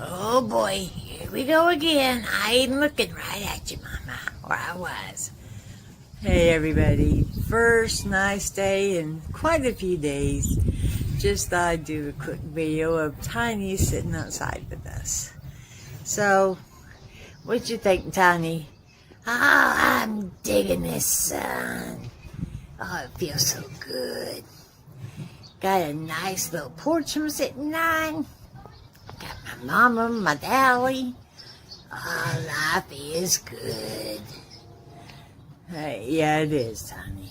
Oh boy, here we go again. I ain't looking right at you, Mama, where I was. Hey everybody, first nice day in quite a few days. Just thought I'd do a quick video of Tiny sitting outside with us. So, what you think, Tiny? Oh, I'm digging this sun. Oh, it feels so good. Got a nice little porch I'm sitting on. Got my mama, my dally. Oh, life is good. Hey, yeah, it is, Tiny.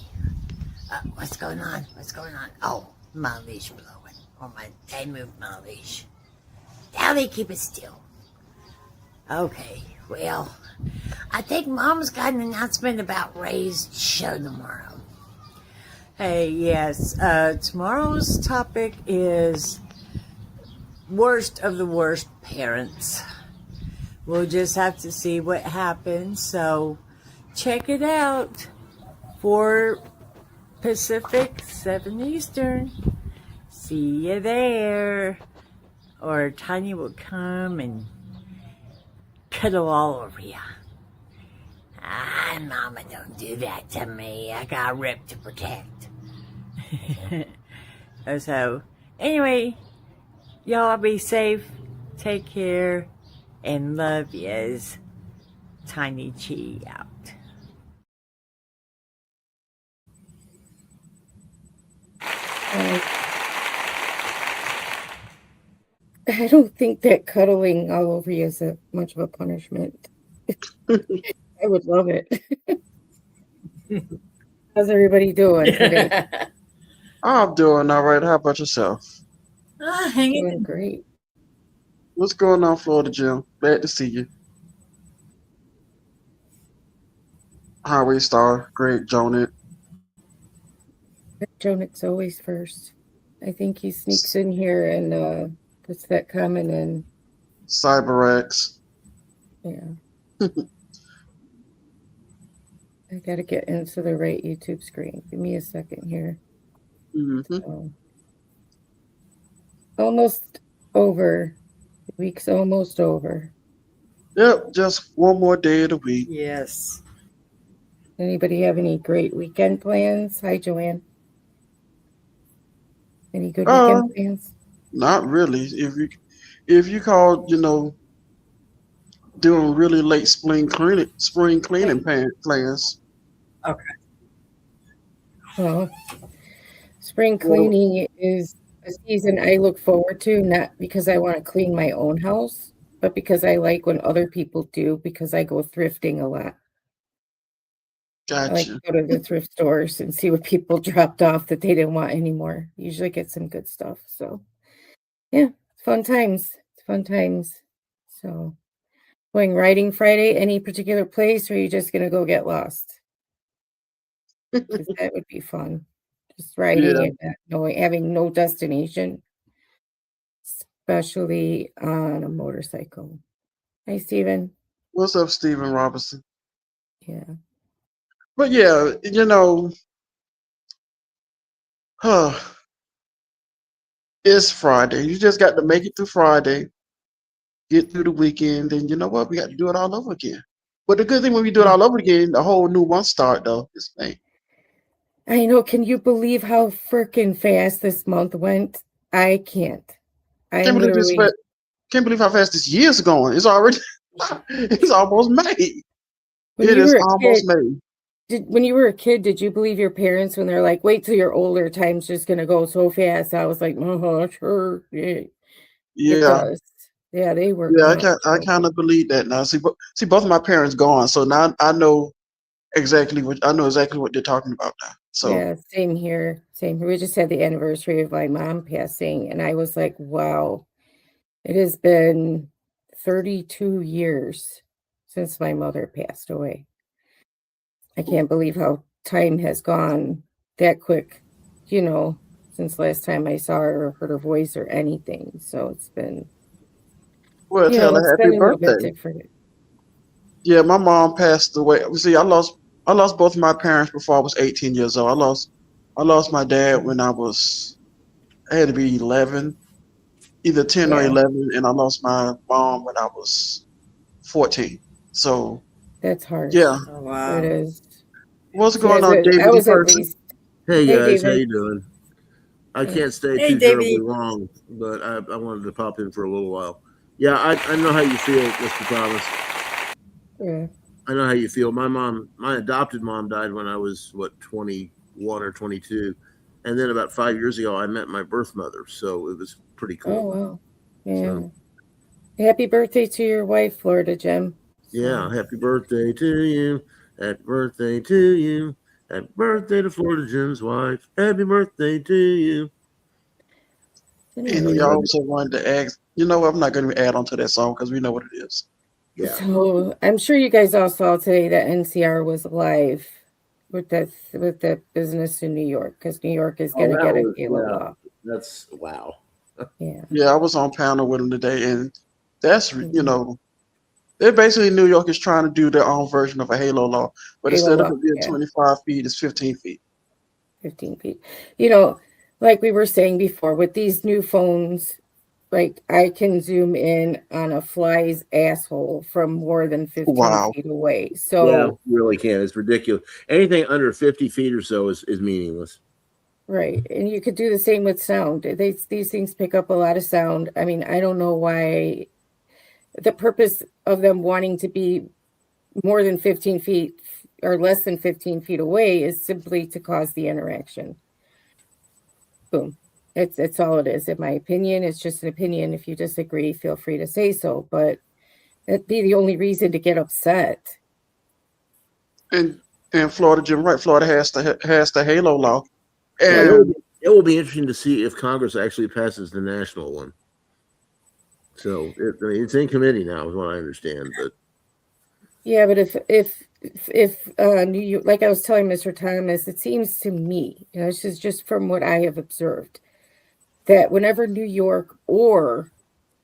What's going on? What's going on? Oh, my leash blowing. Oh, they moved my leash. Dally, keep it still. Okay, well, I think Mom's got an announcement about Ray's show tomorrow. Hey, yes, tomorrow's topic is worst of the worst parents. We'll just have to see what happens, so check it out. 4 Pacific, 7 Eastern. See you there. Or Tiny will come and cuddle all over you. Mama, don't do that to me. I got a rep to protect. So, anyway, y'all be safe, take care, and love yous. Tiny Chi out. I don't think that cuddling all over you is much of a punishment. I would love it. How's everybody doing today? I'm doing all right. How about yourself? Hanging. Doing great. What's going on, Florida Jim? Glad to see you. Highway Star, great Jonah. Jonah's always first. I think he sneaks in here and puts that comment in. CyberX. Yeah. I got to get into the right YouTube screen. Give me a second here. Mm-hmm. So, almost over. The week's almost over. Yep, just one more day of the week. Yes. Anybody have any great weekend plans? Hi, Joanne. Any good weekend plans? Not really. If you call, doing really late spring cleaning plans. Okay. Well, spring cleaning is a season I look forward to, not because I want to clean my own house, but because I like when other people do, because I go thrifting a lot. Gotcha. I like to go to the thrift stores and see what people dropped off that they didn't want anymore. Usually get some good stuff. So, yeah, fun times. It's fun times. So, going riding Friday, any particular place, or are you just going to go get lost? Because that would be fun. Just riding and not knowing, having no destination, especially on a motorcycle. Hi, Steven. What's up, Stephen Robinson? Yeah. But yeah, it's Friday. You just got to make it through Friday, get through the weekend, and you know what? We got to do it all over again. But the good thing when we do it all over again, a whole new month start though. It's May. I know. Can you believe how freaking fast this month went? I can't. Can't believe how fast this year's going. It's already it's almost May. It is almost May. When you were a kid, did you believe your parents when they're like, wait till you're older, time's just gonna go so fast? I was like, sure. Yeah. It does. Yeah, they work. Yeah, I kind of believe that now. See, both of my parents gone, so now I know exactly what they're talking about now. So yeah, same here. Same here. We just had the anniversary of my mom passing, and I was like, wow, it has been 32 years since my mother passed away. I can't believe how time has gone that quick, since last time I saw her or heard her voice or anything. So it's been tell her happy birthday. Different. Yeah, my mom passed away. See, I lost both of my parents before I was 18 years old. I lost my dad when I had to be 11, either 10 or Yeah. 11, and I lost my mom when I was 14. So That's harsh. yeah, Oh, It wow. is. what's See, going on, I David E. was at Person? least. Hey Hey, guys, how David. you doing? I Yeah. can't stay Hey, too terribly David. long, but I wanted to pop in for a little while. Yeah, I know how you feel, Mr. Thomas. Yeah. I know how you feel. My adopted mom died when I was 21 or 22, and then about 5 years ago, I met my birth mother. So it was pretty Oh cool. wow. So Yeah. Happy birthday to your wife, Florida Jim. yeah, So happy birthday to you. Happy birthday to you. Happy birthday to Florida Jim's wife. Happy birthday to you. And we So anyway. also wanted to ask, I'm not going to add on to that song because we know what it is. yeah. So I'm sure you guys all saw today that NCR was live with the business in New York because New York is Oh, going to that get a was Halo yeah. law. That's wow. Yeah. Yeah, I was on panel with them today, and that's, Mhm. they're basically New York is trying to do their own version of a Halo law, but Halo instead of law. it being Yeah. 25 feet, it's 15 feet. 15 feet. You know, like we were saying before, with these new phones, like I can zoom in on a fly's asshole from more than 15 Wow. feet away. Yeah, So, you really can. It's ridiculous. Anything under 50 feet or so is meaningless. right. And you could do the same with sound. These things pick up a lot of sound. I mean, I don't know why the purpose of them wanting to be more than 15 feet or less than 15 feet away is simply to cause the interaction. Boom. It's all it is. In my opinion, it's just an opinion. If you disagree, feel free to say so. But that'd be the only reason to get upset. And Florida, Jim, right? Florida has the Halo law, Well, and it will be interesting to see if Congress actually passes the national one. So I mean, it's in committee now, is what I understand. But Yeah, but if New York, like I was telling Mr. Thomas, it seems to me, this is just from what I have observed, that whenever New York or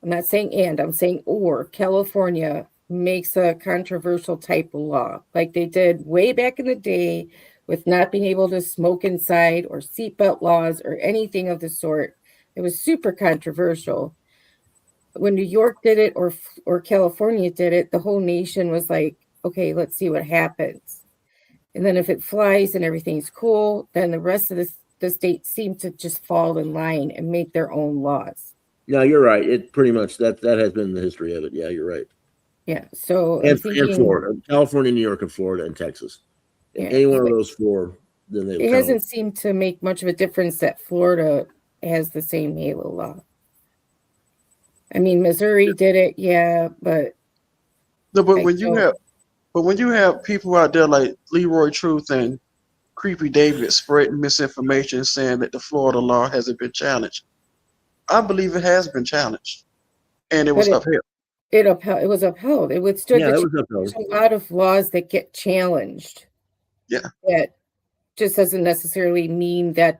I'm not saying and, I'm saying or California makes a controversial type of law, like they did way back in the day with not being able to smoke inside or seatbelt laws or anything of the sort. It was super controversial. When New York did it or California did it, the whole nation was like, okay, let's see what happens. And then if it flies and everything's cool, then the rest of the states seem to just fall in line and make their own laws. no, you're right. It pretty much that has been the history of it. Yeah, you're right. Yeah. So I'm And thinking, Florida, California, New York, and Florida, and Texas. yeah, Any one of those four, then they it kind of hasn't seemed to make much of a difference that Florida has the same Halo law. I mean, Missouri did it, yeah, but no, but I when you don't. have people out there like Leroy Truth and Creepy David spreading misinformation saying that the Florida law hasn't been challenged, I believe it has been challenged, and it But was upheld. it was upheld. It withstood yeah, the that challenge. was upheld. There's a lot of laws that get challenged Yeah, that just doesn't necessarily mean that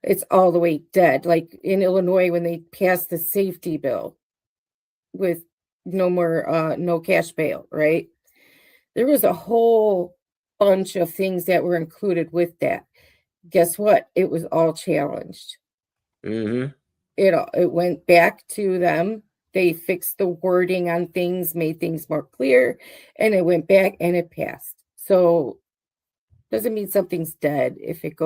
it's all the way dead. Like in Illinois when they passed the safety bill with no cash bail, right? There was a whole bunch of things that were included with that. Guess what? It was all challenged. Mm-hmm. It went back to them. They fixed the wording on things, made things more clear, and it went back and it passed. So doesn't mean something's dead if it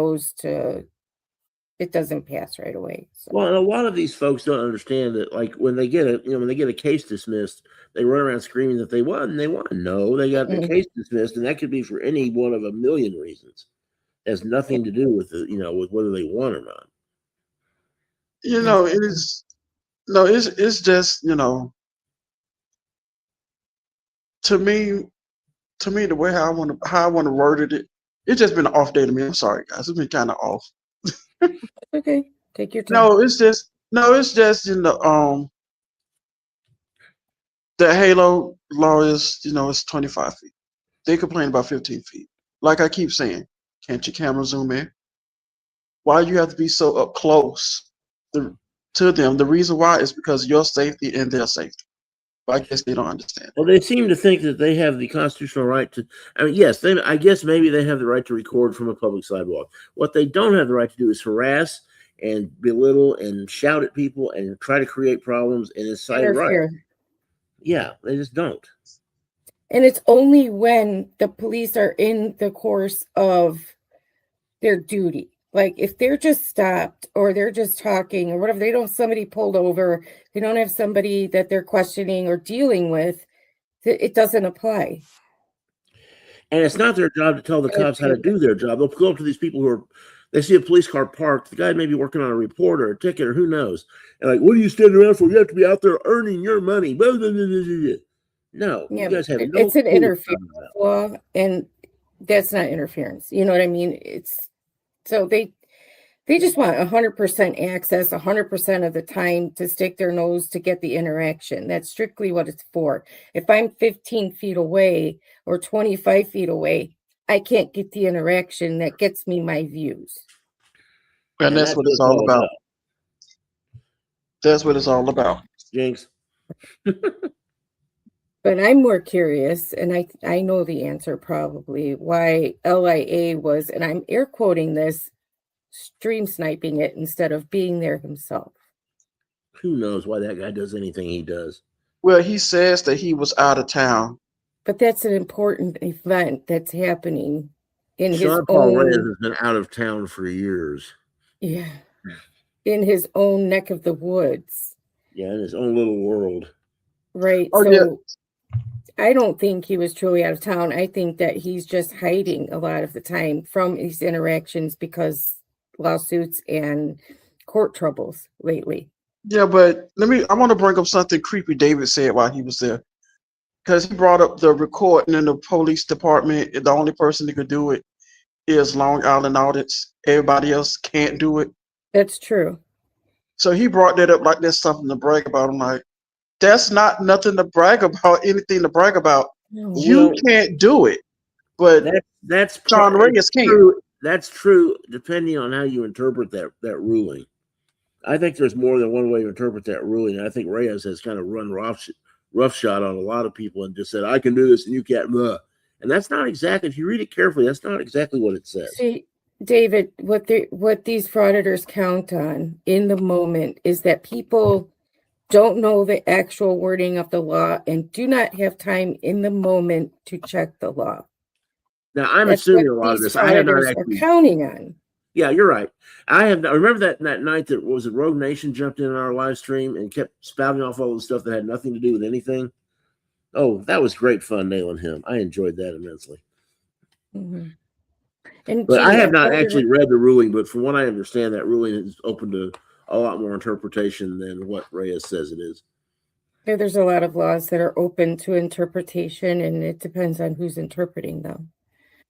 doesn't pass right away. So Well, and a lot of these folks don't understand that, like when they get when they get a case dismissed, they run around screaming that they won. And they won. No, they got the mm-mm. case dismissed, and that could be for any one of a million reasons. It has nothing to do with with whether they won or not. it is. No, it's just to me the way how I want to word it. It's just been an off day to me. I'm sorry, guys. It's been kind of off. Okay, take your time. No, it's just the Halo law is it's 25 feet. They complain about 15 feet. Like I keep saying, can't your camera zoom in? Why you have to be so up close to them? The reason why is because of your safety and their safety. But I guess they don't understand Well, they seem to think that they have the constitutional right to. I mean, yes, I guess maybe they have the right to record from a public sidewalk. What they don't have the right to do is harass and belittle and shout at people and try to create problems and incite a riot. Interfere. Yeah, they just don't. And it's only when the police are in the course of their duty. Like if they're just stopped or they're just talking or whatever, they don't have somebody pulled over, they don't have somebody that they're questioning or dealing with, it doesn't apply. And it's not their job to tell the cops how to do their job. They'll go up to these people who are, they see a police car parked, the guy may be working on a report or a ticket or who knows. And like, what are you standing around for? You have to be out there earning your money. Blah, blah, blah, blah, blah. No, Yeah, you guys have no it's an clue interference law, and that's not interference. You know what I mean? It's so they just want 100% access 100% of the time to stick their nose to get the interaction. That's strictly what it's for. If I'm 15 feet away or 25 feet away, I can't get the interaction that gets me my views. And that's what it's all about. That's what it's all about. Jinx. But I'm more curious, and I know the answer probably, why LIA was, and I'm air quoting this, stream sniping it instead of being there himself. Who knows why that guy does anything he does? Well, he says that he was out of town. But that's an important event that's happening in Sean his Paul own. Reyes has been out of town for years. Yeah. In his own neck of the woods. Yeah, in his own little world. Right. Oh, so yeah. I don't think he was truly out of town. I think that he's just hiding a lot of the time from these interactions because lawsuits and court troubles lately. Yeah, but I want to bring up something creepy David said while he was there. Because he brought up the recording in the police department. The only person that could do it is Long Island audits. Everybody else can't do it. That's true. So he brought that up like there's something to brag about. I'm like, that's not nothing to brag about, anything to brag about. No. You can't do it. But that's John Reyes can't. True. That's true, depending on how you interpret that ruling. I think there's more than one way to interpret that ruling. I think Reyes has kind of run roughshod on a lot of people and just said, I can do this and you can't. Blah. And that's not exactly, if you read it carefully, that's not exactly what it says. See, David, what these frauditors count on in the moment is that people don't know the actual wording of the law and do not have time in the moment to check the law. Now, I'm That's assuming a what lot of these this. I have not frauditors actually are counting on. Yeah, you're right. I have not. Remember that night that was it Rogue Nation jumped in our live stream and kept spouting off all the stuff that had nothing to do with anything. Oh, that was great fun nailing him. I enjoyed that immensely. Mm-hmm. And but I have not actually read the ruling. But from what I understand, that ruling is open to a lot more interpretation than what Reyes says it is. There's a lot of laws that are open to interpretation, and it depends on who's interpreting them.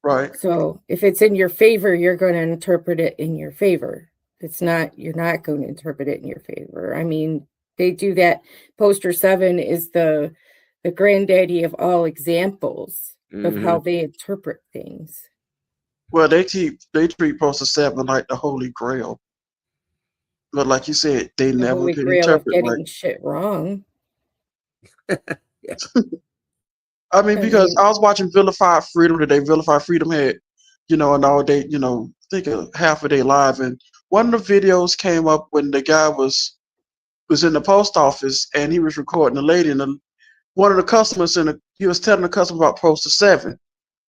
Right. So if it's in your favor, you're going to interpret it in your favor. If it's not, you're not going to interpret it in your favor. I mean, they do that. Poster 7 is the granddaddy of all examples of how they interpret things. Well, they treat Poster 7 like the Holy Grail. But like you said, they The never Holy can Grail of interpret getting shit wrong. Yeah. I mean, because I was watching Vilified Freedom today. Vilified Freedom had, an all day, I think a half a day live, and one of the videos came up when the guy was in the post office and he was recording a lady, and one of the customers he was telling the customer about Poster 7.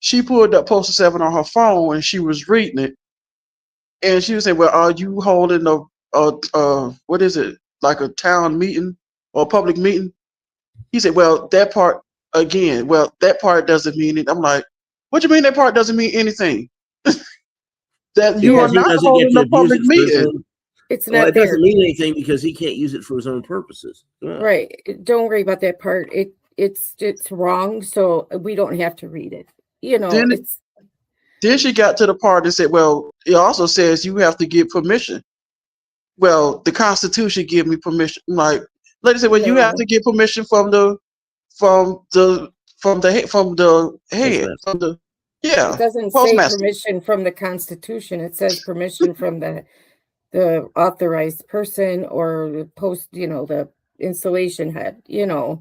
She pulled up Poster 7 on her phone and she was reading it, and she was saying, "Well, are you holding what is it, like a town meeting or a public meeting?" He said, "Well, that part." Again, well, that part doesn't mean it. I'm like, what do you mean that part doesn't mean anything? That you are not holding a public meeting. It's not it doesn't mean anything because he can't use it for his own purposes. Right. Don't worry about that part. It's wrong, so we don't have to read it. Then she got to the part that said, well, it also says you have to get permission. Well, the Constitution give me permission. I'm like, lady said, well, you have to get permission from the head. It doesn't say permission from the Constitution. It says permission from the authorized person or the the installation head. It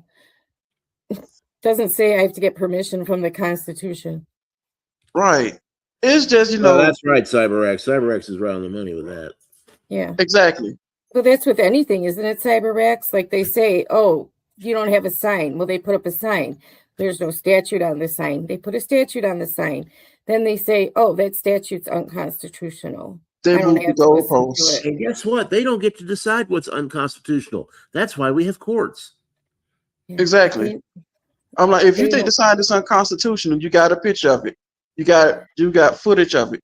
doesn't say I have to get permission from the Constitution. Right. It's just Well, that's right, CyberX. CyberX is right on the money with that. Yeah. Exactly. Well, that's with anything, isn't it, CyberX? Like they say, oh, you don't have a sign. Well, they put up a sign. There's no statute on the sign. They put a statute on the sign. Then they say, oh, that statute's unconstitutional. They I don't moved the have to listen to goalposts. it. And guess what? They don't get to decide what's unconstitutional. That's why we have courts. Yeah. Exactly. I'm like, if you think the sign is unconstitutional, you got a picture of it. You got footage of it.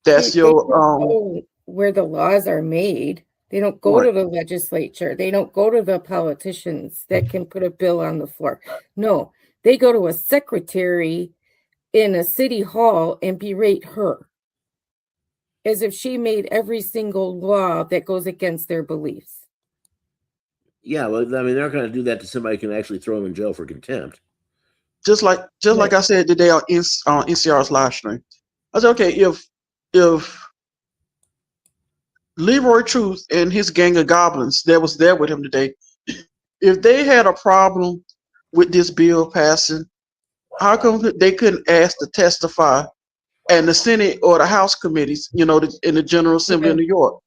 That's They your don't go where the laws are made. They don't go Right. to the legislature. They don't go to the politicians that can put a bill on the floor. No, they go to a secretary in a city hall and berate her as if she made every single law that goes against their beliefs. Yeah, well, I mean, they're not going to do that to somebody who can actually throw them in jail for contempt. just like I said today on NCR's live stream. I said, okay, if Leroy Truth and his gang of goblins that was there with him today, if they had a problem with this bill passing, how come they couldn't ask to testify and the Senate or the House committees, in the General Assembly of New York,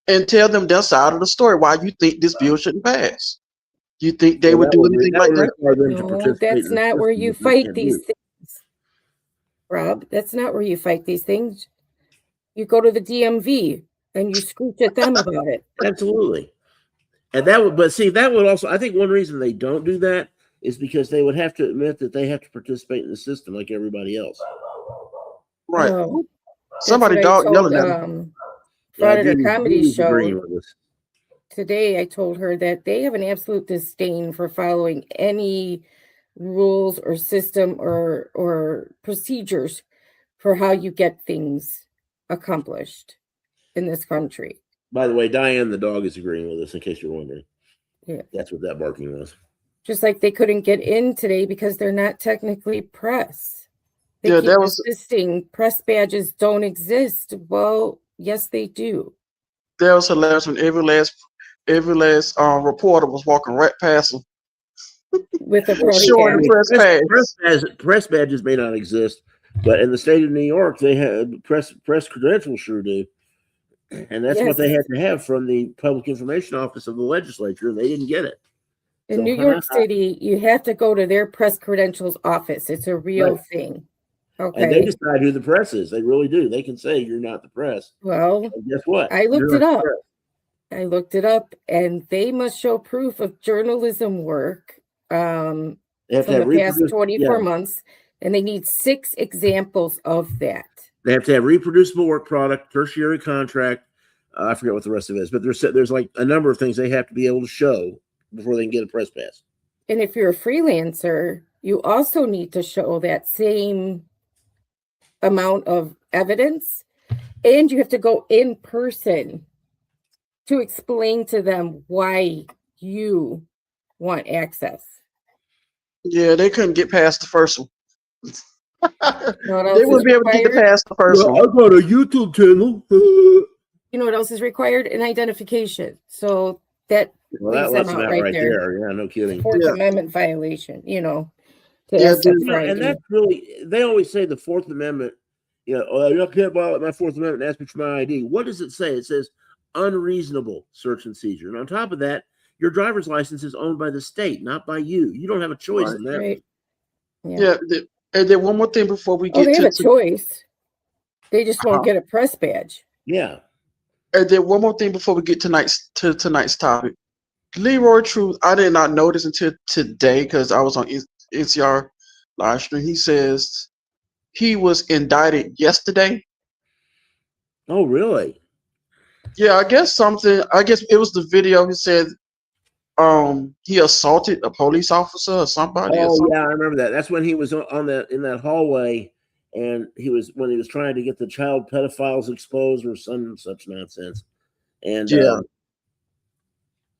and tell them their side of the story why you think this bill shouldn't pass? You think they would do anything like that? Require them to No, participate that's in the not where system, you which they fight can't these do. things, Rob. That's not where you fight these things. You go to the DMV and you screech at them about it. Absolutely. And that would, but see, that would also, I think one reason they don't do that is because they would have to admit that they have to participate in the system like everybody else. Right. No, Somebody that's what I dog yelling at them. told Yeah, Frauditer Judy's Comedy agreeing Show with us. today. I told her that they have an absolute disdain for following any rules or system or procedures for how you get things accomplished in this country. By the way, Diane the dog is agreeing with us, in case you're wondering. Yeah. That's what that barking was. Just like they couldn't get in today because they're not technically press. They Yeah, keep that was insisting press badges don't exist. Well, yes, they do. hilarious when every last reporter was walking right past them, With a press showing the badge. press pass. Press badges may not exist, but in the state of New York, they have press credentials sure do. And that's what they had to have from the Public Information Office of the legislature. They didn't get it. In New York City, you have to go to their press credentials office. It's a real thing. Okay. And they decide who the press is. They really do. They can say you're not the press. Well, and guess what? I looked it up. And they must show proof of journalism work from the past 24 months, and they need 6 examples of that. They have to have reproducible work product, tertiary contract. I forget what the rest of it is, but there's like a number of things they have to be able to show before they can get a press pass. And if you're a freelancer, you also need to show that same amount of evidence, and you have to go in person to explain to them why you want access. Yeah, they couldn't get past the first one. They wouldn't be able to get past the first one. I got a YouTube channel. You know what else is required? An identification. So that that lets them out right there. Yeah, no kidding. Fourth Amendment violation, and that's really, they always say the Fourth Amendment, you can't violate my Fourth Amendment and ask me for my ID. What does it say? It says unreasonable search and seizure. And on top of that, your driver's license is owned by the state, not by you. You don't have a choice in that. Right. Yeah. And then one more thing before we get they have a choice. They just won't get a press badge. Yeah. And then one more thing before we get to tonight's topic. Leroy Truth, I did not notice until today because I was on NCR live stream. He says he was indicted yesterday. Oh, really? Yeah, I guess it was the video. He said he assaulted a police officer or somebody. Yeah, I remember that. That's when he was in that hallway, and when he was trying to get the child pedophiles exposed or some such nonsense. And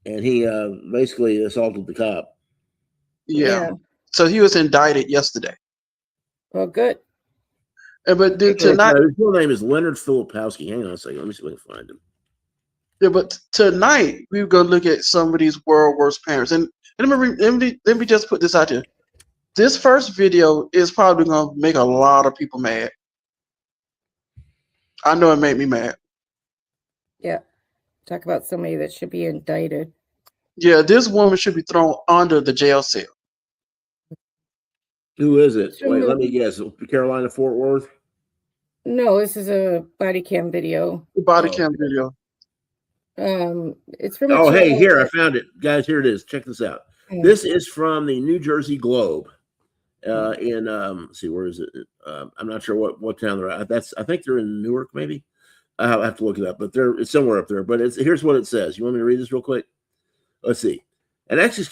and he basically assaulted the cop. Yeah. So he was indicted yesterday. Well, good. But tonight, his real name is Leonard Filipowski. Hang on a second. Let me see if I can find him. Yeah, but tonight we're gonna look at some of these world worst parents, and let me just put this out here. This first video is probably gonna make a lot of people mad. I know it made me mad. Yeah. Talk about somebody that should be indicted. Yeah, this woman should be thrown under the jail cell. Who is it? From Wait, the- let me guess. Carolina, Fort Worth. No, this is a body cam video. The body Oh. cam video. It's from a Oh, hey, channel here I that- found it, guys. Here it is. Check this out. Yeah. This is from the New Jersey Globe. In let's see, where is it? I'm not sure what town they're at. I think they're in Newark, maybe. I'll have to look it up, but it's somewhere up there. But here's what it says. You want me to read this real quick? Let's see. An Essex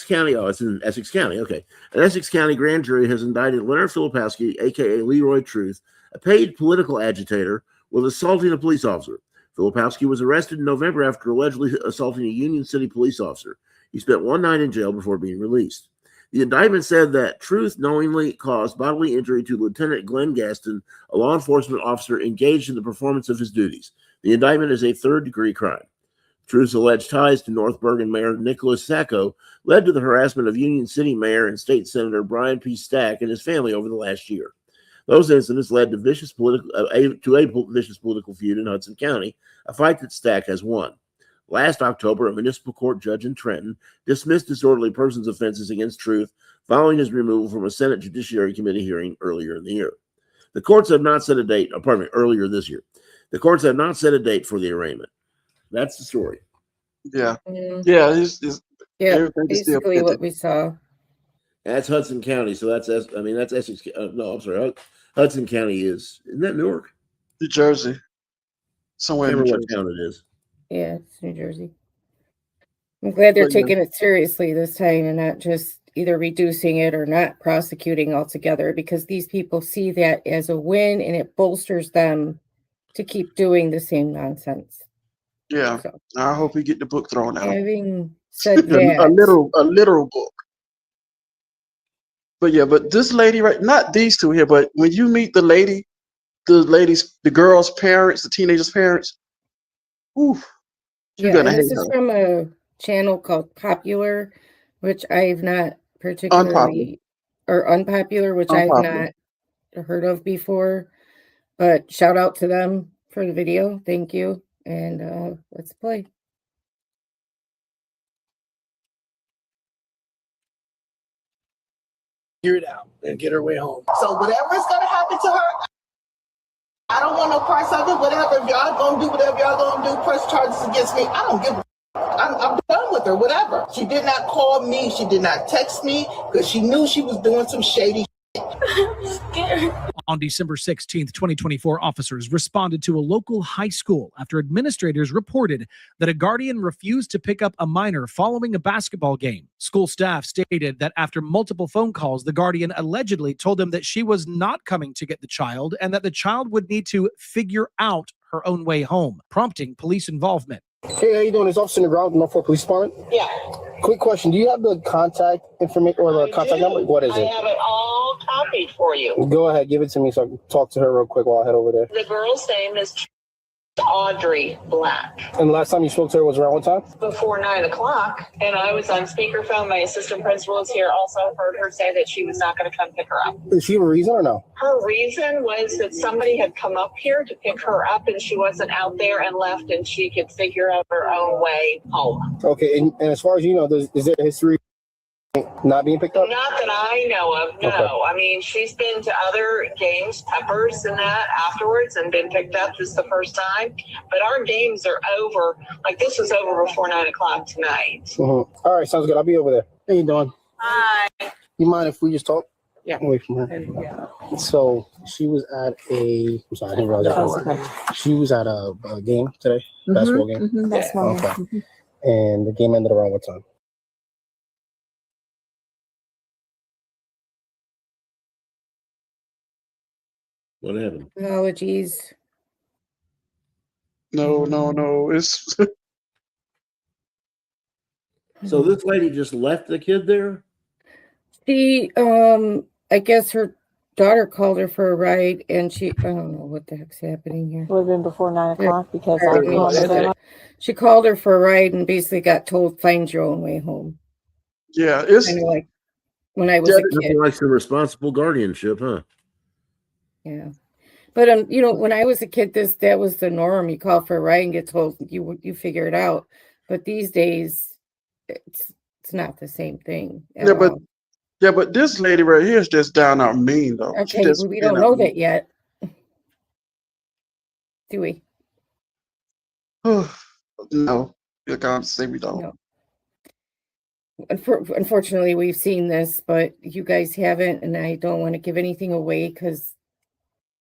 County, it's in Essex County. Okay. An Essex County grand jury has indicted Leonard Filipowski, aka Leroy Truth, a paid political agitator, with assaulting a police officer. Filipowski was arrested in November after allegedly assaulting a Union City police officer. He spent one night in jail before being released. The indictment said that Truth knowingly caused bodily injury to Lieutenant Glenn Gaston, a law enforcement officer engaged in the performance of his duties. The indictment is a third-degree crime. Truth's alleged ties to North Bergen Mayor Nicholas Sacco led to the harassment of Union City Mayor and State Senator Brian P. Stack and his family over the last year. Those incidents led to a vicious political feud in Hudson County, a fight that Stack has won. Last October, a municipal court judge in Trenton dismissed disorderly persons offenses against Truth following his removal from a Senate Judiciary Committee hearing earlier in the year. The courts have not set a date, earlier this year. The courts have not set a date for the arrayment. That's the story. Yeah. Mm, Yeah, it's yeah, everything is still basically what pending. we saw. That's Hudson County, so that's Essex. No, I'm sorry. Hudson County isn't that Newark? New Jersey. Somewhere I in can't New remember Jersey. what town it is. Yeah, it's New Jersey. I'm glad they're But, yeah. taking it seriously this time and not just either reducing it or not prosecuting altogether, because these people see that as a win and it bolsters them to keep doing the same nonsense. Yeah. So, I hope we get the book thrown out. having said a that, literal book. But yeah, but this lady, right? Not these two here, but when you meet the girl's parents, the teenager's parents, oof, you're yeah, gonna and hate this is her. from a channel called Popular, which I've not particularly, or Unpopular, which I've Unpopular. not heard of before. But shout out to them for the video. Thank you. And let's play. Figure it out and get her way home. So whatever is gonna happen to her, I don't want no parts of it. Whatever, if y'all gonna do whatever y'all gonna do, press charges against me. I don't give a I'm done with her, whatever. She did not call me, she did not text me, because she knew she was doing some shady shit. On December 16th, 2024, officers responded to a local high school after administrators reported that a guardian refused to pick up a minor following a basketball game. School staff stated that after multiple phone calls, the guardian allegedly told them that she was not coming to get the child and that the child would need to figure out her own way home, prompting police involvement. Hey, how you doing? It's Officer in the ground, Norfolk Police Department. Yeah. Quick question: do you have the contact information or the contact number? What is I it? have it all copied for you. Go ahead, give it to me so I can talk to her real quick while I head over there. The girl's name is Audrey Black. And the last time you spoke to her was around what time? Before 9 o'clock, and I was on speakerphone. My assistant principal is here. Also heard her say that she was not going to come pick her up. Does she have a reason or no? Her reason was that somebody had come up here to pick her up, and she wasn't out there and left, and she could figure out her own way home. Okay, and as far as you know, is there a history not being picked up? Not that I know of, no. Okay. I mean, she's been to other games, Peppers and that, afterwards, and been picked up. This is the first time. But our games are over. Like, this was over before 9 o'clock tonight. Mm-hmm. All right, sounds good. I'll be over there. How you doing? Hi. You mind if we just talk? Yeah. Away from her. So she was at a. I'm sorry, I didn't realize that. She was at a game today, basketball game. Okay. And the game ended around what time? What happened? Apologies. No. It's So this lady just left the kid there? She, I guess her daughter called her for a ride, and I don't know what the heck's happening here. Would have been before 9 o'clock because Pardon I me, called that's them. it. She called her for a ride and basically got told, find your own way home. yeah, it's Kind of like when I was Yeah, a kid. Nothing like some responsible guardianship, huh? Yeah. But you know, when I was a kid, that was the norm. You call for a ride and get told you figure it out. But these days, it's not the same thing at Yeah, but all. yeah, but this lady right here is just down out mean though. She Okay, just we being don't out know mean. that yet, do we? No, you can't say we don't. No. Unfortunately, we've seen this, but you guys haven't, and I don't want to give anything away because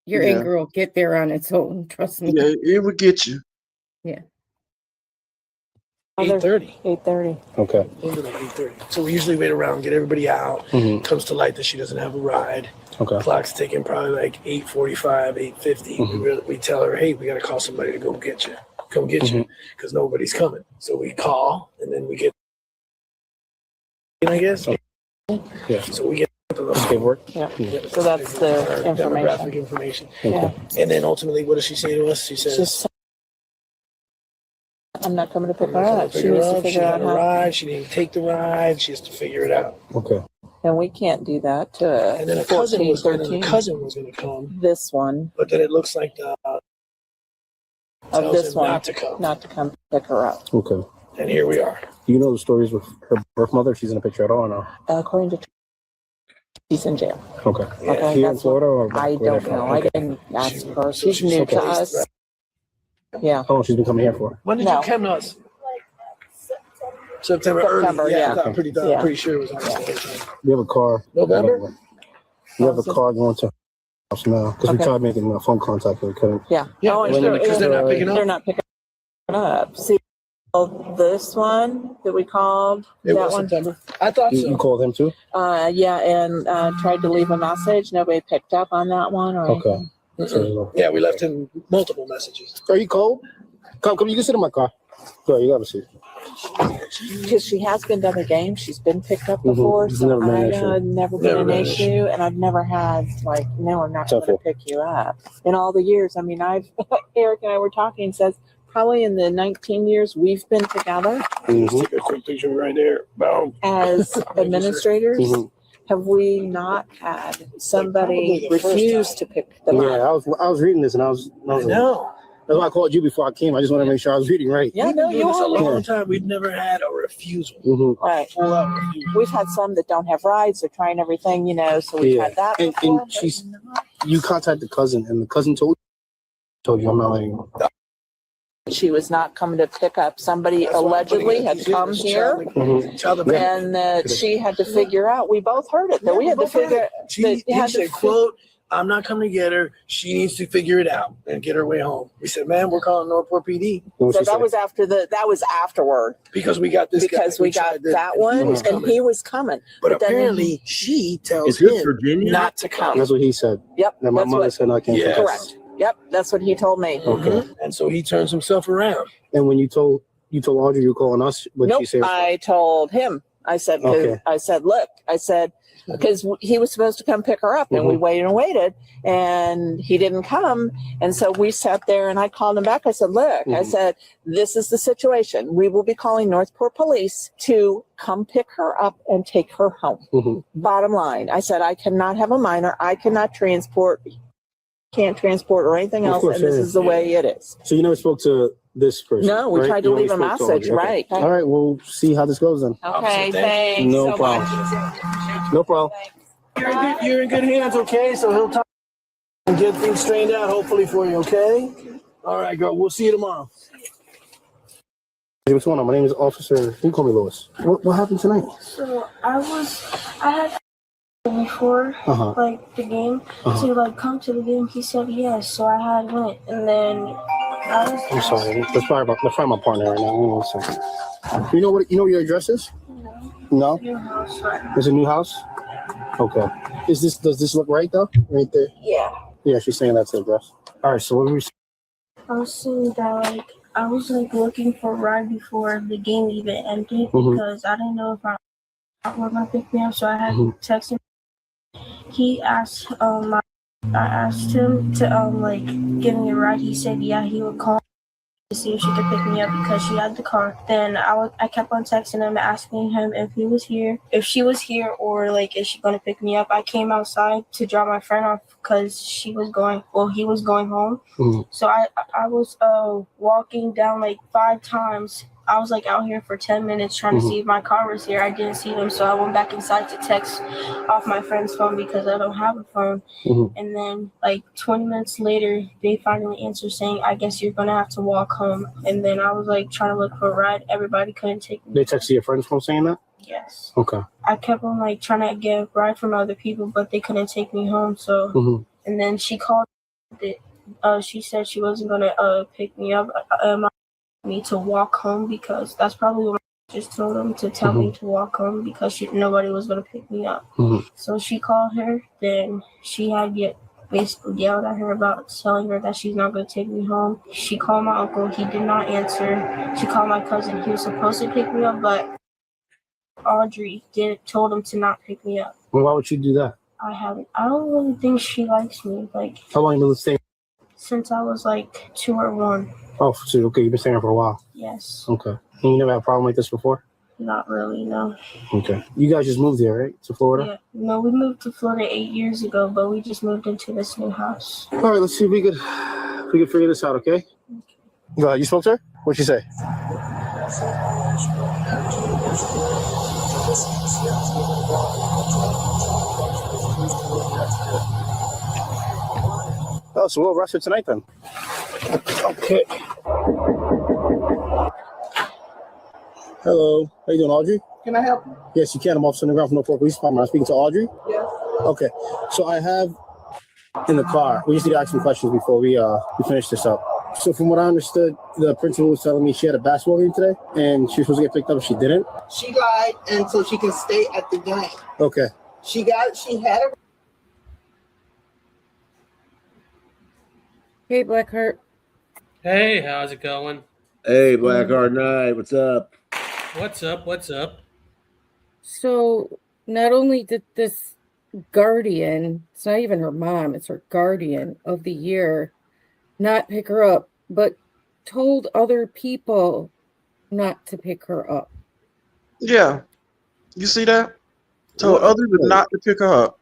your Yeah, anger will get there on its own. Trust me. yeah, it would get you. Yeah. 8:30. 8:30. Okay. Into like 8:30. So we usually wait around, get everybody out. Mm-hmm. Comes to light that she doesn't have a ride. Okay. Clock's ticking probably like 8:45, 8:50. Mhm. We tell her, hey, we got to call somebody to go get you. Come get you because nobody's coming. So we call and then we get, I guess. Yeah. So we get the Paperwork. Yeah. Yeah, So that's the our information. demographic information. Yeah. And then ultimately, what does she say to us? She says, Just, I'm not coming to pick I'm her not gonna up. pick She her needs to up. She figure out had a how. ride. She didn't take the ride. She has to figure it out. Okay. And we can't do that to And then a 14, cousin 13. was going to come, This one, but then it looks like of tells this him one, not to come. not to come pick her up. Okay. And here we are. Do you know the stories with her birth mother? She's in a picture at all or no? According to, she's in jail. Okay. Okay, Here in that's Florida or I where they're don't from? know. I Okay. didn't ask She- her. so She's she's new to okay. us. Yeah. How long she's been coming here for? When did No. you come to us? September September, early. yeah. I'm pretty Yeah. sure it was on the same time. We have a car. November? We have a car going to her house now because we Okay. tried making a phone contact but we couldn't. Yeah. Yeah, Oh, and when sure, because they're not picking they're up. not picking up. See, this one that we called, It that was one. September. I thought You so. called him too? Yeah, and tried to leave a message. Nobody picked up on that one or Okay. anything. So, Yeah, we left him multiple messages. are you cold? Come. You can sit in my car. Go. You got a seat. Because she has been to other games. She's been picked up Mhm. before. It's So never been an I issue. had never been Never an been an issue. And I've never had, like, no, I'm not going to Tough. pick you up. In all the years, I mean, Eric and I were talking, says, probably in the 19 years we've been together Let's Mhm. take a quick picture right there. Boom. as administrators. Mhm. Have we not had somebody probably the first refuse time. to pick them Yeah, up? I was reading this and I was like, No. that's why I called you before I came. I just want to make sure I was reading right. Yeah, We've no, been doing you this a are. long time. We've never had a refusal. Mm-hmm. Right. Full out refusal. We've had some that don't have rides. They're trying everything, so we've Yeah. had that And before. you contacted the cousin and the cousin told you I'm not letting you. She was not coming to pick up. Somebody That's why I'm putting allegedly it- had come it's here, child abuse. and that she had to figure out. We both heard it. That we had to figure. He had to said, quote, I'm not coming to get her. She needs to figure it out and get her way home. We said, man, we're calling Northport PD What So she that said? was afterward because we got this guy. because we got tried to- that and one, he was and coming. he was coming. But but then apparently she tells Is this him Virginia? not to come. That's what he said. Yep, That my that's mother what. said I can't. Yes. Correct. Yep, that's what he told me. Okay. Mhm. And so he turns himself around. And when you told Audrey you were calling us, what did Nope, she say? I told him. I said, Okay. look, because he was supposed to come pick her up, and we waited and waited, and he didn't come, and so we sat there, and I called him back. I said, look, I Mhm. said, this is the situation. We will be calling Northport Police to come pick her up and take her home. Mhm. Bottom line, I said, I cannot have a minor. I cannot can't transport or anything Of else, course, and this yeah. is the way it is. So you never spoke to this person? No, we right? tried to You only leave a spoke to message, Audrey. Okay. right. All right, we'll see how this goes then. Okay, Officer, thanks No so problem. much. No problem. You're in good hands, okay? So he'll talk and get things straightened out, hopefully for you, okay? All right, girl. We'll see you tomorrow. Hey, what's going on? My name is Officer. You can call me Lewis. What happened tonight? So I had before Uh-huh. the game to come to the game. He said yes, so I had went, and then I was. I'm sorry. Let's find my partner right now. Give me 1 second. You know what your address is? No. Your house, right? It's a new house? Okay. Does this look right though? Right there? Yeah. Yeah, she's saying that's the address. All right, so what were we I was saying that I was looking for a ride before the game even ended because I didn't know if I were gonna pick me up, so I had texted him. He asked I asked him to give me a ride. He said yeah, he would call. to see if she could pick me up because she had the car. Then I kept on texting him, asking him if he was here, if she was here, or like is she gonna pick me up. I came outside to drop my friend off because he was going home. Mm-hmm. So I was walking down like 5 times. I was like out here for 10 minutes trying to see if my car was here. I didn't see them, so I went back inside to text off my friend's phone because I don't have a phone. And then like 20 minutes later, they finally answered saying, I guess you're going to have to walk home. And then I was like trying to look for a ride. Everybody couldn't take me. They texted your friend's phone saying that? Yes. Okay. I kept on like trying to get a ride from other people, but they couldn't take me home. So, and then she called. She said she wasn't going to pick me up. Me to walk home because that's probably what I just told him to tell me to walk home because nobody was going to pick me up. So she called her. Then she had basically yelled at her about telling her that she's not going to take me home. She called my uncle. He did not answer. She called my cousin. He was supposed to pick me up, but Audrey told him to not pick me up. Well, why would she do that? I don't really think she likes me. Like, how long have you been staying? Since I was like 2 or 1. Oh, so okay, you've been staying here for a while. Yes. Okay. And you never had a problem like this before? Not really, no. Okay. You guys just moved here, right? To Florida? Yeah. No, we moved to Florida 8 years ago, but we just moved into this new house. All right, let's see if we could figure this out, okay? Go ahead. You spoke to her? What'd she say? Oh, so we'll rush it tonight then. Okay. Hello. How you doing, Audrey? Can I help you? Yes, you can. I'm Officer on the ground from Norfolk Police Department. I'm speaking to Audrey? Yes. Okay. So I have in the car, we just need to ask some questions before we finish this up. So from what I understood, the principal was telling me she had a basketball game today and she was supposed to get picked up, but she didn't. She lied, and so she can stay at the game. Okay. She had a. Hey, Blackheart. Hey, how's it going? Hey, Blackheart Knight, what's up? What's up? What's up? So not only did this guardian, it's not even her mom, it's her guardian of the year, not pick her up, but told other people not to pick her up. Yeah. You see that? Told others not to pick her up.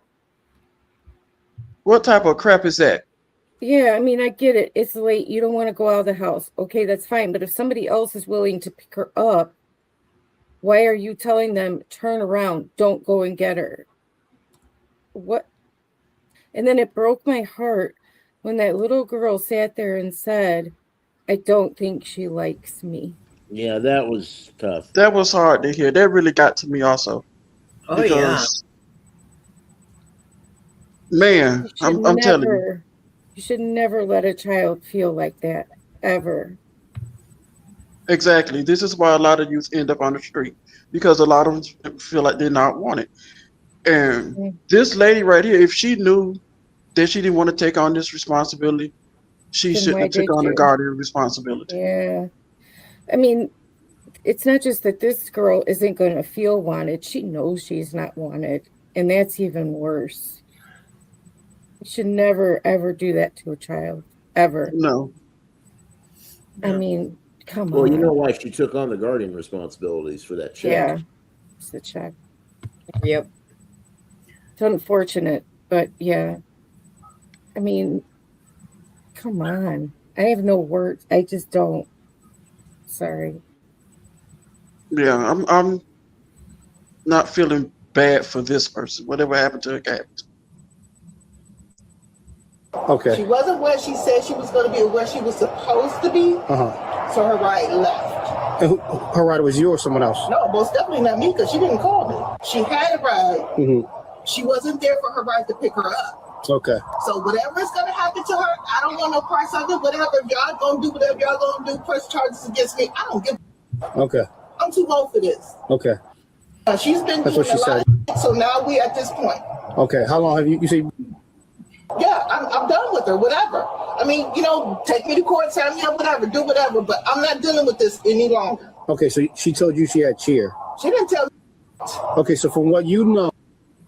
What type of crap is that? Yeah, I mean, I get it. It's late. You don't want to go out of the house. Okay, that's fine. But if somebody else is willing to pick her up, why are you telling them, turn around, don't go and get her? What? And then it broke my heart when that little girl sat there and said, I don't think she likes me. Yeah, that was tough. That was hard to hear. That really got to me also. Oh, because, man, I'm telling you. You should never let a child feel like that, ever. Exactly. This is why a lot of youth end up on the street, because a lot of them feel like they're not wanted. And this lady right here, if she knew that she didn't want to take on this responsibility, she shouldn't have taken on the guardian responsibility. Yeah. I mean, it's not just that this girl isn't going to feel wanted. She knows she's not wanted. And that's even worse. You should never, ever do that to a child. Ever. No. I mean, come on. Well, you know why she took on the guardian responsibilities for that check. Yeah. It's the check. Yep. It's unfortunate, but yeah. I mean, come on. I have no words. I just don't. Sorry. Yeah, I'm not feeling bad for this person. Whatever happened to her happened. Okay. She wasn't where she said she was going to be or where she was supposed to be. So her ride left. And her ride was you or someone else? No, most definitely not me because she didn't call me. She had a ride. She wasn't there for her ride to pick her up. Okay. So whatever is going to happen to her, I don't want no parts of it. Whatever y'all going to do, whatever y'all going to do, press charges against me. I don't give a. Okay. I'm too old for this. Okay. She's been That's doing what she a lot said. of, so now we at this point. Okay. How long have you said? Yeah, I'm done with her, whatever. I mean, you know, take me to court, sign me up, whatever, do whatever, but I'm not dealing with this any longer. Okay, so she told you she had cheer. She didn't tell me. Okay, so from what you know,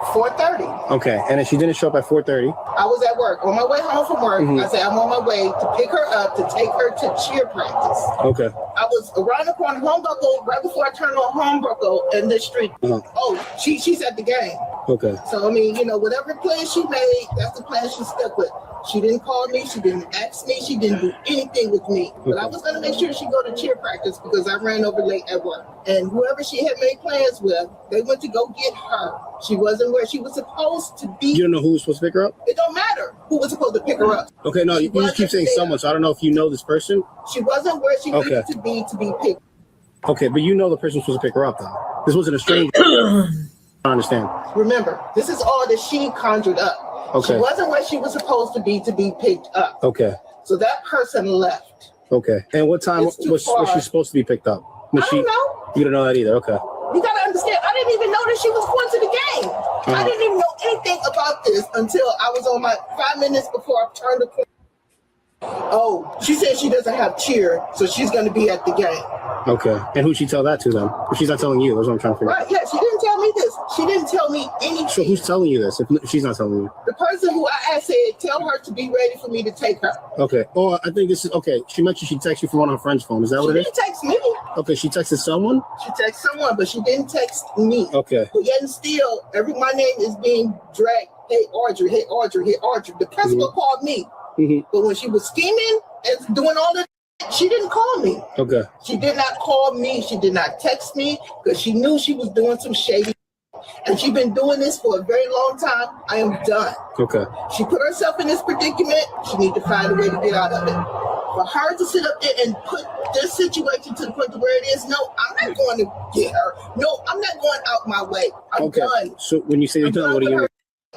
4:30. Okay, and then she didn't show up at 4:30. I was at work. On my way home from work, I said, I'm on my way to pick her up to take her to cheer practice. Okay. I was around the corner, home buckle, right before I turned on home buckle in the street. Oh, she's at the game. Okay. So, I mean, you know, whatever plan she made, that's the plan she stuck with. She didn't call me. She didn't ask me. She didn't do anything with me. But I was going to make sure she go to cheer practice because I ran over late at work. And whoever she had made plans with, they went to go get her. She wasn't where she was supposed to be. You don't know who was supposed to pick her up? It don't matter who was supposed to pick her up. Okay, no, you just keep saying someone, so I don't know if you know this person. She wasn't where she needed to be picked. Okay, but you know the person was supposed to pick her up, though. This wasn't a stranger. I understand. Remember, this is all that she conjured up. Okay. She wasn't where she was supposed to be picked up. Okay. So that person left. Okay. And what time was she supposed to be picked up? I don't know. You don't know that either. Okay. You gotta understand, I didn't even know that she was going to the game. I didn't even know anything about this until I was on my 5 minutes before I turned the corner. Oh, she said she doesn't have cheer, so she's gonna be at the game. Okay. And who'd she tell that to then? If she's not telling you, that's what I'm trying to figure out. Right, yeah, she didn't tell me this. She didn't tell me anything. So who's telling you this if she's not telling you? The person who I asked said, tell her to be ready for me to take her. Okay. Oh, I think this is okay. She mentioned she texted you from one of her friend's phone. Is that what it is? She didn't text me. Okay, she texted someone? She texted someone, but she didn't text me. Okay. But yet and still, my name is being dragged. Hey, Audrey, hey, Audrey, hey, Audrey. The principal called me. But when she was scheming and doing all that, she didn't call me. Okay. She did not call me. She did not text me because she knew she was doing some shady. And she's been doing this for a very long time. I am done. Okay. She put herself in this predicament. She needs to find a way to get out of it. For her to sit up there and put this situation to the point to where it is, no, I'm not going to get her. No, I'm not going out my way. I'm done. So when you say you're done, what do you mean?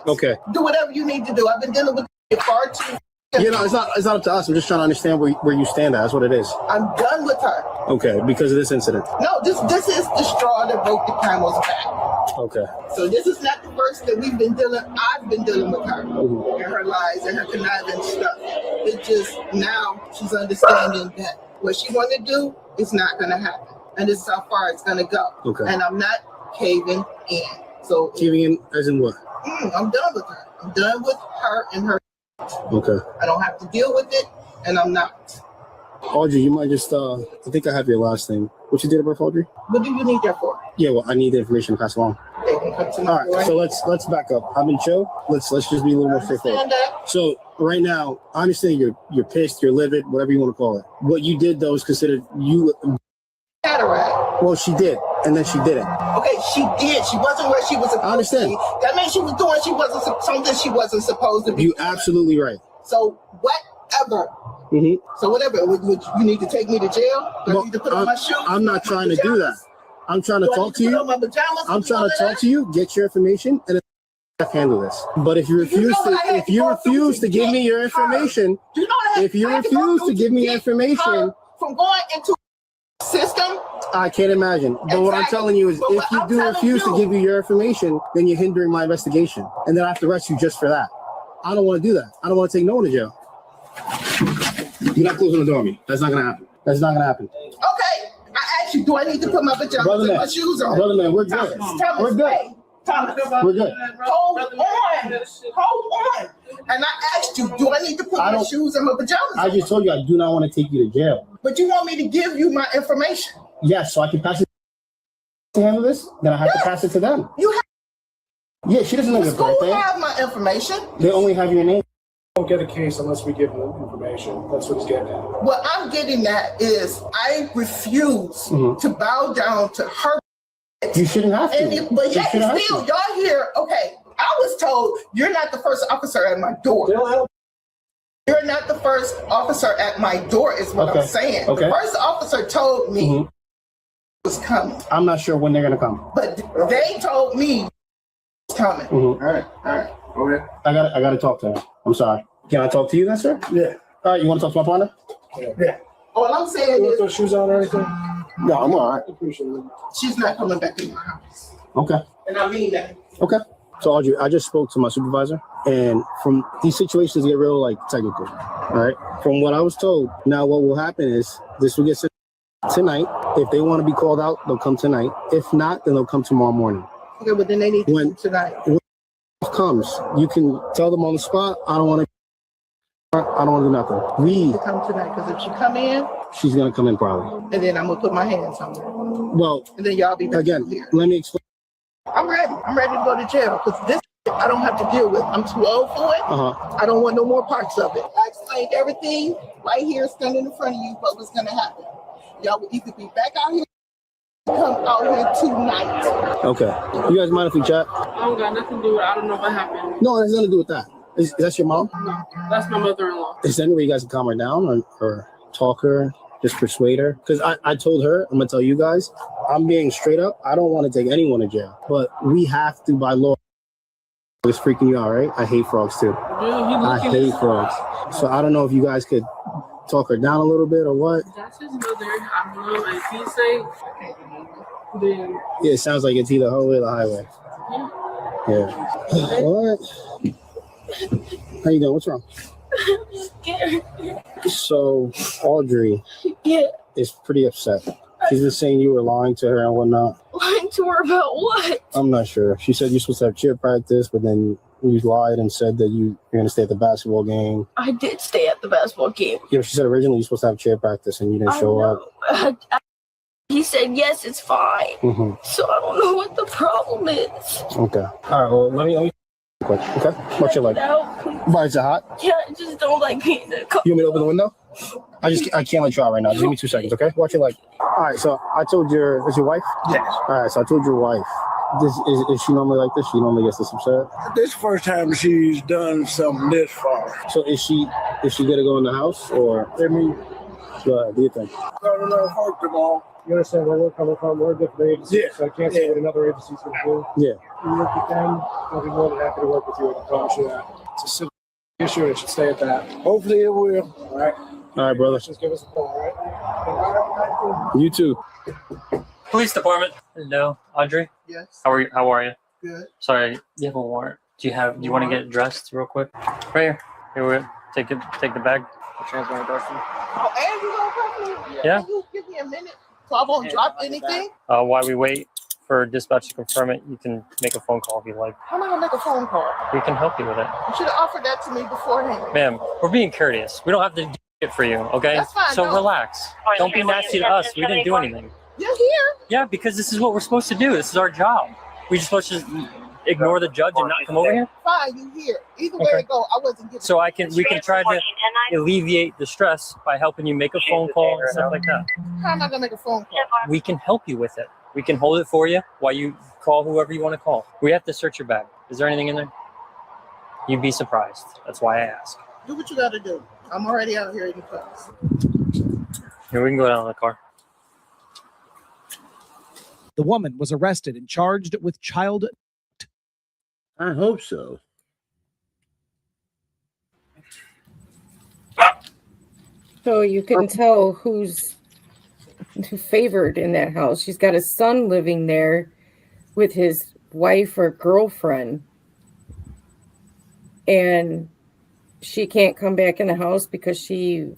Okay. Do whatever you need to do. I've been dealing with it far too. You know, it's not up to us. I'm just trying to understand where you stand at. That's what it is. I'm done with her. Okay, because of this incident. No, this is the straw that broke the camel's back. Okay. So this is not the first that I've been dealing with her and her lies and her conniving stuff. It's just now she's understanding that what she want to do is not going to happen. And this is how far it's going to go. Okay. And I'm not caving in. So caving in as in what? I'm done with her. I'm done with her and her. Okay. I don't have to deal with it, and I'm not. Audrey, you might just, I think I have your last name. What's your date of birth, Audrey? What do you need that for? Yeah, well, I need the information to pass along. They can come to my All right, so let's back up. I've been chill. Let's just be a little more straightforward. So right now, I understand you're pissed, you're livid, whatever you want to call it. What you did though is considered you. Cataract. Well, she did, and then she didn't. Okay, she did. She wasn't where she was supposed I understand. to be. That means she was doing something she wasn't supposed to be. You absolutely right. So whatever. So whatever. Would you need to take me to jail? Do I need to put on my shoes? I'm not trying to do that. I'm trying to talk to you. I'm trying to talk to you. Get your information, and then handle this. But if you refuse to give me your information, if you refuse to give me information from going into system, I can't imagine. But what I'm telling you is, if you do refuse to give you your information, then you're hindering my investigation, and then I have to arrest you just for that. I don't want to do that. I don't want to take no one to jail. You're not closing the door on me. That's not gonna happen. That's not gonna happen. Okay. I asked you, do I need to put my pajamas and my shoes on? Brother man, we're good. We're good. We're good. Hold on. And I asked you, do I need to put my shoes and my pajamas on? I just told you I do not want to take you to jail. But you want me to give you my information? Yes, so I can pass it to handle this. Then I have to pass it to them. Yeah, she doesn't know your birthday. They have my information. They only have your name. Don't get a case unless we give them information. That's what he's getting at. What I'm getting at is I refuse to bow down to her. You shouldn't have to. But yet still, y'all here, okay, I was told you're not the first officer at my door. You're not the first officer at my door is what I'm saying. Okay. The first officer told me was coming. I'm not sure when they're going to come. But they told me it's coming. All right. Okay. I got to talk to her. I'm sorry. Can I talk to you then, sir? Yeah. All right, you want to talk to my partner? Yeah. All I'm saying is... those shoes on or anything? No, I'm all right. She's not coming back in my house. Okay. And I mean that. Okay. So, Audrey, I just spoke to my supervisor, and from these situations get real, technical, all right? From what I was told, now what will happen is this will get sent tonight. If they want to be called out, they'll come tonight. If not, then they'll come tomorrow morning. Okay, but then they need to come tonight. comes, you can tell them on the spot, I don't want to do nothing. To come tonight, because if she come in, She's going to come in probably. and then I'm gonna put my hands on her, Well, and then y'all be again, here. let me explain. I'm ready. I'm ready to go to jail because this I don't have to deal with. I'm too old for it. I don't want no more parts of it. I explained everything right here, standing in front of you, what was gonna happen. Y'all will either be back out here, come out here tonight. Okay. You guys mind if we chat? I don't got nothing to do with it. I don't know what happened. No, it has nothing to do with that. Is that your mom? No, that's my mother-in-law. Is there any way you guys can calm her down or talk her, just persuade her? Because I told her, I'm going to tell you guys, I'm being straight up. I don't want to take anyone to jail, but we have to by law. It's freaking you out, right? I hate frogs too. I hate frogs. So I don't know if you guys could talk her down a little bit or what. That's his mother. I don't know. If he say, then Yeah, it sounds like it's either her way or the highway. Yeah. All right. How you doing? What's wrong? Scared. So Audrey Yeah. is pretty upset. She's just saying you were lying to her and whatnot. Lying to her about what? I'm not sure. She said you're supposed to have cheer practice, but then you lied and said that you're going to stay at the basketball game. I did stay at the basketball game. Yeah, she said originally you're supposed to have cheer practice and you didn't show up. He said, yes, it's fine. Mm-hmm. So I don't know what the problem is. Okay. All right. Well, let me quick. Okay. What's your like? No. Why is it hot? Yeah, I just don't like being in the car. You want me to open the window? I can't let you out right now. Just give me 2 seconds, okay? Watch your leg. All right. So I told is your wife? Yes. All right. So I told your wife. Is she normally like this? She normally gets this upset. This is the first time she's done something this far. So is she gonna go in the house or? I mean, Go ahead. Do you think? I don't know. First of all, You understand where we're coming from? We're a different agency, Yeah. so I can't say what another agency's going to do. Yeah. You work with them, I'll be more than happy to work with you. I can promise you that. It's a civil issue, and it should stay at that. hopefully it will. All right? All right, brother. Just give us a call, all right? You too. Police department. Hello, Audrey. Yes. How are you? How are you? Good. Sorry, you have a warrant. Do you want to get dressed real quick? Right here. Here we go. Take the bag. I'll transfer my document. Oh, and you gonna come here? Yeah. Can you give me a minute so I won't drop anything? While we wait for dispatch to confirm it, you can make a phone call if you like. How am I gonna make a phone call? We can help you with it. You should have offered that to me beforehand. Ma'am, we're being courteous. We don't have to do it for you, okay? That's fine, So no. relax. Don't be nasty to us. We didn't do anything. You're here. Yeah, because this is what we're supposed to do. This is our job. We're just supposed to ignore the judge and not come over here? Fine, you here. Either way Okay. it go, I wasn't getting. So we can try to alleviate the stress by helping you make a phone call and stuff like that. How am I gonna make a phone call? We can help you with it. We can hold it for you while you call whoever you want to call. We have to search your bag. Is there anything in there? You'd be surprised. That's why I ask. Do what you gotta do. I'm already out here in the class. Here, we can go down in the car. The woman was arrested and charged with child. I hope so. So you can tell who's favored in that house. She's got a son living there with his wife or girlfriend. And she can't come back in the house because she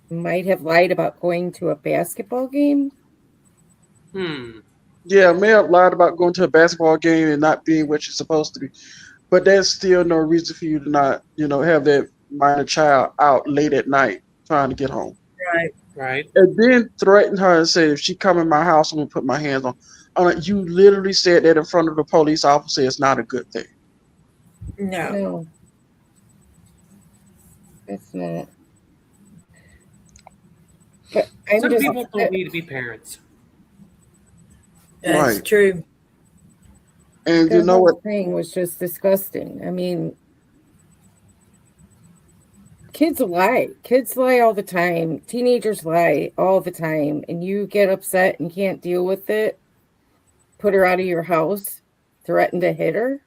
might have lied about going to a basketball game. Yeah, may have lied about going to a basketball game and not being what you're supposed to be. But that's still no reason for you to not, have that minor child out late at night trying to get home. Right. And then threaten her and say, if she come in my house, I'm going to put my hands on her. You literally said that in front of the police officer. It's not a good thing. No. It's not. But I'm Some just people don't need to be parents. That's Right. true. And the you know whole what? thing was just disgusting. I mean, kids lie. Kids lie all the time. Teenagers lie all the time. And you get upset and can't deal with it. Put her out of your house. Threaten to hit her.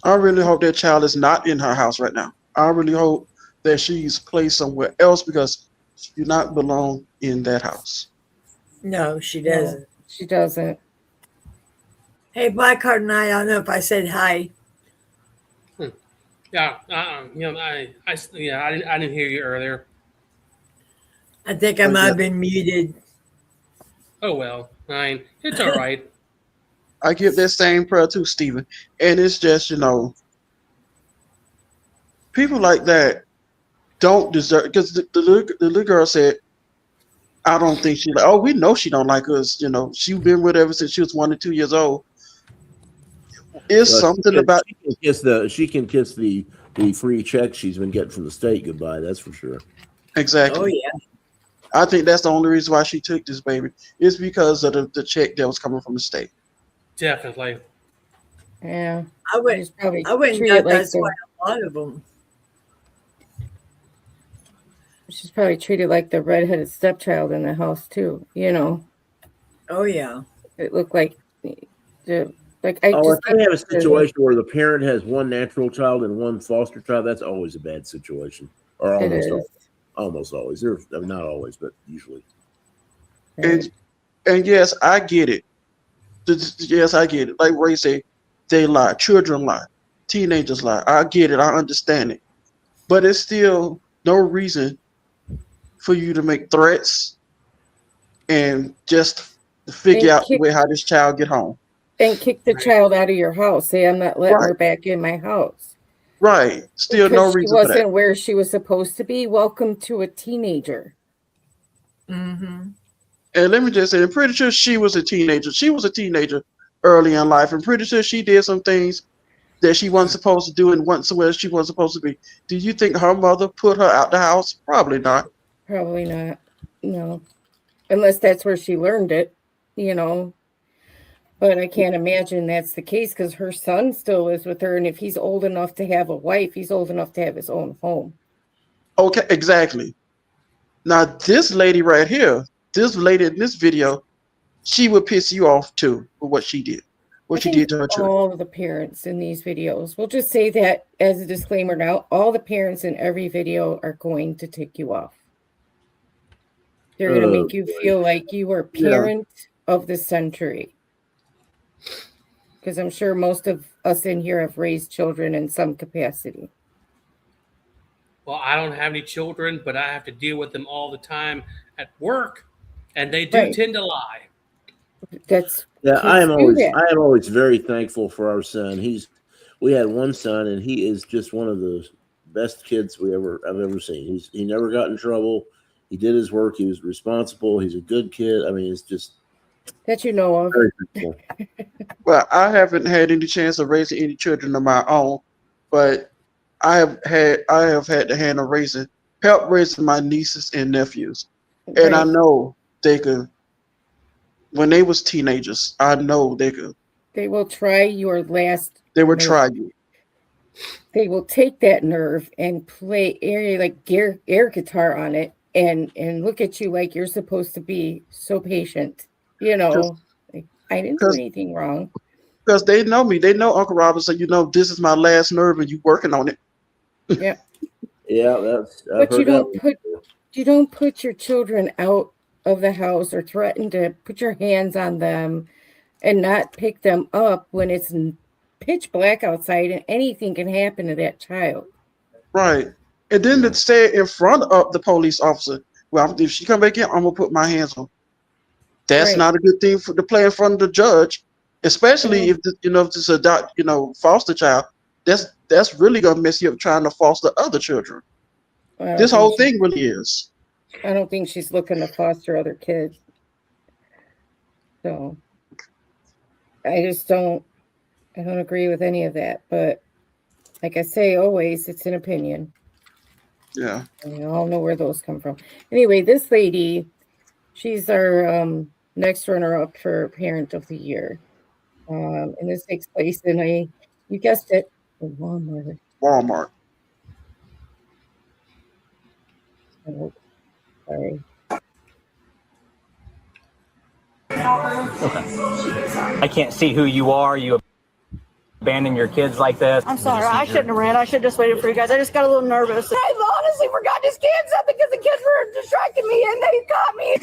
I really hope that child is not in her house right now. I really hope that she's placed somewhere else because she do not belong in that house. No, she doesn't. No, she doesn't. Hey, Black Heart and I don't know if I said hi. Yeah. I didn't hear you earlier. I think I might have been muted. Oh well. Fine. It's all right. I give that same prayer to Stephen. And it's just, people like that don't deserve, because the little girl said, I don't think she like, oh, we know she don't like us. She's been with ever since she was 1 to 2 years old. It's Well, something about she can kiss the free check she's been getting from the state goodbye. That's for sure. exactly. Oh yeah. I think that's the only reason why she took this baby. It's because of the check that was coming from the state. Definitely. Yeah. I went. Just probably I wouldn't treat know it like that's quite a lot of them. she's probably treated like the redheaded stepchild in the house too. Oh yeah. It looked like if If they have a situation where the parent has one natural child and one foster child, that's always a bad situation, or It almost is. always. Almost always. Not always, but usually. And yes, I get it. Yes, I get it. Like Ray said, they lie. Children lie. Teenagers lie. I get it. I understand it. But it's still no reason for you to make threats and just figure out the way how this child get home. And kick the child out of your house. Say, I'm not letting her back in my house. Right. Still Because no reason she for that. wasn't where she was supposed to be. Welcome to a teenager. Mm-hmm. And let me just say, I'm pretty sure she was a teenager. She was a teenager early in life. I'm pretty sure she did some things that she wasn't supposed to do and wasn't where she wasn't supposed to be. Do you think her mother put her out the house? Probably not. Probably not. No. Unless that's where she learned it, But I can't imagine that's the case because her son still lives with her. And if he's old enough to have a wife, he's old enough to have his own home. Okay, exactly. Now, this lady right here, this lady in this video, she would piss you off too for what she did. What she did to her children. All of the parents in these videos, we'll just say that as a disclaimer now, all the parents in every video are going to tick you off. They're going to make you feel like you are parent of the century. Because I'm sure most of us in here have raised children in some capacity. Well, I don't have any children, but I have to deal with them all the time at work, and they do tend to lie. I am always very thankful for our son. We had one son, and he is just one of the best kids I've ever seen. He never got in trouble. He did his work. He was responsible. He's a good kid. I mean, it's just that you know of. Very thankful. Well, I haven't had any chance of raising any children of my own, but I have had to help raising my nieces and nephews. And I know they could, when they was teenagers, I know they could. They will try your last. They will try you. They will take that nerve and play air guitar on it and look at you like you're supposed to be so patient. I didn't do anything wrong. Because they know me. They know Uncle Robert. So this is my last nerve, and you working on it. Yeah. Yeah, but you don't put your children out of the house or threaten to put your hands on them and not pick them up when it's pitch black outside and anything can happen to that child. Right. And then to say in front of the police officer, well, if she come back in, I'm gonna put my hands on. That's not a good thing to play in front of the judge, especially if it's a foster child. That's really gonna mess you up trying to foster other children. This whole thing really is. I don't think she's looking to foster other kids. So I don't agree with any of that. But like I say, always, it's an opinion. Yeah. And you all know where those come from. Anyway, this lady, she's our next runner-up for Parent of the Year. And this takes place in you guessed it, Walmart. Walmart. Oh, sorry. Okay. I can't see who you are. You abandon your kids like this. I'm sorry. I shouldn't have ran. I should have just waited for you guys. I just got a little nervous. I honestly forgot to scan something because the kids were distracting me and they got me.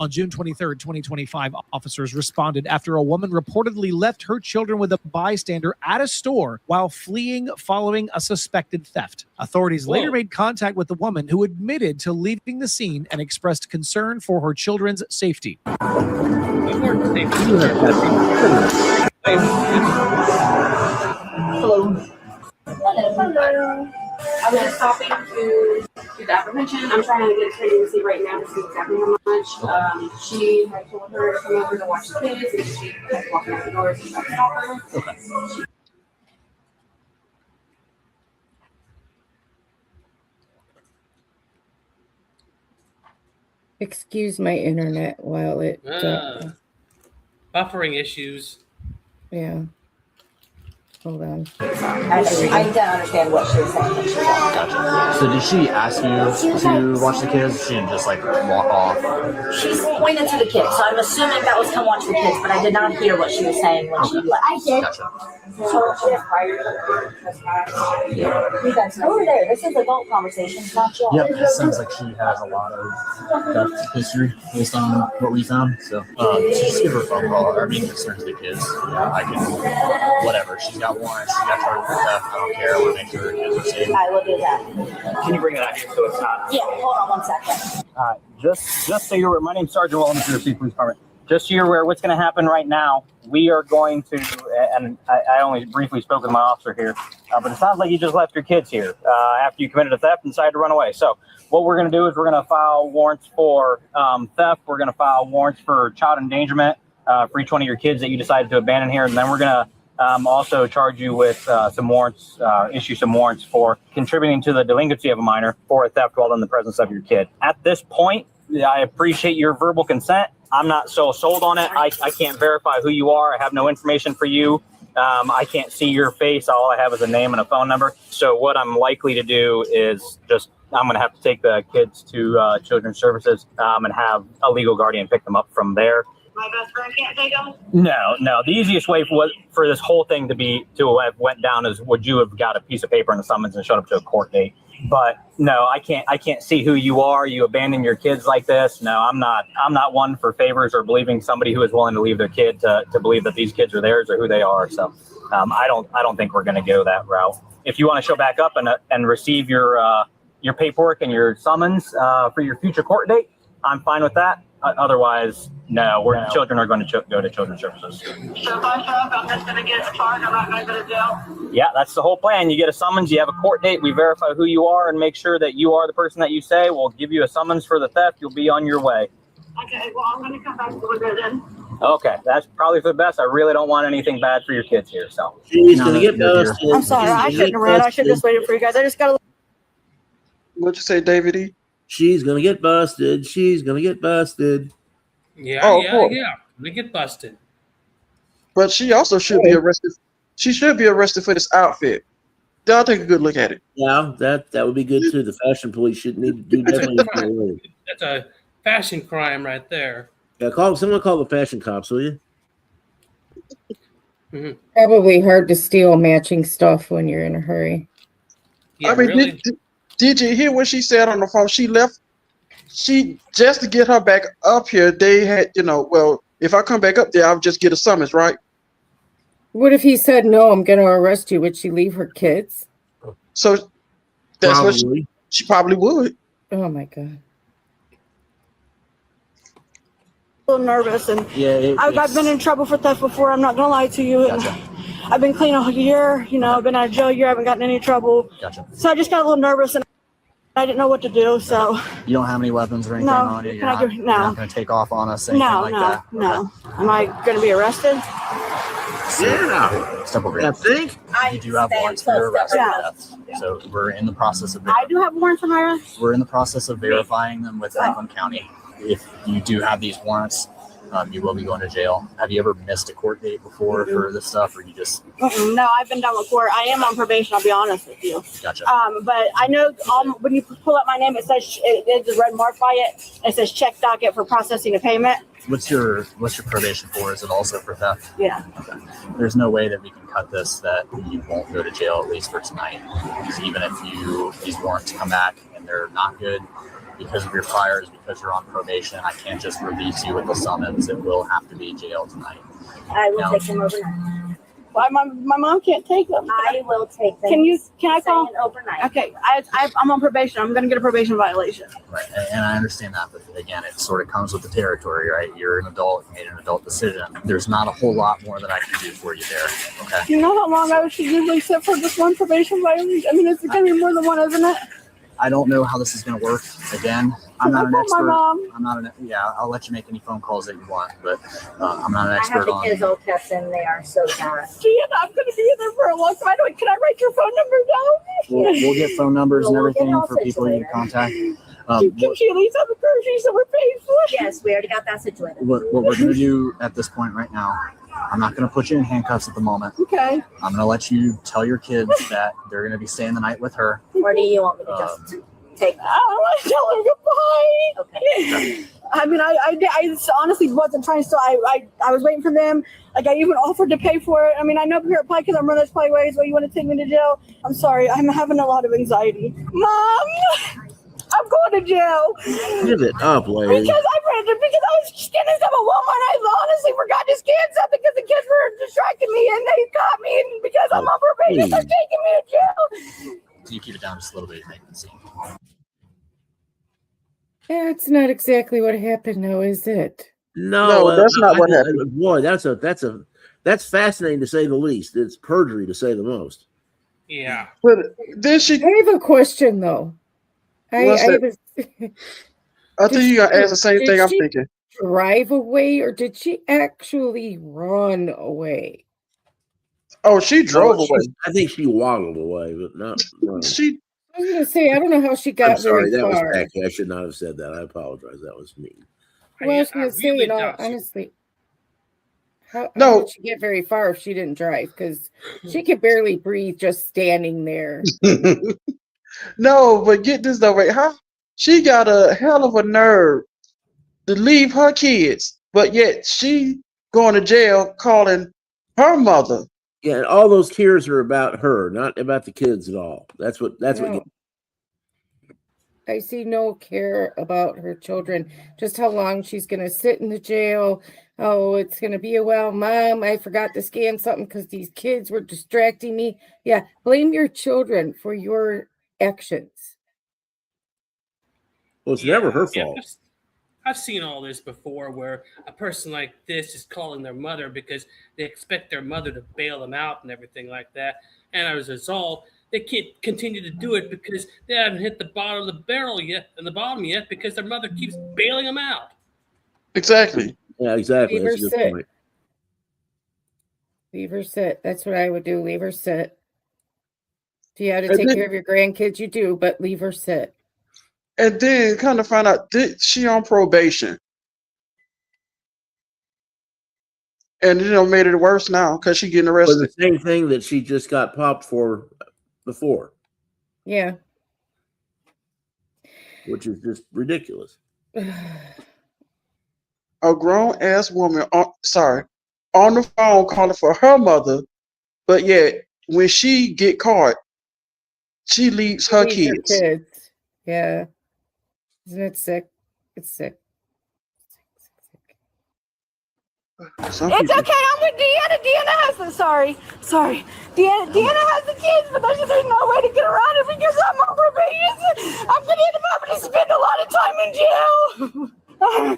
Mommy! On June 23rd, 2025, officers responded after a woman reportedly left her children with a bystander at a store while fleeing following a suspected theft. Authorities later made contact with the woman, who admitted to leaving the scene and expressed concern for her children's safety. Hello. I was just stopping to do the apprehension. I'm trying to get a training receipt right now to see exactly how much. She had told her to come over to watch the kids, and she kept walking out the door, so I stopped her. Okay. Excuse my internet while it. Buffering issues. Yeah. Hold on. I didn't understand what she was saying. Gotcha. So did she ask you to watch the kids? She didn't just like walk off? She pointed to the kids, so I'm assuming that was come watch the kids, but I did not hear what she was saying when she left. I did. Gotcha. So she has prior You guys over there. This is adult conversations, not yours. Yep, it sounds like she has a lot of theft history based on what we found. So just give her a phone call. Our main concern is the kids. I can, whatever. She's got warrants. She's got charged with theft. I don't care. I want to make sure her kids are safe. I will do that. Can you bring it out here so it's not? Yeah, hold on 1 second. Just so you're aware, my name's Sergeant Wellman, New Police Department. Just so you're aware, what's going to happen right now, we are going to, and I only briefly spoke with my officer here, but it sounds like you just left your kids here after you committed a theft and decided to run away. So what we're going to do is we're going to file warrants for theft. We're going to file warrants for child endangerment for each one of your kids that you decided to abandon here. And then we're going to also charge you with some warrants, issue some warrants for contributing to the delinquency of a minor for a theft while in the presence of your kid. At this point, I appreciate your verbal consent. I'm not so sold on it. I can't verify who you are. I have no information for you. I can't see your face. All I have is a name and a phone number. So what I'm likely to do is I'm going to have to take the kids to Children's Services and have a legal guardian pick them up from there. My best friend can't take them? No. The easiest way for this whole thing to have went down is would you have got a piece of paper and a summons and showed up to a court date? But no, I can't see who you are. You abandon your kids like this. No, I'm not one for favors or believing somebody who is willing to leave their kid to believe that these kids are theirs or who they are. So I don't think we're going to go that route. If you want to show back up and receive your paperwork and your summons for your future court date, I'm fine with that. Otherwise, no, children are going to go to Children's Services. So if I show up, I'm just going to get a charge. I'm not going to go to jail. Yeah, that's the whole plan. You get a summons, you have a court date, we verify who you are and make sure that you are the person that you say. We'll give you a summons for the theft. You'll be on your way. Okay, well, I'm going to come back to the then. Okay, that's probably for the best. I really don't want anything bad for your kids here. So she's going to get busted. I'm sorry, I shouldn't have ran. I should have just waited for you guys. I just got to. What'd you say, David E? She's going to get busted. She's going to get busted. Yeah. We get busted. But she also should be arrested. She should be arrested for this outfit. Y'all take a good look at it. Yeah, that would be good too. The fashion police should need to do definitely. That's a fashion crime right there. Yeah, someone call the fashion cops, will you? Mm-hmm. Probably hard to steal matching stuff when you're in a hurry. Yeah, I mean, really? did you hear what she said on the phone? She left. She just to get her back up here. They had, well, if I come back up there, I'll just get a summons, right? What if he said, no, I'm going to arrest you? Would she leave her kids? So that's what she probably would. Oh, my God. A little nervous, and I've been in trouble for theft before. I'm not going to lie to you. Gotcha. And I've been clean all year. I've been out of jail a year. I haven't gotten any trouble. Gotcha. So I just got a little nervous, and I didn't know what to do. So you don't have any weapons or anything on you? You're not going to take off on us? No. Am I going to be arrested? Yeah. Step over here. I think. You do have warrants for your arrest. So we're in the process of. I do have warrants for my arrest. We're in the process of verifying them with Franklin County. If you do have these warrants, you will be going to jail. Have you ever missed a court date before for this stuff, or you just? No, I've been done with court. I am on probation. I'll be honest with you. Gotcha. But I know when you pull up my name, it says there's a red mark by it. It says check docket for processing a payment. What's your probation for? Is it also for theft? Yeah. Okay. There's no way that we can cut this that you won't go to jail at least for tonight. Because even if these warrants come back and they're not good, because of your priors, because you're on probation, I can't just release you with the summons. It will have to be jail tonight. I will take them overnight. Why my mom can't take them? I will take them. Can I call? Overnight. Okay, I'm on probation. I'm going to get a probation violation. Right, and I understand that, but again, it sort of comes with the territory, right? You're an adult, you made an adult decision. There's not a whole lot more that I can do for you there, okay? Do you know how long I should usually sit for just one probation violation? I mean, it's going to be more than one, isn't it? I don't know how this is going to work. Again, I'm not an My expert. mom. I'm not an. Yeah, I'll let you make any phone calls that you want, but I'm not an I have expert the on. kids all kept and they are so fast. Gianna, I'm going to be in there for a long time. Can I write your phone number down? We'll get phone numbers and We'll get everything all for people you can contact. Can she at least have the groceries that we're paying for? Yes, we already got that situated. What we're going to do at this point right now, I'm not going to put you in handcuffs at the moment. Okay. I'm going to let you tell your kids that they're going to be staying the night with her. Or do you want me to just take them? I don't want to tell her goodbye. Okay. I mean, I honestly wasn't trying to. I was waiting for them. Like, I even offered to pay for it. I mean, I know here at Pike, because I'm running this probably ways where you want to take me to jail. I'm sorry. I'm having a lot of anxiety. Mom, I'm going to jail. Give it up, lady. Because I was scanning stuff at Walmart. I honestly forgot to scan stuff because the kids were distracting me and they caught me. And because I'm on probation, they're taking me to jail. Can you keep it down just a little bit? Make it seem. Yeah, it's not exactly what happened, though, is it? No, that's not what happened. Boy, that's fascinating to say the least. It's perjury to say the most. Yeah. But then she. I have a question, though. I think you got to ask the same thing I'm thinking. Drive away, or did she actually run away? Oh, she drove away. I think she waddled away, but not. She. I was gonna say I don't know how she got I'm sorry, very that far. was tacky. I should not have said that. I apologize. That was mean. Well, I was gonna say, you know, honestly, how did she get very far if she didn't drive? Because she could barely breathe just standing there. No, but get this though, right? How she got a hell of a nerve to leave her kids, but yet she going to jail calling her mother. Yeah, and all those tears are about her, not about the kids at all. That's what. I see no care about her children, just how long she's going to sit in the jail. Oh, it's going to be a while. Mom, I forgot to scan something because these kids were distracting me. Yeah, blame your children for your actions. Well, it's never her fault. I've seen all this before where a person like this is calling their mother because they expect their mother to bail them out and everything like that. And as a result, they can't continue to do it because they haven't hit the bottom of the barrel yet, because their mother keeps bailing them out. Exactly. Yeah, exactly. Leave her That's a good sit. point. Leave her sit. That's what I would do. Leave her sit. If you have to take care of your grandkids, you do, but leave her sit. And then kind of find out that she on probation. And made it worse now because she getting arrested. For the same thing that she just got popped for before. Yeah. Which is just ridiculous. A grown ass woman on the phone calling for her mother, but yet when she get caught, she leaves her kids. Yeah. Isn't it sick? It's sick. It's okay. I'm with Deanna. Deanna has the Deanna has the kids, but there's no way to get around it because I'm on probation. I'm gonna end up having to spend a lot of time in jail. Mommy,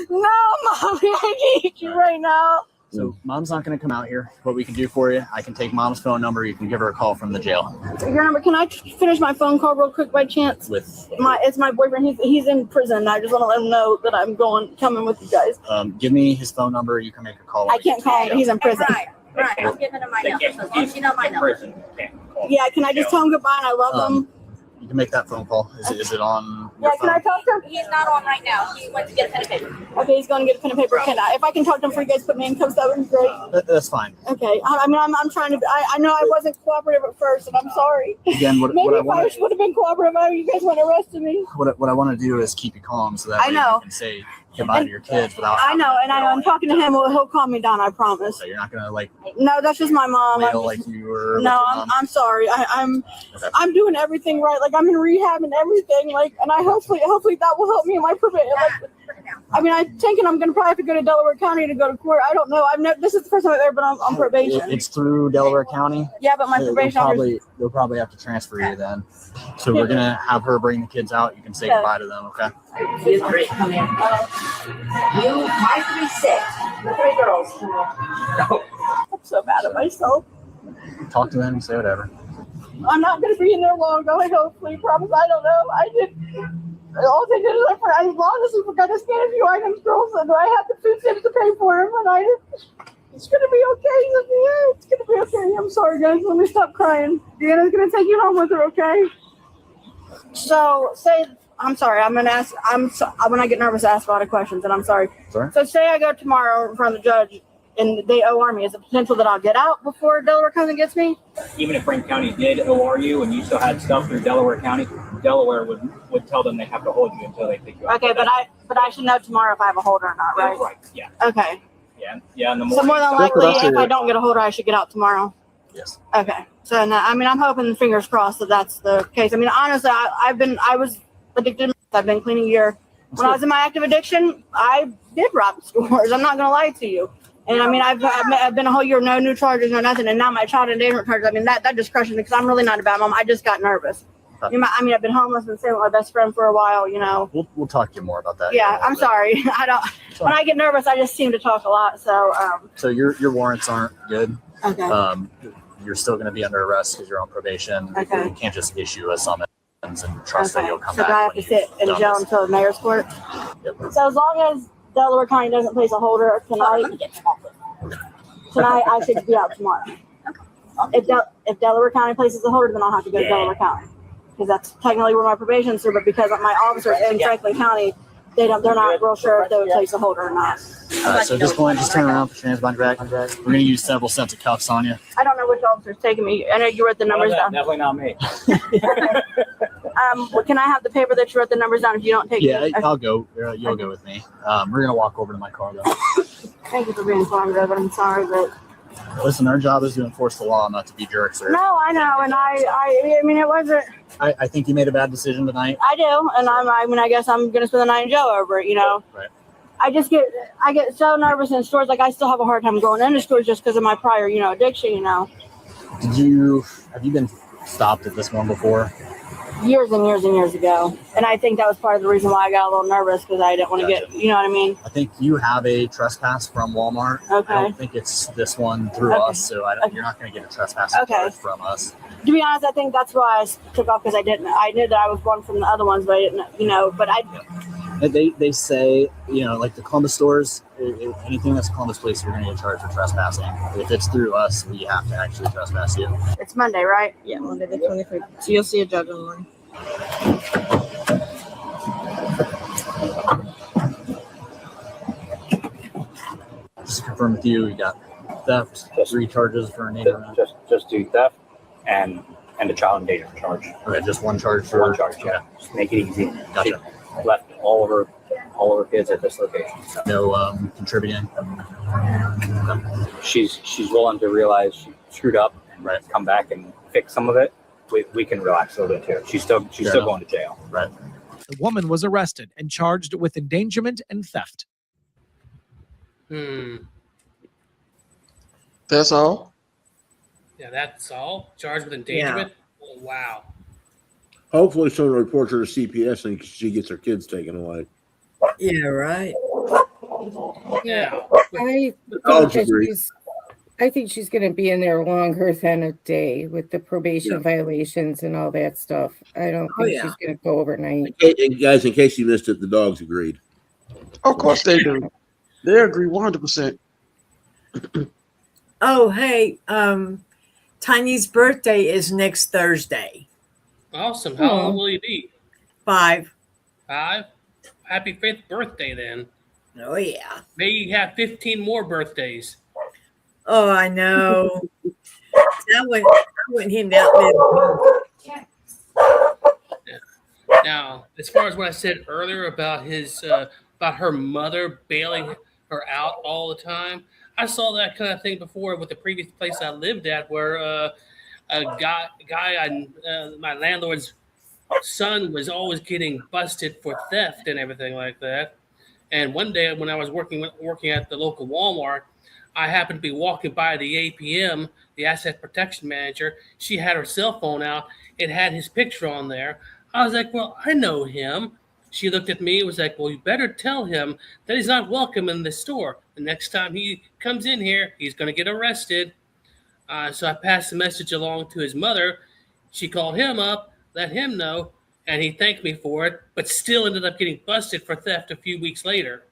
no, mommy, I need you right now. So mom's not going to come out here. What we can do for you, I can take mom's phone number. You can give her a call from the jail. Your number? Can I finish my phone call real quick by chance? It's my boyfriend. He's in prison. I just want to let him know that I'm coming with you guys. Give me his phone number. You can make a call. I can't call him. He's in prison. Right. I'm giving him my number. So as long as you know my number. Yeah. Can I just tell him goodbye and I love him? You can make that phone call. Is it on? Yeah. Can I talk to him? He's not on right now. He went to get a pen and paper. Okay. He's going to get a pen and paper. If I can talk to him before you guys put me in cuffs, that would be great. That's fine. Okay. I'm trying to. I know I wasn't cooperative at first, and I'm sorry. Again, maybe if I would have been cooperative, you guys would have arrested me. What I want to do is keep you calm so that I know. you can say goodbye to your kids without. I know, and I'm talking to him. He'll calm me down. I promise. So you're not gonna like. No, that's just my mom. Feel like you were. No, I'm sorry. I'm doing everything right. Like I'm in rehab and everything. Like, and I hopefully that will help me in my probation. Like, I mean, I'm thinking I'm gonna probably have to go to Delaware County to go to court. I don't know. This is the first time I've ever been on probation. It's through Delaware County. Yeah, but my probation. They'll probably have to transfer you then. So we're gonna have her bring the kids out. You can say goodbye to them, okay? He's great. Come in. My 3 sick. The 3 girls. I'm so mad at myself. Talk to them and say whatever. I'm not going to be in there long, though. I hopefully promise. I don't know. All they did is I honestly forgot to scan a few items, girls, and I had the food stamps to pay for them, and it's going to be okay. Yeah, it's going to be okay. I'm sorry, guys. Let me stop crying. Deanna's going to take you home with her, okay? So, I'm sorry. I'm going to ask. When I get nervous, I ask a lot of questions, and I'm sorry. Sorry? So, say I go tomorrow in front of the judge, and they OR me. Is the potential that I'll get out before Delaware comes and gets me? Even if Frank County did OR you and you still had stuff through Delaware County, Delaware would tell them they have to hold you until they pick you up. Okay, but I should know tomorrow if I have a holder or not, right? Right. Yeah. Okay. Yeah. In the morning. So more than likely, if I don't get a holder, I should get out tomorrow. Yes. Okay. So I'm hoping, fingers crossed, that that's the case. I mean, honestly, I was addicted. I've been clean a year. When I was in my active addiction, I did rob stores. I'm not gonna lie to you. And I mean, I've been a whole year, no new charges, no nothing, and now my child endangerment charges. I mean, that just crushes me because I'm really not a bad mom. I just got nervous. I mean, I've been homeless, been staying with my best friend for a while. We'll talk to you more about that. Yeah, I'm sorry. I don't. When I get nervous, I just seem to talk a lot. So. So your warrants aren't good. Okay. You're still going to be under arrest because you're on probation. Okay. You can't just issue a summons and trust that you'll come so back. So I have to sit in jail until the mayor's court. Yep. So as long as Delaware County doesn't place a holder tonight, I should be out tomorrow. If Delaware County places a holder, then I'll have to go to Delaware County because that's technically where my probation is. But because my officers in Franklin County, they're not real sure if they would place a holder or not. So at this point, just turn around, put your hands behind your back. We're going to use several sets of cuffs on you. I don't know which officer's taking me. I know you wrote the numbers down. Definitely not me. Can I have the paper that you wrote the numbers down if you don't take me? Yeah, I'll go. You'll go with me. We're going to walk over to my car, though. Thank you for being cooperative, but I'm sorry, but... Listen, our job is to enforce the law, not to be jerks. No, I know, and I mean, it wasn't... I think you made a bad decision tonight. I do, and I guess I'm going to spend the night in jail over it, Right. I get so nervous in stores, like I still have a hard time going into stores just because of my prior, addiction, Have you been stopped at this one before? Years and years and years ago. And I think that was part of the reason why I got a little nervous because I didn't want to get, you know what I mean? I think you have a trespass from Walmart. Okay. I don't think it's this one through us, so you're not going to get a trespass charge from us. To be honest, I think that's why I took off because I knew that I was one from the other ones, but I didn't, but I... They say, like the Columbus stores, anything that's Columbus police, you're going to get charged for trespassing. If it's through us, we have to actually trespass you. It's Monday, right? Yeah, Monday the 23rd. So you'll see a judge in the morning. Just to confirm with you, you got theft, 3 charges for a neighbor. Just do theft and a child endangerment charge. Okay, just one charge for one charge. Yeah, just make it easy. Gotcha. She left all of her kids at this location. So. No contributing. She's willing to realize she screwed up and come back and fix some of it. We can relax a little bit too. She's still going to jail. Right. The woman was arrested and charged with endangerment and theft. That's all? Yeah, that's all? Charged with endangerment? Yeah. Oh, wow. Hopefully someone reports her to CPS and she gets her kids taken away. Yeah, right. Yeah. I think she's going to be in there longer than a day with the probation violations and all that stuff. I don't think she's going to go overnight. And guys, in case you missed it, the dogs agreed. Of course they do. They agree 100%. Oh, hey, Tiny's birthday is next Thursday. Awesome. How old will you be? 5. 5? Happy 5th birthday then. Oh, yeah. May you have 15 more birthdays. Oh, I know. I wouldn't him out there. Now, as far as what I said earlier about his about her mother bailing her out all the time. I saw that kind of thing before with the previous place I lived at, where a guy, my landlord's son was always getting busted for theft and everything like that. And one day when I was working at the local Walmart, I happened to be walking by the APM, the asset protection manager. She had her cell phone out. It had his picture on there. I was like, well, I know him. She looked at me and was like, well, you better tell him that he's not welcome in the store. The next time he comes in here, he's going to get arrested. So I passed the message along to his mother. She called him up, let him know, and he thanked me for it, but still ended up getting busted for theft a few weeks later.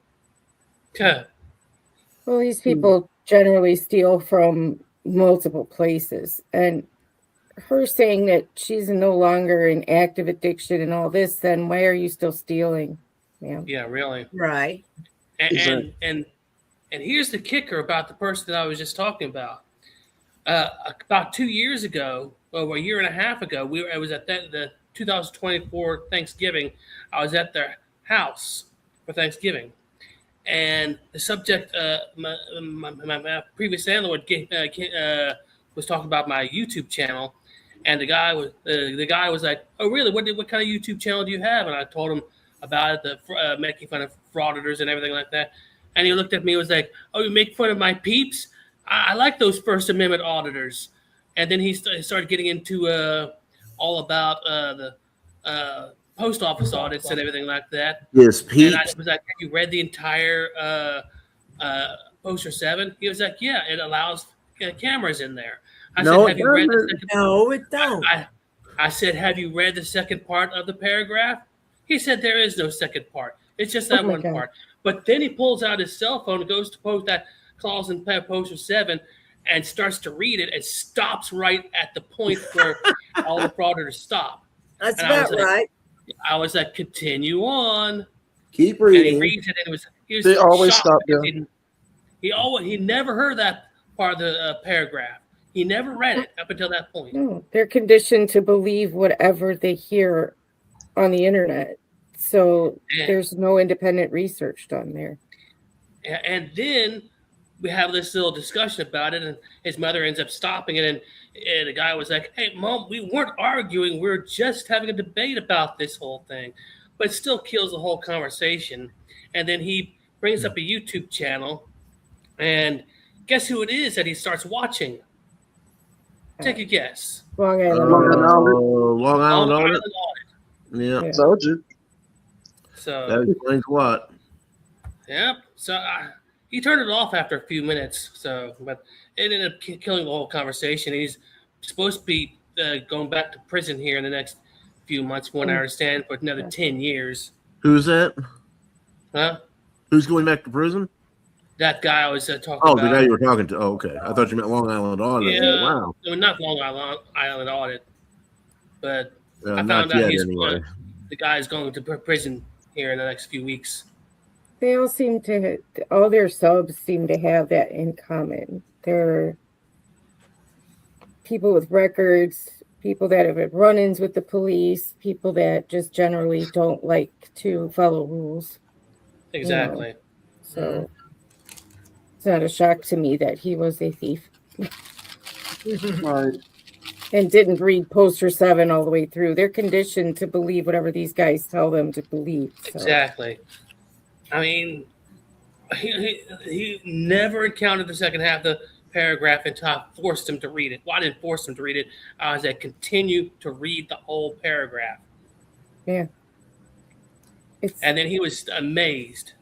Well, these people generally steal from multiple places. And her saying that she's no longer in active addiction and all this, then why are you still stealing? Yeah, really. Right. And here's the kicker about the person that I was just talking about. About 2 years ago, or a year and a half ago, I was at the 2024 Thanksgiving. I was at their house for Thanksgiving, and the subject, my previous landlord was talking about my YouTube channel, and the guy was like, "Oh, really? What kind of YouTube channel do you have?" And I told him about it, making fun of frauditors and everything like that. And he looked at me and was like, "Oh, you make fun of my peeps? I like those First Amendment auditors." And then he started getting into all about the post office audits and everything like that. Yes, peeps. And I was like, "Have you read the entire Poster 7?" He was like, "Yeah, it allows cameras in there." I said, "Have you read the second?" No, it don't. I said, "Have you read the second part of the paragraph?" He said, "There is no second part. It's just that one part." But then he pulls out his cell phone and goes to post that clause in Poster 7 and starts to read it and stops right at the point where all the frauditors stop. That's And I was about like, right. I was like, "Continue on." Keep And he reading. reads it, and he was They always shocked stop because there. he never heard that part of the paragraph. He never read it up until that point. No, they're conditioned to believe whatever they hear on the internet. So there's no independent research done there. And then we have this little discussion about it, and his mother ends up stopping it, and the guy was like, "Hey, Mom, we weren't arguing. We were just having a debate about this whole thing," but still kills the whole conversation. And then he brings up a YouTube channel, and guess who it is that he starts watching? Take a guess. Long Long Island Island Audit. Yeah. Told you. So That explains what. Yep. So he turned it off after a few minutes. So, but it ended up killing the whole conversation. He's supposed to be going back to prison here in the next few months, from what I understand, for another 10 years. Who's that? Huh? Who's going back to prison? That guy I was talking Oh, about. the guy you were talking to. Oh, okay. I thought you meant Long Island Audit. Yeah. Wow. No, not Long Island Audit, but I Not found out yet, he's anyway. the guy's going to prison here in the next few weeks. They all seem to, all their subs seem to have that in common. They're people with records, people that have had run-ins with the police, people that just generally don't like to follow rules. Exactly. So it's not a shock to me that he was a thief. Right. And didn't read Poster 7 all the way through. They're conditioned to believe whatever these guys tell them to believe. So. Exactly. I mean, he never encountered the second half of the paragraph until I forced him to read it. Well, I didn't force him to read it. I was like, continue to read the whole paragraph. Yeah. And then he was amazed.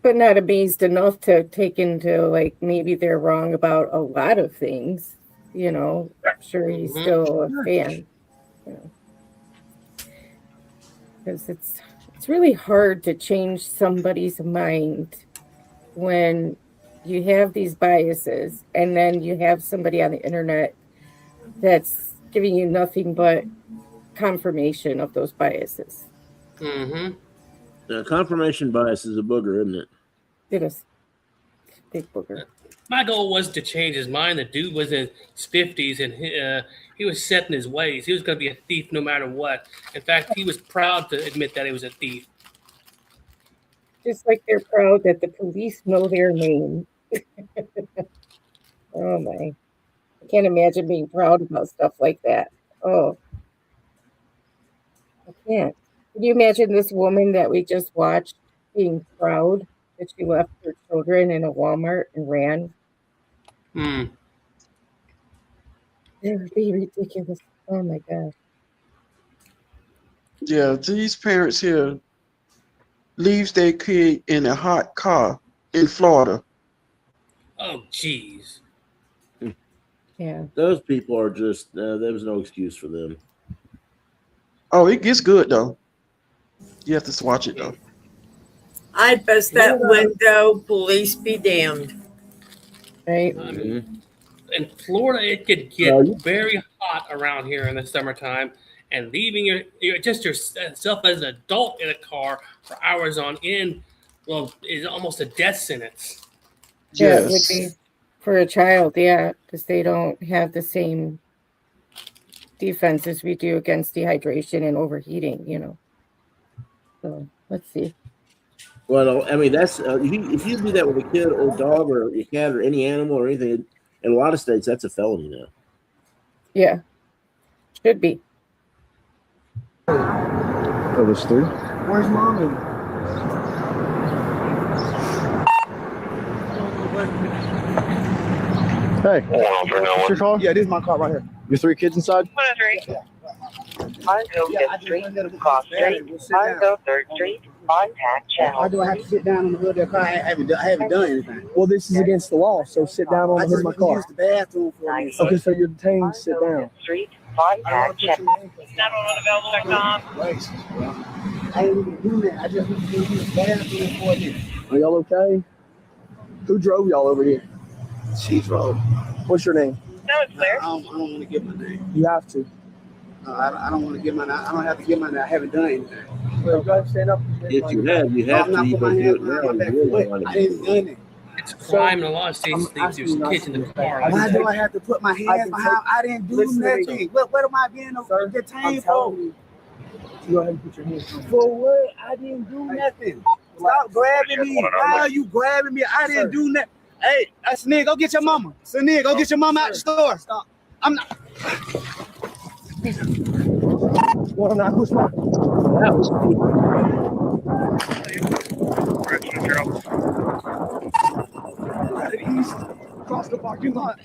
But not amazed enough to take into, like, maybe they're wrong about a lot of things. You know, I'm sure he's still a fan. You know. Because it's really hard to change somebody's mind when you have these biases and then you have somebody on the internet that's giving you nothing but confirmation of those biases. Mm-hmm. Now, confirmation bias is a booger, isn't it? It is. Big booger. My goal wasn't to change his mind. The dude was in his 50s, and he was set in his ways. He was going to be a thief no matter what. In fact, he was proud to admit that he was a thief. Just like they're proud that the police know their name. Oh my. I can't imagine being proud about stuff like that. Oh, I can't. Can you imagine this woman that we just watched being proud that she left her children in a Walmart and ran? Hmm. It would be ridiculous. Oh my gosh. Yeah, these parents here leaves their kid in a hot car in Florida. Oh, jeez. Yeah. Those people are just, there was no excuse for them. Oh, it gets good though. You have to watch it though. I'd bust that window, police be damned. Right. I mean, in Florida, it could get very hot around here in the summertime, and leaving yourself as an adult in a car for hours on end, well, is almost a death sentence. Yeah, it would be for a child, yeah, because they don't have the same defense as we do against dehydration and overheating, you know. So let's see. Well, I mean, that's if you do that with a kid or a dog or a cat or any animal or anything, in a lot of states, that's a felony now. Yeah, should be. Oh, there's 3? Where's mommy? Hey, what's your car? Yeah, this is my car right here. Your 3 kids inside? On go 5th Street, cross street, on go 3rd Street, contact channel. Why do I have to sit down on the hood of the car? I haven't done anything. Well, this is against the law, so sit down on the hood of my car. Use the bathroom for me. Okay, so you're detained. Sit down. Street, contact channel. I ain't even doing that. I just need to use the bathroom for me. Are y'all okay? Who drove y'all over here? She drove. What's your name? No, it's clear. I don't want to give my name. You have to. No, I don't want to give my name. I don't have to give my name. I haven't done anything. Well, go ahead, stand up. If you have to, you can do it now. I didn't do it. It's a crime in a lot of states to leave your kids in the car. Why do I have to put my hands behind? I didn't do nothing. What am I being detained for? Go ahead and put your hands on. For what? I didn't do nothing. Stop grabbing me. Why are you grabbing me? I didn't do nothing. Hey, Sneak, go get your mama. Sneak, go get your mama out the store. Stop. I'm not. Well, now who's my? That was Across the parking lot.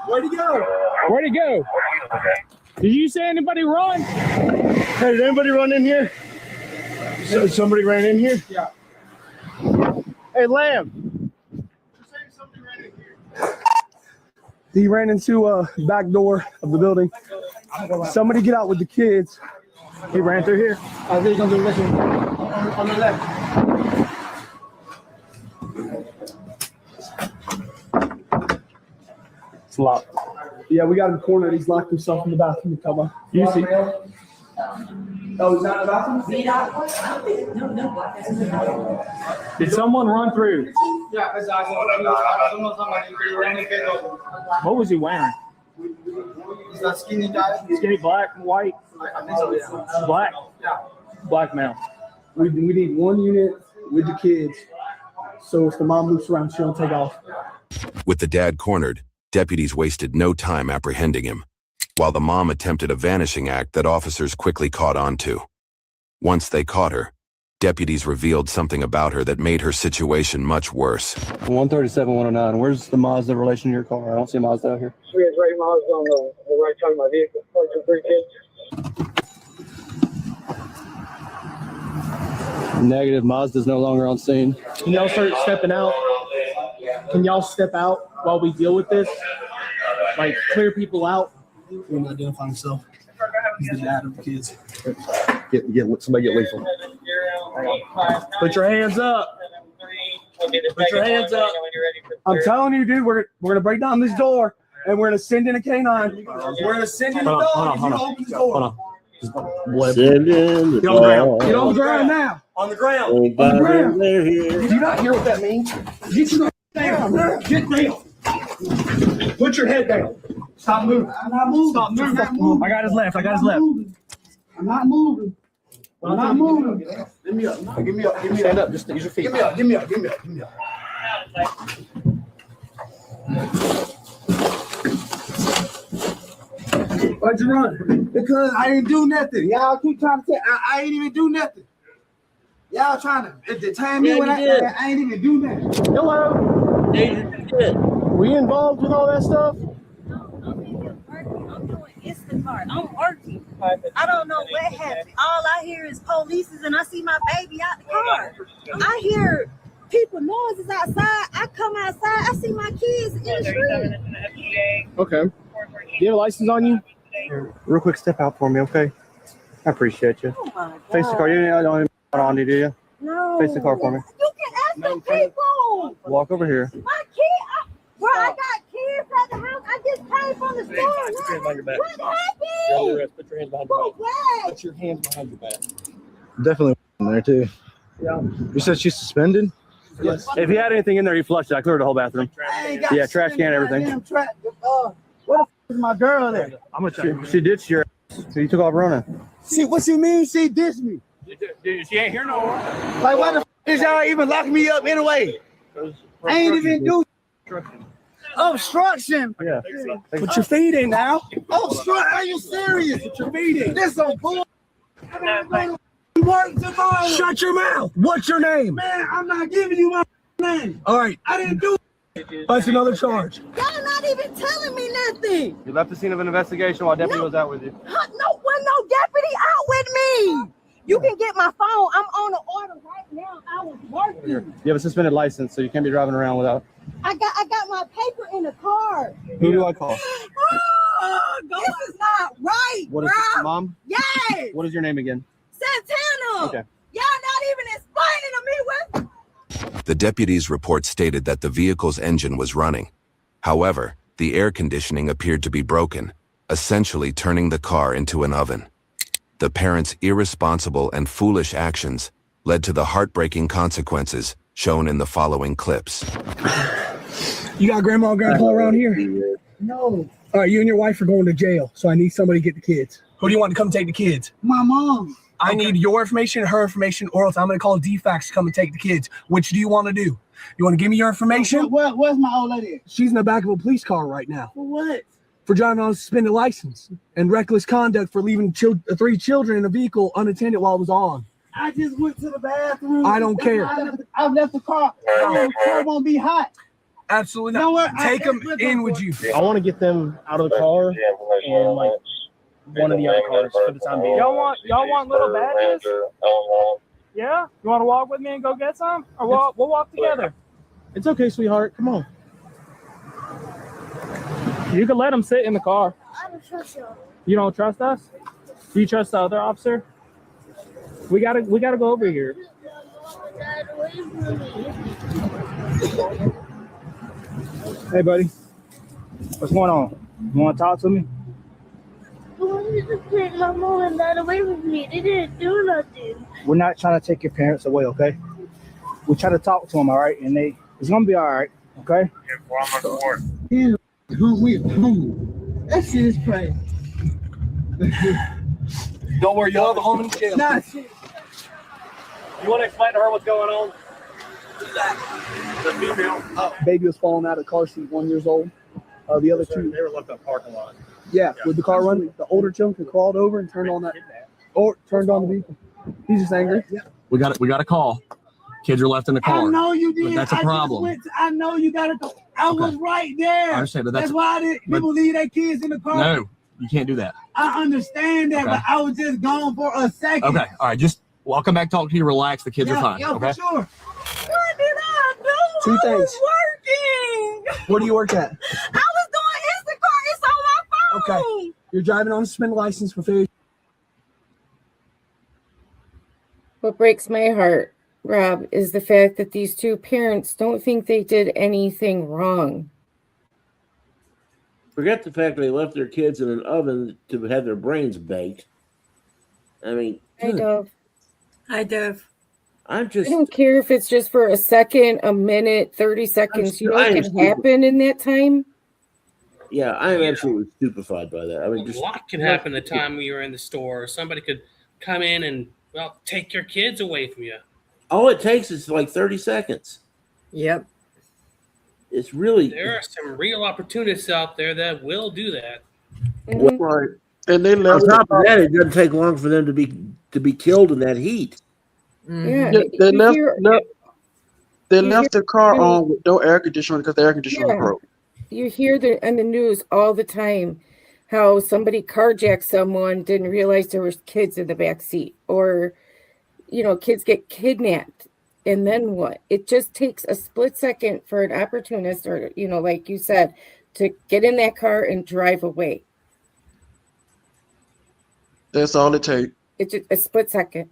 Where'd he go? Where'd he go? Did you see anybody run? Hey, did anybody run in here? So somebody ran in here? Yeah. Hey, Lamb. He ran into a back door of the building. Somebody get out with the kids. He ran through here. I think he's going to do this one on the left. It's locked. Yeah, we got him cornered. He's locked himself in the bathroom. Come on. You see? Oh, he's not in the bathroom? Did someone run through? Yeah, What was he wearing? He's not skinny guy. Skinny black and white? I think so, yeah. Black? Yeah. Black male. We need one unit with the kids. So if the mom looks around, she don't take off. With the dad cornered, deputies wasted no time apprehending him, while the mom attempted a vanishing act that officers quickly caught on to. Once they caught her, deputies revealed something about her that made her situation much worse. 137, 109. Where's the Mazda relation to your car? I don't see a Mazda out here. We had right Mazda on the right side of my vehicle. 3 kids. Negative. Mazda's no longer on scene. Can y'all start stepping out? Can y'all step out while we deal with this? Like, clear people out? We're not identifying himself. He's the dad of the kids. Somebody get lethal. Put your hands up. Put your hands up. I'm telling you, dude, we're gonna break down this door and we're gonna send in a canine. We're gonna send in a dog if you open this door. Send in the Get on the ground. dog. Get on the ground now. On the ground. On the Nobody ground. there here. Do you not hear what that means? Get your down. Get down. Put your head down. Stop moving. I'm not moving. Stop moving. I got his left. I'm not moving. I'm not moving. Give me up. Give me up. Stand up. Just use your feet. Give me up. Give me up. Why'd you run? Because I didn't do nothing. Y'all keep trying to say I ain't even do nothing. Y'all trying to detain me when I ain't even do nothing. Hello. Were you involved with all that stuff? Instacart. I'm working. I don't know what happened. All I hear is police and I see my baby out the car. I hear people noises outside. I come outside. I see my kids in the street. Okay. Do you have a license on you? Real quick, step out for me, okay? I appreciate you. Oh my God. Face the car. You don't have anything on you, do you? No. Face the car for me. You can ask the people. Walk over here. My kid. Bro, I got kids at the house. I just came from the store. Put your hands behind your back. What happened? Put your hands behind your back. What? Put your hands behind your back. Definitely in there too. Yeah. You said she's suspended? Yes. If he had anything in there, he flushed it. I cleared the whole bathroom. Yeah, trash can, everything. What the is my girl there? I'm gonna check. She ditched your ass, so you took off running. See, what you mean she dissed me? She ain't here no more. Like, why the is y'all even locking me up anyway? I ain't even do obstruction. Yeah. Put your feet in now. Obstruction? Are you serious? Put your feet in. This on bull. I gotta go to work tomorrow. Shut your mouth. What's your name? Man, I'm not giving you my name. All right. I didn't do That's another charge. Y'all not even telling me nothing. You left the scene of an investigation while deputy was out with you. No, no deputy out with me. You can get my phone. I'm on the order right now. I was working. You have a suspended license, so you can't be driving around without. I got my paper in the car. Who do I call? This is not right, What is bro. Mom? Yes. What is your name again? Santana. Okay. Y'all not even explaining to me what. The deputy's report stated that the vehicle's engine was running. However, the air conditioning appeared to be broken, essentially turning the car into an oven. The parents' irresponsible and foolish actions led to the heartbreaking consequences shown in the following clips. You got grandma and grandpa around here? No. All right, you and your wife are going to jail, so I need somebody to get the kids. Who do you want to come take the kids? My mom. I need your information and her information, or else I'm going to call DFAX to come and take the kids. Which do you want to do? You want to give me your information? Where's my old lady? She's in the back of a police car right now For what? for driving on a suspended license and reckless conduct for leaving 3 children in a vehicle unattended while it was on. I just went to the bathroom. I don't care. I left the car. The car won't be hot. Absolutely You know not. what? Take them in with you. I want to get them out of the car and like one of the other cars for the time being. Y'all want little badges? Yeah? You want to walk with me and go get some? Or we'll walk together. It's okay, sweetheart. Come on. You can let them sit in the car. I don't trust y'all. You don't trust us? Do you trust the other officer? We gotta go over here. Hey, buddy. What's going on? You want to talk to me? I wanted to take my mom and dad away from me. They didn't do nothing. We're not trying to take your parents away, okay? We try to talk to them, all right? And it's gonna be all right, okay? Yeah, that shit is crazy. Don't worry, you'll have a home in jail. Nah, shit. You want to explain to her what's going on? The female. Baby was falling out of the car seat, 1 year old. The other two, They were left in the parking lot. yeah, with the car running, the older children crawled over and turned on the vehicle. He's just angry. Yeah. We got a call. Kids are left in the car. I know you did. But that's a problem. I know you gotta go. I was right there. I understand, but that's why people leave their kids in the car. No, you can't do that. I understand that, Okay. but I was just gone for a second. Okay, all right, I'll come back, talk to you, relax. The kids are fine. Yeah, Okay. for sure. What did I do? Two I things. was working. Where do you work at? I was doing Instacart. It's on my phone. Okay. You're driving on a suspended license for failure. What breaks my heart Rob, is the fact that these two parents don't think they did anything wrong. Forget the fact they left their kids in an oven to have their brains baked. I mean, Hi, Dove. Hi, Dove. I'm I just, don't care if it's just for a second, a minute, 30 seconds. You know I what am can happen in that time? yeah, I am absolutely stupefied by that. I mean, A just lot can happen the time we were in the store. Somebody could come in and, well, take your kids away from you. all it takes is like 30 seconds. Yep. It's really There are some real opportunists out there that will do that. Right. And they on left top of that, it doesn't take long for them to be killed in that heat. Yeah, Yeah, they you left, hear, they you left hear the car the- on with no air conditioning because the air conditioner yeah, broke. you hear in the news all the time how somebody carjacked someone, didn't realize there was kids in the back seat, or kids get kidnapped. And then what? It just takes a split second for an opportunist, or like you said, to get in that car and drive away. That's all it takes. It's just a split second.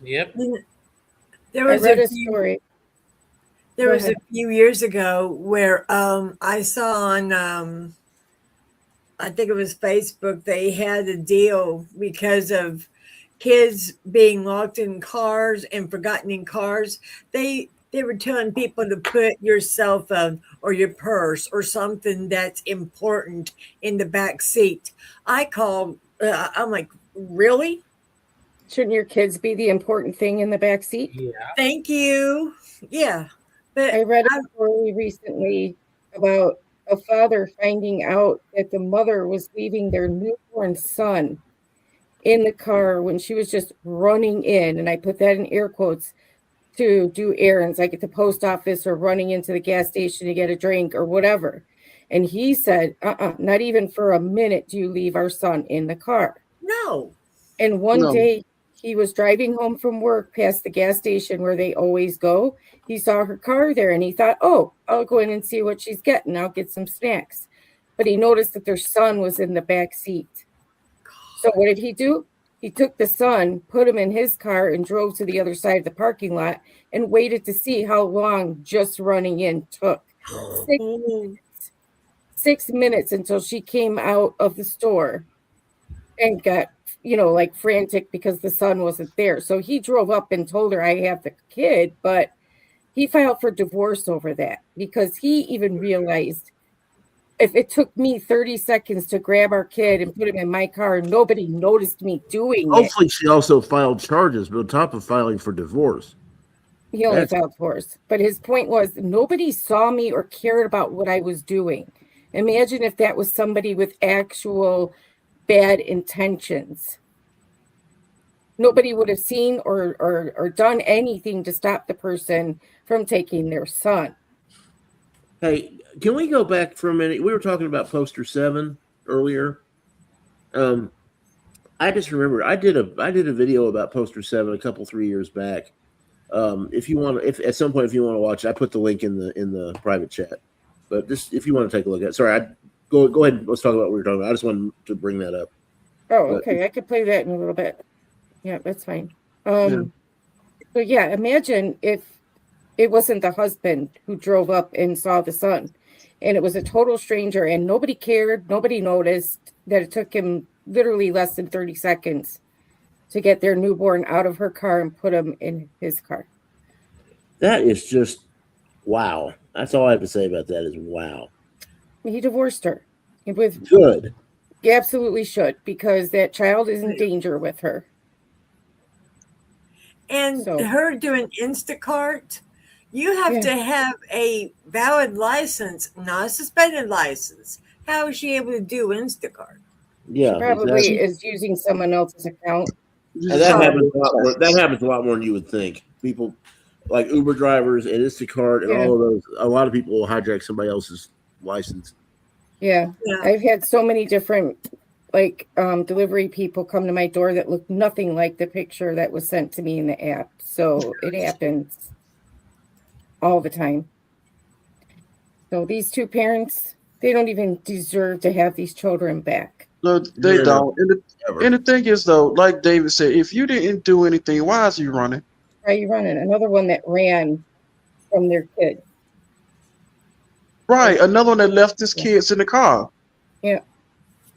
Yep. There I was read a a few, story. there Go was ahead. a few years ago where I saw on I think it was Facebook, they had a deal because of kids being locked in cars and forgotten in cars. They were telling people to put your cell phone or your purse or something that's important in the back seat. I called. I'm like, really? Shouldn't your kids be the important thing in the back seat? Yeah. Thank you. Yeah, but I read a story recently about a father finding out that the mother was leaving their newborn son in the car when she was just running in, and I put that in air quotes, to do errands, like at the post office or running into the gas station to get a drink or whatever. And he said, not even for a minute do you leave our son in the car. no. And one No. day he was driving home from work past the gas station where they always go. He saw her car there and he thought, oh, I'll go in and see what she's getting. I'll get some snacks. But he noticed that their son was in the back seat. So what did he do? He took the son, put him in his car, and drove to the other side of the parking lot and waited to see how long just running in took. 6 minutes until she came out of the store and got, like frantic because the son wasn't there. So he drove up and told her, I have the kid, but he filed for divorce over that because he even realized if it took me 30 seconds to grab our kid and put him in my car, nobody noticed me doing it. Hopefully, she also filed charges, but on top of filing for divorce. He only filed divorce. But his point was nobody saw me or cared about what I was doing. Imagine if that was somebody with actual bad intentions. Nobody would have seen or done anything to stop the person from taking their son. Hey, can we go back for a minute? We were talking about Poster 7 earlier. I just remember I did a video about Poster 7 a 3 years back. If you want, if at some point if you want to watch it, I put the link in the private chat. But just if you want to take a look at it. Sorry, go ahead. Let's talk about what we were talking about. I just wanted to bring that up. Oh, okay. I could play that in a little bit. Yeah, that's fine. But yeah, imagine if it wasn't the husband who drove up and saw the son, and it was a total stranger, and nobody cared, nobody noticed that it took him literally less than 30 seconds to get their newborn out of her car and put him in his car. That is just wow. That's all I have to say about that is wow. He divorced her. With good. He absolutely should, because that child is in danger with her. And her doing Instacart, you have to have a valid license, not a suspended license. How is she able to do Instacart? Yeah, she probably is using someone else's account. And that happens a lot more. That happens a lot more than you would think. People like Uber drivers and Instacart and all of those. A lot of people will hijack somebody else's license. Yeah. I've had so many different delivery people come to my door that look nothing like the picture that was sent to me in the app. So it happens all the time. So these two parents, they don't even deserve to have these children back. No, they don't. And the thing is, though, like David said, if you didn't do anything, why is he running? Why are you running? Another one that ran from their kid. Right, another one that left his kids in the car. Yeah.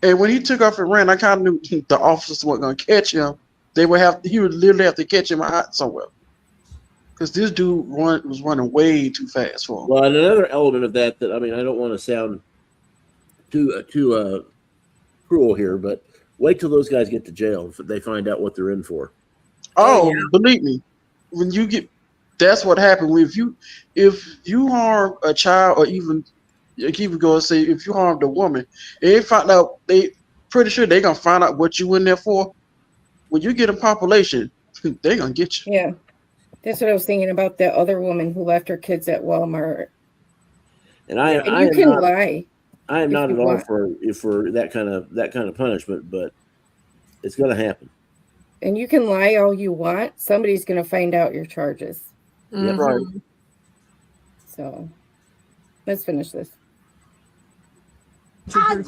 And when he took off and ran, I kind of knew the officers weren't going to catch him. He would literally have to catch him out somewhere. Because this dude was running way too fast for him. Well, and another element of that I mean, I don't want to sound too cruel here, but wait till those guys get to jail if they find out what they're in for. Oh, believe me, when you get, that's what happened. If you harm a child, or even go and say if you harmed a woman, and they find out, they pretty sure they're gonna find out what you in there for. When you get a population, they're gonna get you. Yeah, that's what I was thinking about that other woman who left her kids at Walmart. And you can lie. I am if not you at all want. for that kind of punishment, but it's going to happen. And you can lie all you want. Somebody's going to find out your charges. Yep. Right. So let's finish this. I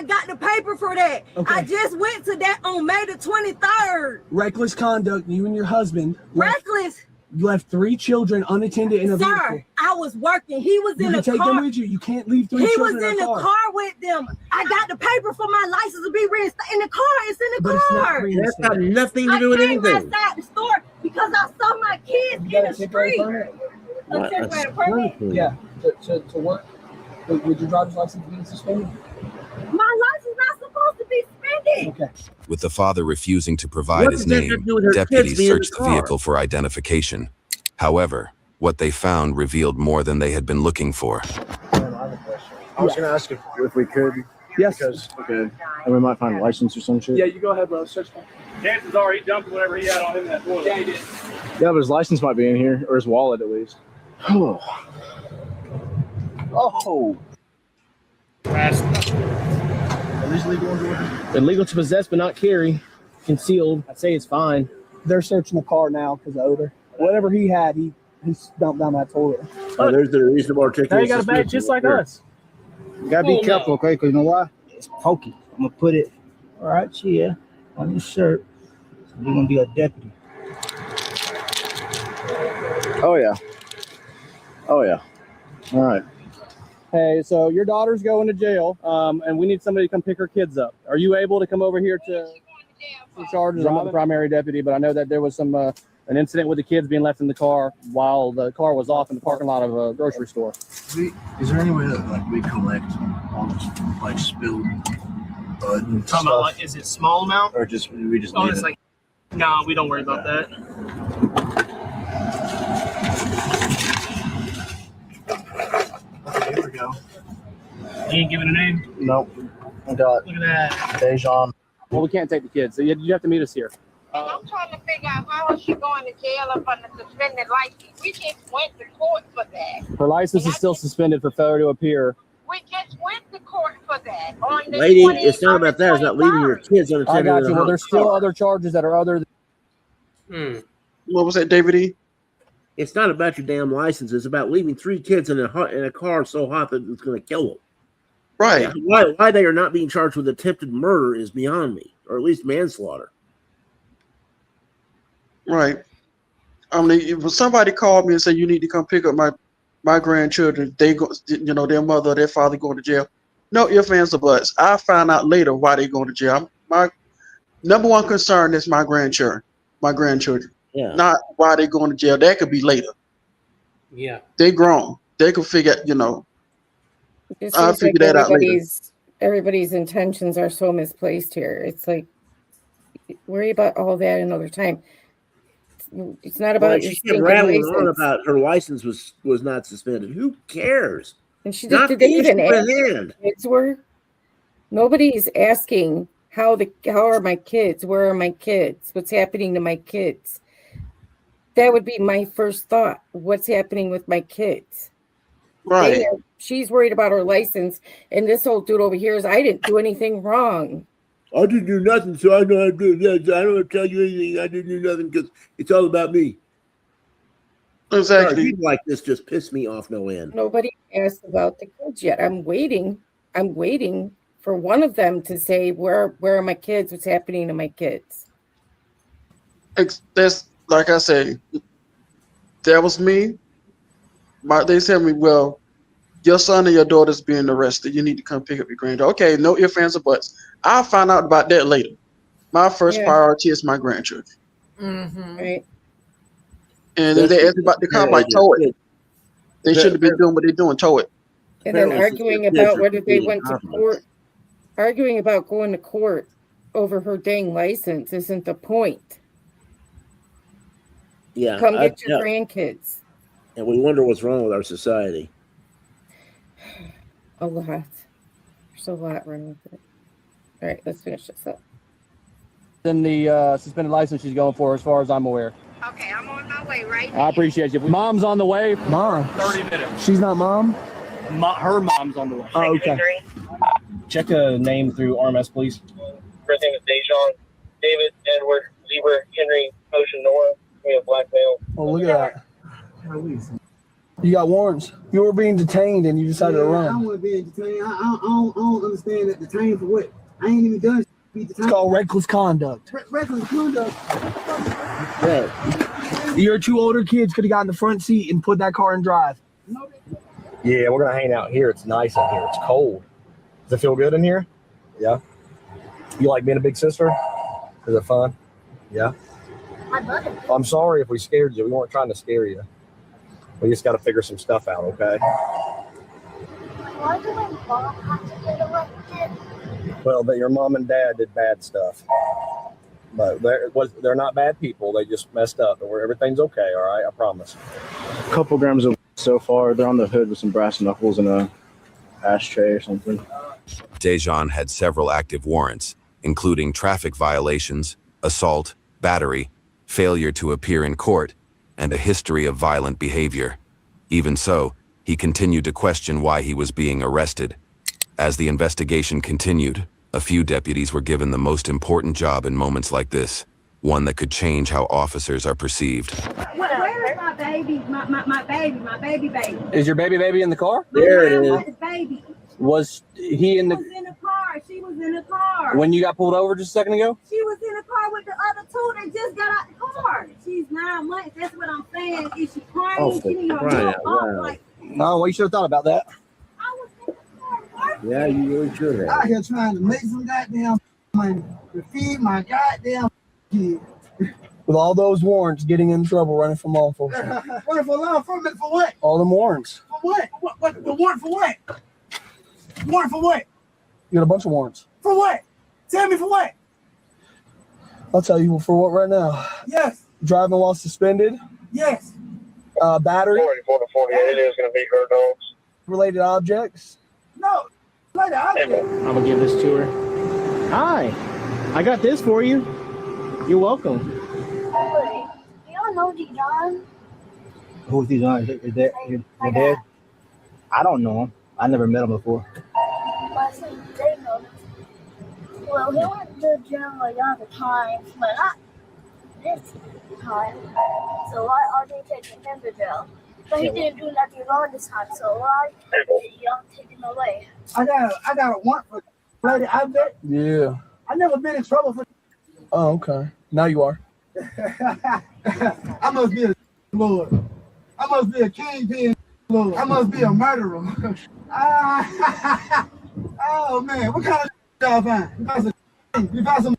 got the paper for that. Okay. I just went to that on May the 23rd. Reckless conduct. You and your husband Reckless. left 3 children unattended in a vehicle. Sir, I was working. He was You in can a take car. them with you. You can't leave 3 He children was in in a the car. car with them. I got the paper for my license to be reinstated in the car. It's in the But it's not car. reinstated. That's got nothing to do with I came anything. outside the store because I saw my kids in the street. What? A temporary permit. Yeah, to work. With your driver's license being suspended? My license not supposed to be suspended. Okay. With the father refusing to provide What his does that have name, to do with her kids deputies being in the searched the car? vehicle for identification. However, what they found revealed more than they had been looking for. I have a question. I was going to ask if we could. Yes. Because, and we might find a license or some shit. Yeah, you go ahead, bro. Search. Chances are he dumped whatever he had on him in that toilet. Yeah, he did. Yeah, but his license might be in here, or his wallet at least. Oh. Illegal to possess but not carry. Concealed. I'd say it's fine. They're searching the car now because of odor. Whatever he had, he dumped down that toilet. There's the reasonable articulation. Now you got a bag just like us. You gotta be Oh, careful, no. okay? Because you know why? It's pokey. I'm gonna put it right here on your shirt. So you're gonna be a deputy. Oh, yeah. Oh, yeah. All right. Hey, so your daughter's going to jail, and we need somebody to come pick her kids up. Are you able to come over here to charges? I'm not the primary deputy, but I know that there was some an incident with the kids being left in the car while the car was off in the parking lot of a grocery store. Is there any way that we collect all this spilled blood and Talking about, is it small amount? or just we just Oh, leave it's it? like, no, we don't worry about that. Here we go. You ain't giving a name? Nope. I got Look at that. Dejan. Well, we can't take the kids, so you have to meet us here. And I'm trying to figure out how is she going to jail up on the suspended license. We just went to court for that. Her license is still suspended for failure to appear. We just went to court for that. On the Lady, 20 it's not about that. It's not leaving your kids I unattended. got in you. the Well, there's still car. other charges that are other than. What was that, David E? It's not about your damn license. It's about leaving 3 kids in a car so hot that it's going to kill them. Right. Why they are not being charged with attempted murder is beyond me, or at least manslaughter. Right. I mean, if somebody called me and said you need to come pick up my grandchildren, they go, their mother, their father going to jail. No ifs, ands, or buts. I find out later why they going to jail. My number one concern is my grandchildren. Yeah. Not why they going to jail. That could be later. Yeah. They grown. They could figure. It I'll seems like figure that out later. everybody's intentions are so misplaced here. It's like, worry about all that another time. It's not about your She kept stinking rattling on license. about her license was not suspended. Who cares? And she Not did they the even issue at ask hand. what kids were? Nobody's asking how are my kids? Where are my kids? What's happening to my kids? That would be my first thought. What's happening with my kids? Right. She's worried about her license, and this old dude over here is, I didn't do anything wrong. I didn't do nothing, so I know I do that. I don't want to tell you anything. I didn't do nothing because it's all about me. Exactly. Sorry, people like this just piss me off no end. Nobody asked about the kids yet. I'm waiting for one of them to say, where are my kids? What's happening to my kids? That's like I say, that was me. They said to me, well, your son and your daughter's being arrested. You need to come pick up your granddaughter. Okay, no ifs, ands, or buts. I'll find out about that later. My first priority is my grandchildren. Mm-hmm. Right. And if they ask me about the car, I'm like, tow it. They shouldn't have been doing what they're doing. Tow it. And then arguing about whether they went to court, arguing about going to court over her dang license isn't the point. Yeah. Come get your grandkids. And we wonder what's wrong with our society. A lot. There's a lot wrong with it. All right, let's finish this up. Then the suspended license she's going for, as far as I'm aware. Okay, I'm on my way right I appreciate you. Mom's on the way. Mom. 30 minutes. She's not mom? Her mom's on the way. Oh, okay. Check a name through RMS, please. First name is Dejan, David, Edward, Zebra, Henry, Ocean, Nora. We have black male. Oh, look at that. You got warrants. You were being detained and you decided to run. I wasn't being detained. I don't understand that detained for what? I ain't even done. It's called reckless conduct. Reckless conduct. Yeah. Your two older kids could have gotten the front seat and put that car in drive. Yeah, we're gonna hang out here. It's nice out here. It's cold. Does it feel good in here? Yeah. You like being a big sister? Is it fun? Yeah. I love it. I'm sorry if we scared you. We weren't trying to scare you. We just got to figure some stuff out, okay? Why do my mom have to get elected? Well, that your mom and dad did bad stuff. But they're not bad people. They just messed up. Everything's okay, all right? I promise. A couple grams of so far. They're on the hood with some brass knuckles and a ashtray or something. Dejan had several active warrants, including traffic violations, assault, battery, failure to appear in court, and a history of violent behavior. Even so, he continued to question why he was being arrested. As the investigation continued, a few deputies were given the most important job in moments like this, one that could change how officers are perceived. Where is my baby? My baby baby. Is your baby in the car? There it Where's is. his baby? Was he in the... She was in the car. She was in the car. When you got pulled over just a second ago? She was in the car with the other two. They just got out the car. She's 9 months. That's what I'm saying. Is she crying? Oh, She need her crying milk out off, loud. like, No, well, you should have thought about that. Yeah, you really should Out here trying to make some goddamn money to feed my goddamn kid. With all those warrants, getting in trouble, running from law enforcement. Running for law enforcement for what? All them warrants. For what? What? The warrant for what? Warrant for what? You got a bunch of warrants. For what? Tell me for what? I'll tell you for what right now. Yes. Driving while suspended. Yes. Battery. 44 to 48 is going to be her dogs. Related objects. No. Like that. I'm gonna give this to her. Hi, I got this for you. You're welcome. Wait, you don't know Dijon? Who's these on? Is that your dad? I don't know him. I never met him before. My son did know him. Well, he went to jail a lot of times, but not this time. So why are they taking him to jail? But he didn't do nothing wrong this time, so why y'all taking him away? I got a warrant for lady. I bet. Yeah. I never been in trouble for. Oh, okay. Now you are. I must be a lord. I must be a kingpin lord. I must be a murderer. Oh man, what kind of y'all find? You found some.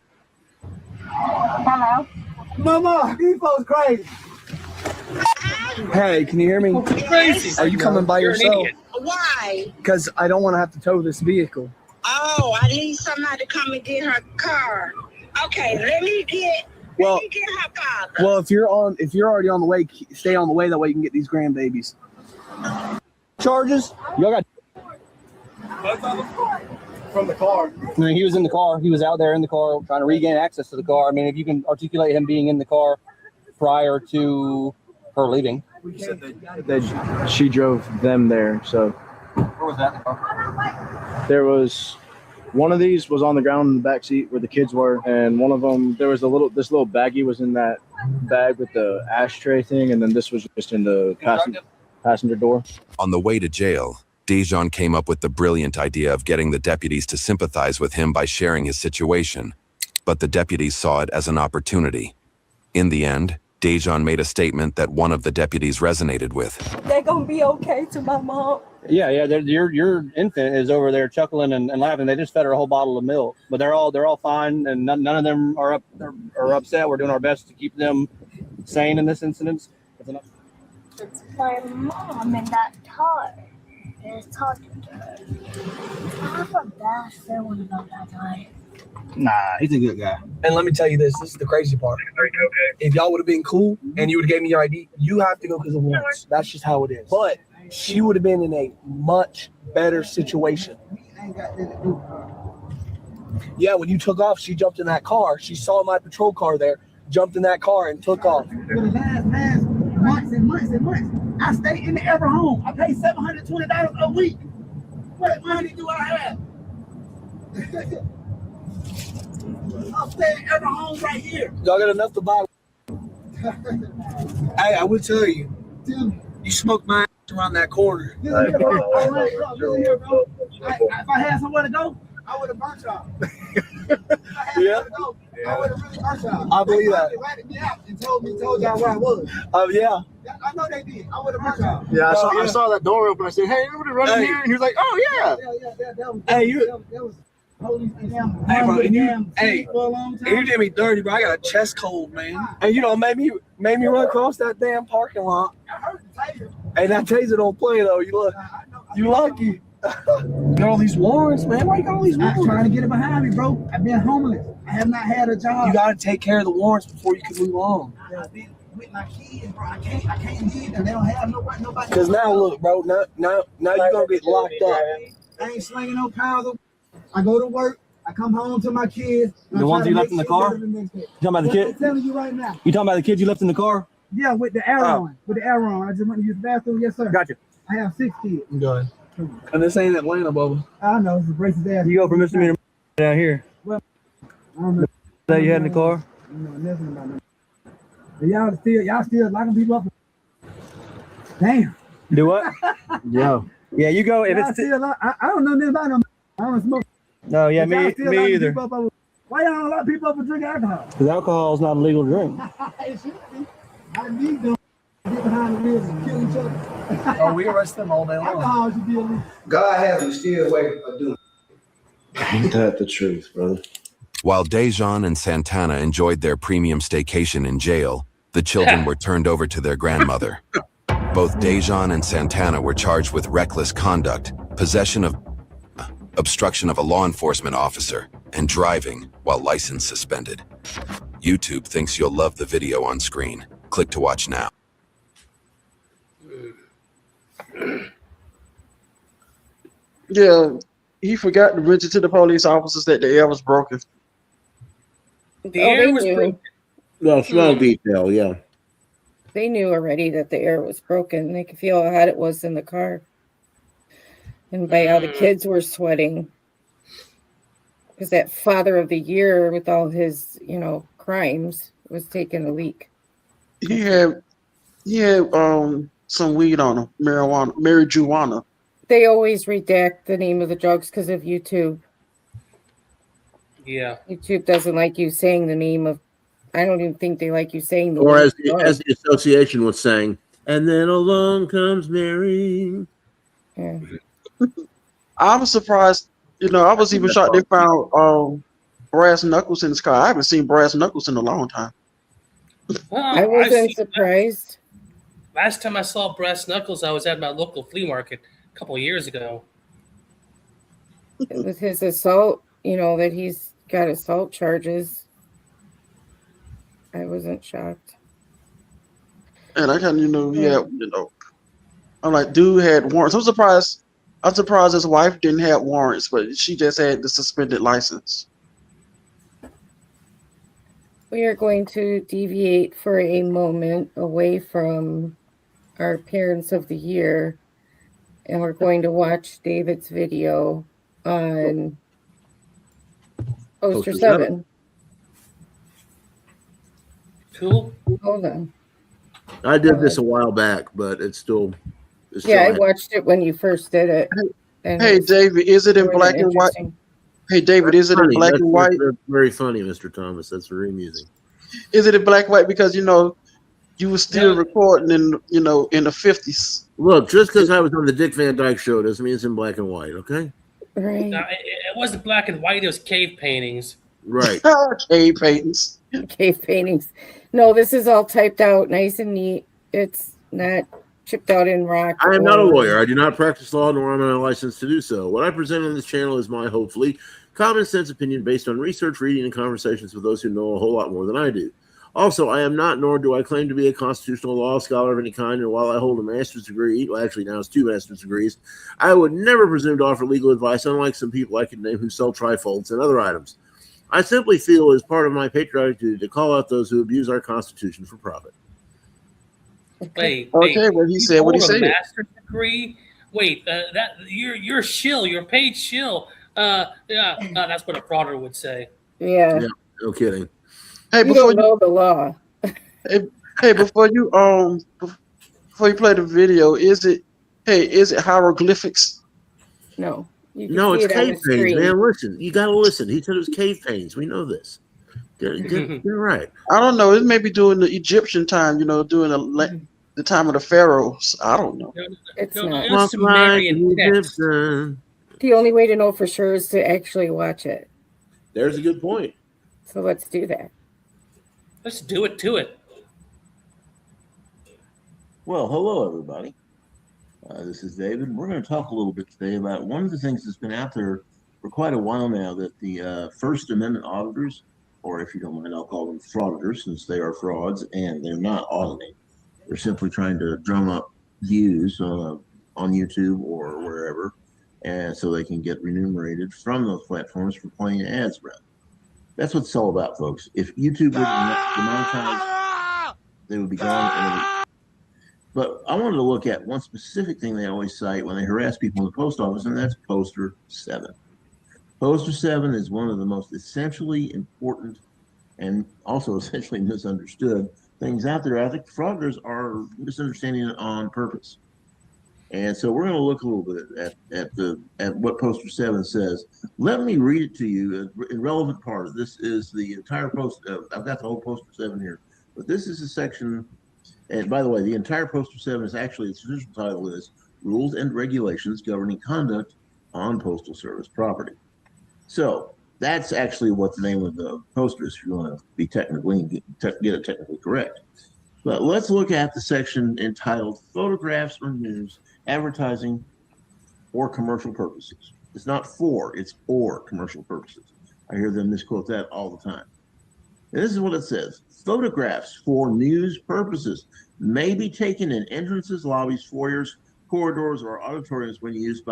Hello. Mama, these folks crazy. Hey, can you hear me? Crazy. Are you coming by You're an yourself? idiot. Why? Because I don't want to have to tow this vehicle. Oh, I need somebody to come and get her car. Okay, let me get her father. Well, if you're already on the way, stay on the way. That way you can get these grandbabies. Charges? Y'all got. From the car. I mean, he was in the car. He was out there in the car trying to regain access to the car. I mean, if you can articulate him being in the car prior to her leaving. That she drove them there. So Where was that in the car? there was one of these was on the ground in the back seat where the kids were, and one of them there was this little baggie was in that bag with the ashtray thing, and then this was just in the passenger door. On the way to jail, Dejan came up with the brilliant idea of getting the deputies to sympathize with him by sharing his situation. But the deputies saw it as an opportunity. In the end, Dejan made a statement that one of the deputies resonated with. They're gonna be okay to my mom. Yeah. Your infant is over there chuckling and laughing. They just fed her a whole bottle of milk, but they're all fine, and none of them are upset. We're doing our best to keep them sane in this incident. It's my mom in that car. And it's talking to her. I have a bad feeling about that guy. Nah, he's a good guy. And let me tell you this is the crazy part. If y'all would have been cool and you would have gave me your ID, you have to go because of warrants. That's just how it is. But she would have been in a much better situation. Yeah, when you took off, she jumped in that car. She saw my patrol car there, jumped in that car and took off. For the last months and months and months, I stay in the Ever Home. I pay $720 a week. What money do I have? I'm staying Ever Home right here. Y'all got enough to buy. Hey, I will tell you, you smoked my ass around that corner. Listen here, bro. Listen here, bro. If I had somewhere to go, I would have burnt y'all. Yeah. I would have really burnt y'all. I believe that. They ratted me out and told y'all where I was. Yeah. I know they did. I would have burnt y'all. Yeah, I saw that door open. I said, "Hey, everybody running here," and he was like, "Oh yeah." That was police and them. Hey, bro, you did me dirty, bro. I got a chest cold, man. And you know, made me run across that damn parking lot. Hey, that taser don't play though. You lucky. You got all these warrants, man. Why you got all these warrants? I'm trying to get it behind me, bro. I've been homeless. I have not had a job. You gotta take care of the warrants before you can move on. I've been with my kids, bro. I can't leave them. They don't have nobody. Because now look, bro. Now you're gonna get locked up. I ain't slinging no pounds. I go to work. I come home to my kids. The ones you left in the car? You talking about the kid? I'm telling you right now. You talking about the kids you left in the car? Yeah, with the arrow on. With the arrow on. I just went to use the bathroom. Yes, sir. Gotcha. I have 6 kids. Go ahead. And this ain't Atlanta, Bubba. I know. It's a racist ass. You go from misdemeanor down here. Well, I don't know. That you had in the car? I don't know nothing about that. But y'all still locking people up. Damn. Do what? Yeah. Yeah, you go. If Y'all it's still I don't know nothing about them. I don't smoke. no, yeah, But y'all me still locking either. people up. Why y'all don't lock people up for drinking alcohol? Because alcohol is not a legal drink. It should be. I need them to get behind the wheels and kill each other. Oh, we arrest them all day long. Alcohol should be illegal. God has a still way of doing. Ain't that the truth, brother? While Dejan and Santana enjoyed their premium staycation in jail, the children were turned over to their grandmother. Both Dejan and Santana were charged with reckless conduct, possession of obstruction of a law enforcement officer, and driving while license suspended. YouTube thinks you'll love the video on screen. Click to watch now. Yeah, he forgot to mention to the police officers that the air was broken. The air was broken. No, small detail, yeah. They knew already that the air was broken. They could feel how hot it was in the car. And by how the kids were sweating. Because that father of the year with all his, crimes was taking a leak. He had some weed on him, marijuana. They always redact the name of the drugs because of YouTube. Yeah. YouTube doesn't like you saying the name of. I don't even think they like you saying the Or name as the association was saying, and then along comes Mary. Yeah. I was surprised. I was even shocked they found brass knuckles in his car. I haven't seen brass knuckles in a long time. I wasn't surprised. Last time I saw brass knuckles, I was at my local flea market a couple of years ago. With his assault, that he's got assault charges. I wasn't shocked. And I kind of, I'm like, dude had warrants. I'm surprised his wife didn't have warrants, but she just had the suspended license. We are going to deviate for a moment away from our Parents of the Year, and we're going to watch David's video on Poster 7. Cool. Hold on. I did this a while back, but it's still. I watched it when you first did it. Hey, David, is it in black and white? Hey, David, is it in black and white? That's very funny, Mr. Thomas. That's very amusing. Is it in black and white? Because, You were still recording in in the 50s. Look, just because I was on the Dick Van Dyke Show doesn't mean it's in black and white. Okay. Right. No, it wasn't black and white. It was cave paintings. Right. Cave paintings. Cave paintings. No, this is all typed out nice and neat. It's not chipped out in rock. I am not a lawyer. I do not practice law, nor am I licensed to do so. What I present on this channel is my, hopefully, common sense opinion based on research, reading, and conversations with those who know a whole lot more than I do. Also, I am not, nor do I claim to be a constitutional law scholar of any kind, and while I hold a master's degree, well, actually now it's 2 master's degrees, I would never presume to offer legal advice, unlike some people I could name who sell trifolds and other items. I simply feel it is part of my patriotic duty to call out those who abuse our Constitution for profit. Wait. Okay, well, he said what he said. A master's degree? Wait, that you're shill. You're paid shill. That's what a frauder would say. Yeah. No kidding. Hey, You don't know the law. hey, before you play the video, is it hieroglyphics? No. No, it's cave paintings, man. Listen, you got to listen. He said it was cave paintings. We know this. You're right. I don't know. It may be during the Egyptian time, during the time of the pharaohs. I don't know. It's No, not. it was Sumerian text. The only way to know for sure is to actually watch it. There's a good point. So let's do that. Let's do it to it. Well, hello, everybody. This is David. We're going to talk a little bit today about one of the things that's been out there for quite a while now, that the First Amendment auditors, or if you don't mind, I'll call them frauditors, since they are frauds and they're not auditing. They're simply trying to drum up views on YouTube or wherever, and so they can get remunerated from those platforms for playing ads, rather. That's what it's all about, folks. If YouTube would demonetize, they would be gone in a week. But I wanted to look at one specific thing they always cite when they harass people in the post office, and that's Poster 7. Poster 7 is one of the most essentially important and also essentially misunderstood things out there. I think fraudsters are misunderstanding it on purpose. And so we're going to look a little bit at what Poster 7 says. Let me read it to you, a relevant part. This is the entire post. I've got the whole Poster 7 here, but this is a section. And by the way, the entire Poster 7 is actually, its official title is Rules and Regulations Governing Conduct on Postal Service Property. So that's actually what the name of the poster is, if you want to be technically, get it technically correct. But let's look at the section entitled Photographs or News Advertising for Commercial Purposes. It's not for, it's for commercial purposes. I hear them misquote that all the time. And this is what it says. Photographs for news purposes may be taken in entrances, lobbies, foyers, corridors, or auditoriums when used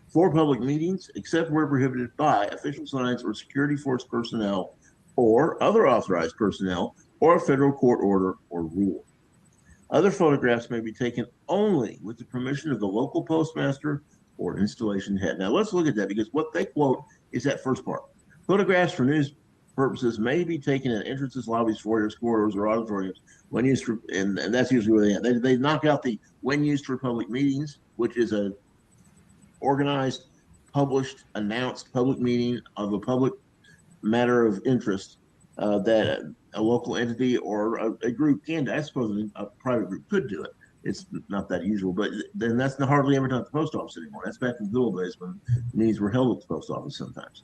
for public meetings, except where prohibited by official signs or security force personnel or other authorized personnel or a federal court order or rule. Other photographs may be taken only with the permission of the local postmaster or installation head. Now let's look at that, because what they quote is that first part. Photographs for news purposes may be taken in entrances, lobbies, foyers, corridors, or auditoriums when used for, and that's usually where they knock out the when used for public meetings, which is a organized, published, announced public meeting of a public matter of interest that a local entity or a group can do. I suppose a private group could do it. It's not that usual, but then that's hardly ever done at the post office anymore. That's back in the good old days when meetings were held at the post office sometimes.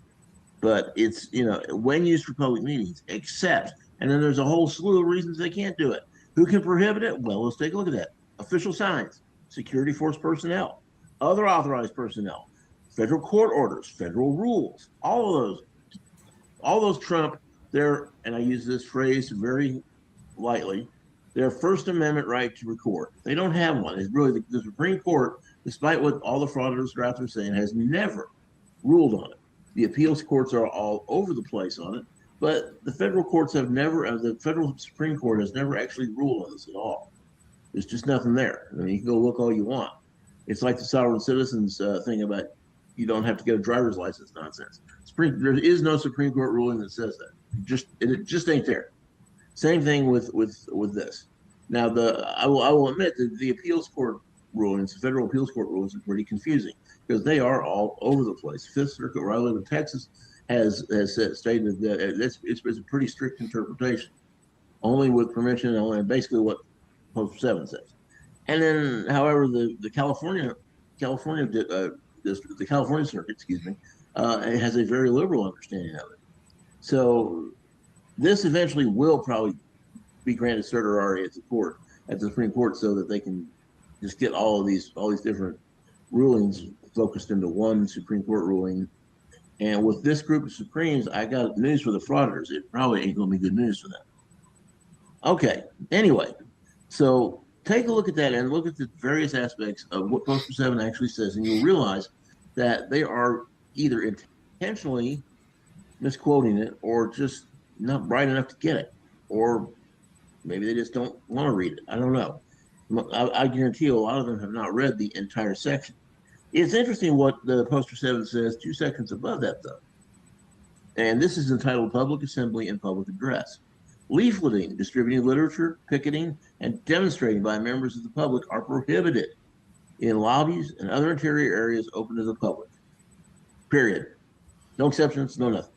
But it's, when used for public meetings, except, and then there's a whole slew of reasons they can't do it. Who can prohibit it? Well, let's take a look at that. Official signs, security force personnel, other authorized personnel, federal court orders, federal rules, all those trump their, and I use this phrase very lightly, their First Amendment right to record. They don't have one. It's really the Supreme Court, despite what all the fraudsters are out there saying, has never ruled on it. The appeals courts are all over the place on it, but the federal courts have never, the federal Supreme Court has never actually ruled on this at all. There's just nothing there. I mean, you can go look all you want. It's like the sovereign citizens thing about you don't have to get a driver's license nonsense. There is no Supreme Court ruling that says that. It just ain't there. Same thing with this. Now, I will admit that the appeals court rulings, the federal appeals court rulings, are pretty confusing because they are all over the place. Fifth Circuit, where I live in Texas, has stated that it's a pretty strict interpretation, only with permission, and basically what Post 7 says. And then, however, the California the California Circuit, excuse me, it has a very liberal understanding of it. So this eventually will probably be granted certiorari at the Supreme Court, so that they can just get all these different rulings focused into one Supreme Court ruling. And with this group of Supremes, I got news for the frauditors. It probably ain't going to be good news for them. Okay. Anyway, so take a look at that and look at the various aspects of what Poster 7 actually says, and you'll realize that they are either intentionally misquoting it or just not bright enough to get it, or maybe they just don't want to read it. I don't know. I guarantee you a lot of them have not read the entire section. It's interesting what the Poster 7 says 2 sections above that, though. And this is entitled Public Assembly and Public Address. Leafleting, distributing literature, picketing, and demonstrating by members of the public are prohibited in lobbies and other interior areas open to the public. Period. No exceptions, no nothing.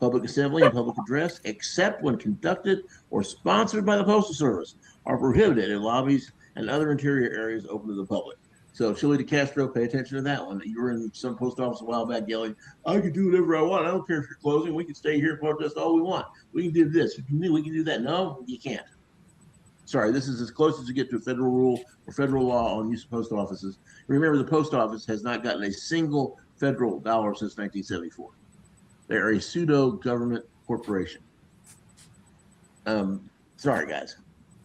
Public assembly and public address, except when conducted or sponsored by the Postal Service, are prohibited in lobbies and other interior areas open to the public. So, Chili de Castro, pay attention to that one. You were in some post office a while back yelling, I can do whatever I want. I don't care if you're closing. We can stay here and protest all we want. We can do this. We can do that. No, you can't. Sorry, this is as close as you get to a federal rule or federal law on use of post offices. Remember, the post office has not gotten a single federal dollar since 1974. They are a pseudo-government corporation. Sorry, guys.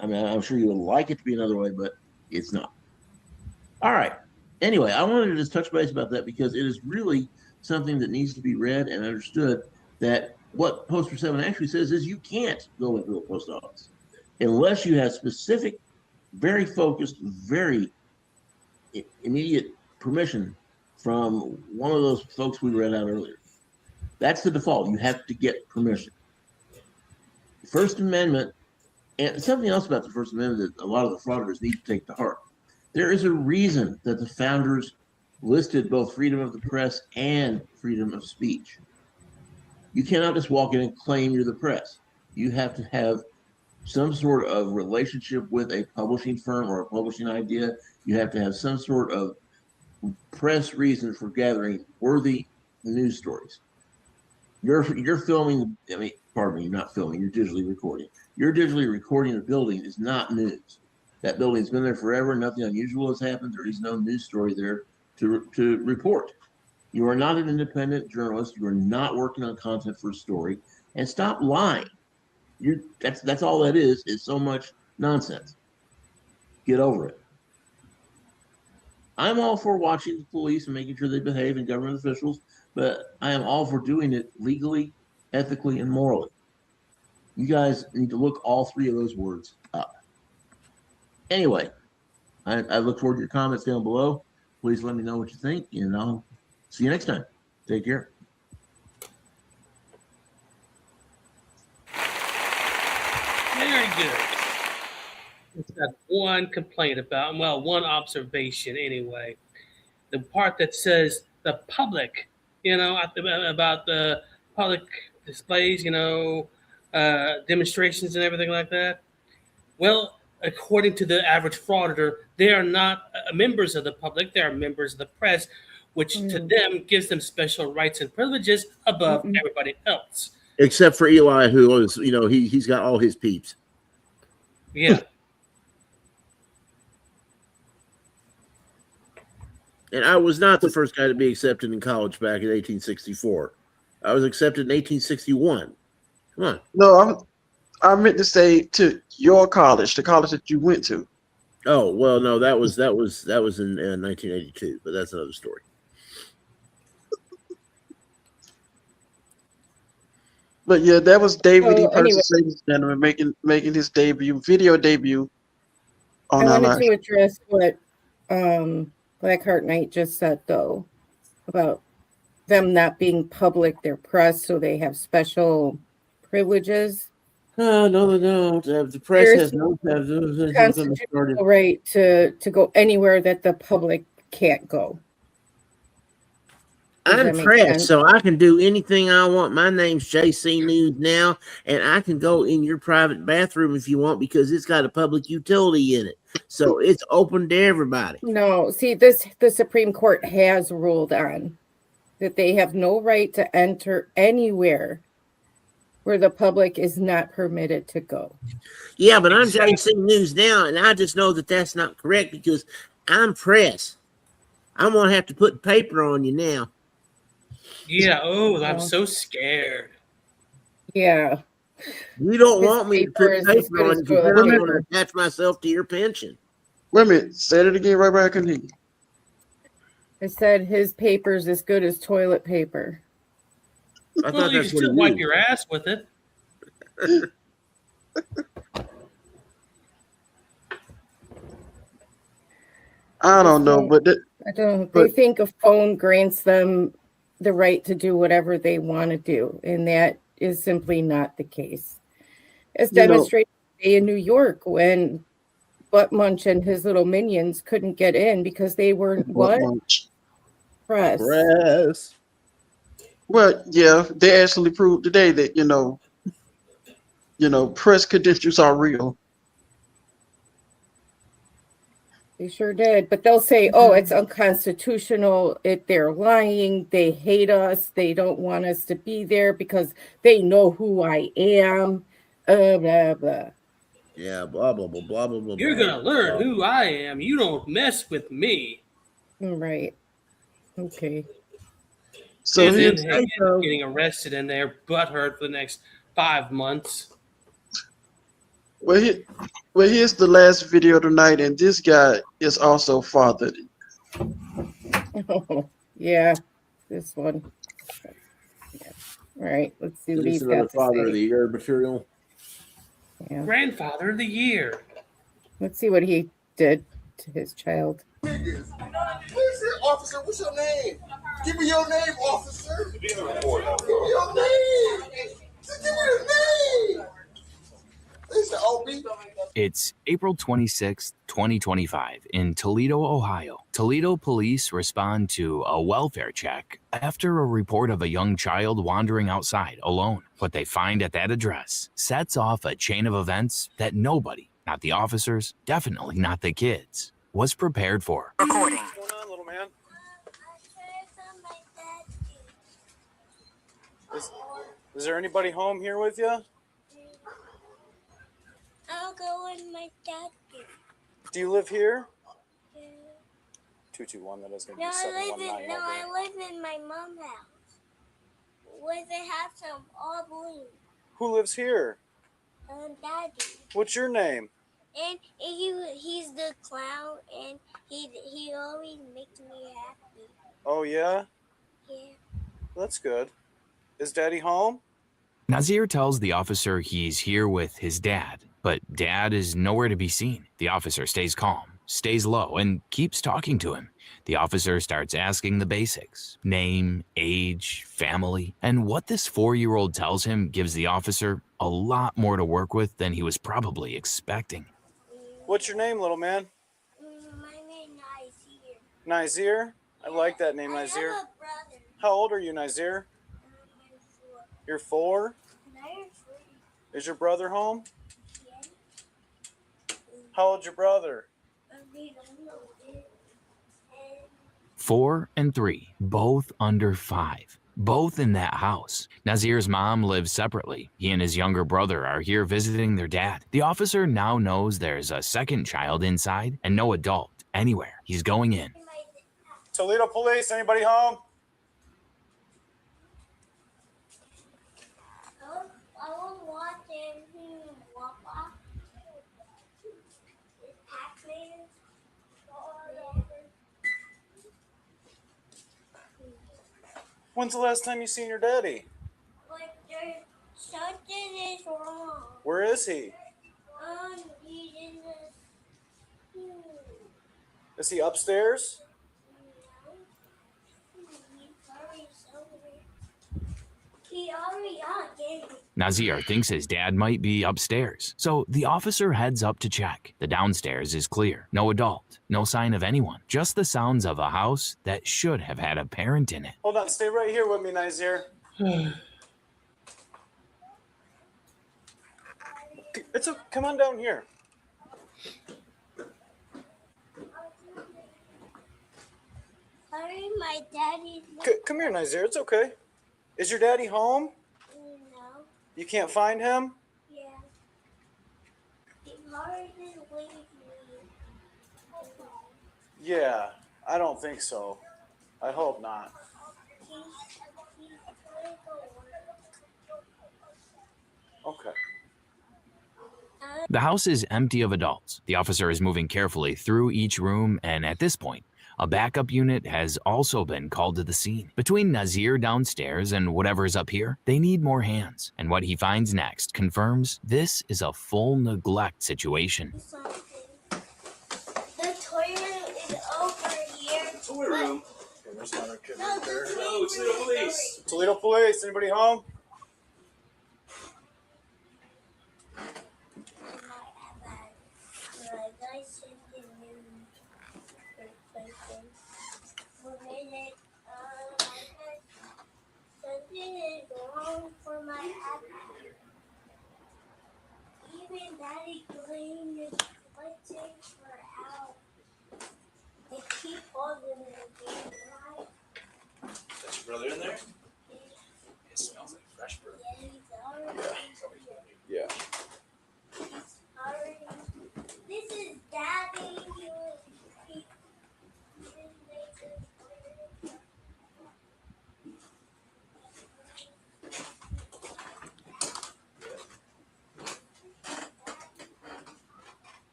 I mean, I'm sure you would like it to be another way, but it's not. All right. Anyway, I wanted to just touch base about that because it is really something that needs to be read and understood, that what Poster 7 actually says is you can't go into a post office unless you have specific, very focused, very immediate permission from one of those folks we read out earlier. That's the default. You have to get permission. First Amendment, and something else about the First Amendment that a lot of the frauditors need to take to heart. There is a reason that the founders listed both freedom of the press and freedom of speech. You cannot just walk in and claim you're the press. You have to have some sort of relationship with a publishing firm or a publishing idea. You have to have some sort of press reason for gathering worthy news stories. You're filming, I mean, pardon me, you're not filming, you're digitally recording. You're digitally recording a building is not news. That building's been there forever. Nothing unusual has happened. There is no news story there to report. You are not an independent journalist. You are not working on content for a story. And stop lying. That's all that is so much nonsense. Get over it. I'm all for watching the police and making sure they behave, and government officials, but I am all for doing it legally, ethically, and morally. You guys need to look all 3 of those words up. Anyway, I look forward to your comments down below. Please let me know what you think, and I'll see you next time. Take care. Very good. It's got one complaint about, well, one observation anyway. The part that says the public, about the public displays, demonstrations and everything like that. Well, according to the average frauditor, they are not members of the public. They are members of the press, which to them gives them special rights and privileges above everybody else. Except for Eli, who is, he's got all his peeps. Yeah. And I was not the first guy to be accepted in college back in 1864. I was accepted in 1861. Come on. No, I meant to say to your college, the college that you went to. Oh, well, no, that was in 1982, but that's another story. But yeah, that was David E. So, anyway. Person, ladies and gentlemen, making his video debut on I our wanted live. to address what Blackheart Knight just said, though, about them not being public, they're press, so they have special privileges. No. The press has no constitutional right to go anywhere that the public can't go. Does I'm that make pressed, sense? so I can do anything I want. My name's JC News now, and I can go in your private bathroom if you want because it's got a public utility in it. So it's open to everybody. No, see, the Supreme Court has ruled on that they have no right to enter anywhere where the public is not permitted to go. Yeah, but I'm JC News now, and I just know that that's not correct because I'm press. I'm going to have to put paper on you now. Yeah. Oh, I'm so scared. Yeah. You don't His want me to paper put is as paper good on as you because toilet then I'm going to paper. attach myself to your pension. Wait a minute. Say that again right back in here. I said his paper's as good as toilet paper. I Well, thought you that's can what still he wipe used. your ass with it. I don't know, but I don't. They think a phone grants them the right to do whatever they want to do, and that is simply not the case. As You know- demonstrated today in New York when Butt Munch and his little minions couldn't get in because they weren't what? Press. Well, yeah, they actually proved today that press credentials are real. They sure did, but they'll say, "Oh, it's unconstitutional. They're lying. They hate us. They don't want us to be there because they know who I am." Blah blah. Yeah, blah, blah, blah, blah, blah, blah. You're blah, gonna learn blah. who I am. You don't mess with me. Right. Okay. So And then here's they end up getting arrested and they're butthurt for the next 5 months. here's the last video tonight, and this guy is also fathered. Oh, yeah, this one. Yeah. All right, let's see Is what this he's another got to Father say. of the Year material? Yeah. Grandfather of the Year. Let's see what he did to his child. Officer, what's your name? Give me your name, officer. Give me your name. Just give me your name. Listen, Opie. It's April 26, 2025 in Toledo, Ohio. Toledo police respond to a welfare check after a report of a young child wandering outside alone. What they find at that address sets off a chain of events that nobody, not the officers, definitely not the kids, was prepared for. Recording. What's going on, little man? Is there anybody home here with you? I'll go with my dad. Do you live here? 221, that is going to No, be 719. I live in my mom's house. Where they have some all blue. Who lives here? Daddy. What's your name? And he's the clown, and he always makes me happy. Oh, yeah? Yeah. That's good. Is Daddy home? Nazir tells the officer he's here with his dad, but Dad is nowhere to be seen. The officer stays calm, stays low, and keeps talking to him. The officer starts asking the basics: name, age, family, and what this 4-year-old tells him gives the officer a lot more to work with than he was probably expecting. What's your name, little man? My name is Nazir. Nazir? I like that name, Nazir. I have a brother. How old are you, Nazir? You're 4? Is your brother home? How old's your brother? 4 and 3, both under 5, both in that house. Nazir's mom lives separately. He and his younger brother are here visiting their dad. The officer now knows there's a second child inside and no adult anywhere. He's going in. Toledo Police, anybody home? I was watching Wapa. Pac-Man. When's the last time you seen your daddy? But there's something is wrong. Where is he? He's in the... Is he upstairs? He Nazir thinks his dad might be upstairs, so the officer heads up to check. The downstairs is clear. No adult, no sign of anyone, just the sounds of a house that should have had a parent in it. Hold on, stay right here with me, Nazir. Come on down here. Sorry, my daddy's. Come here, Nazir. It's okay. Is your daddy home? No. You can't find him? Yeah. He already leave me. Yeah, I don't think so. I hope not. Okay. The house is empty of adults. The officer is moving carefully through each room, and at this point, a backup unit has also been called to the scene. Between Nazir downstairs and whatever's up here, they need more hands. And what he finds next confirms this is a full neglect situation. The toilet is over here. Toilet room. Okay, there's not our kid right there. No, Toledo Police. Toledo Police. Anybody home? For my iPad. Even Daddy Green is glitching for help. They keep holding it again, right? Is your brother in there? It smells like fresh bread. Yeah, he's already Yeah. He's already. This is Daddy.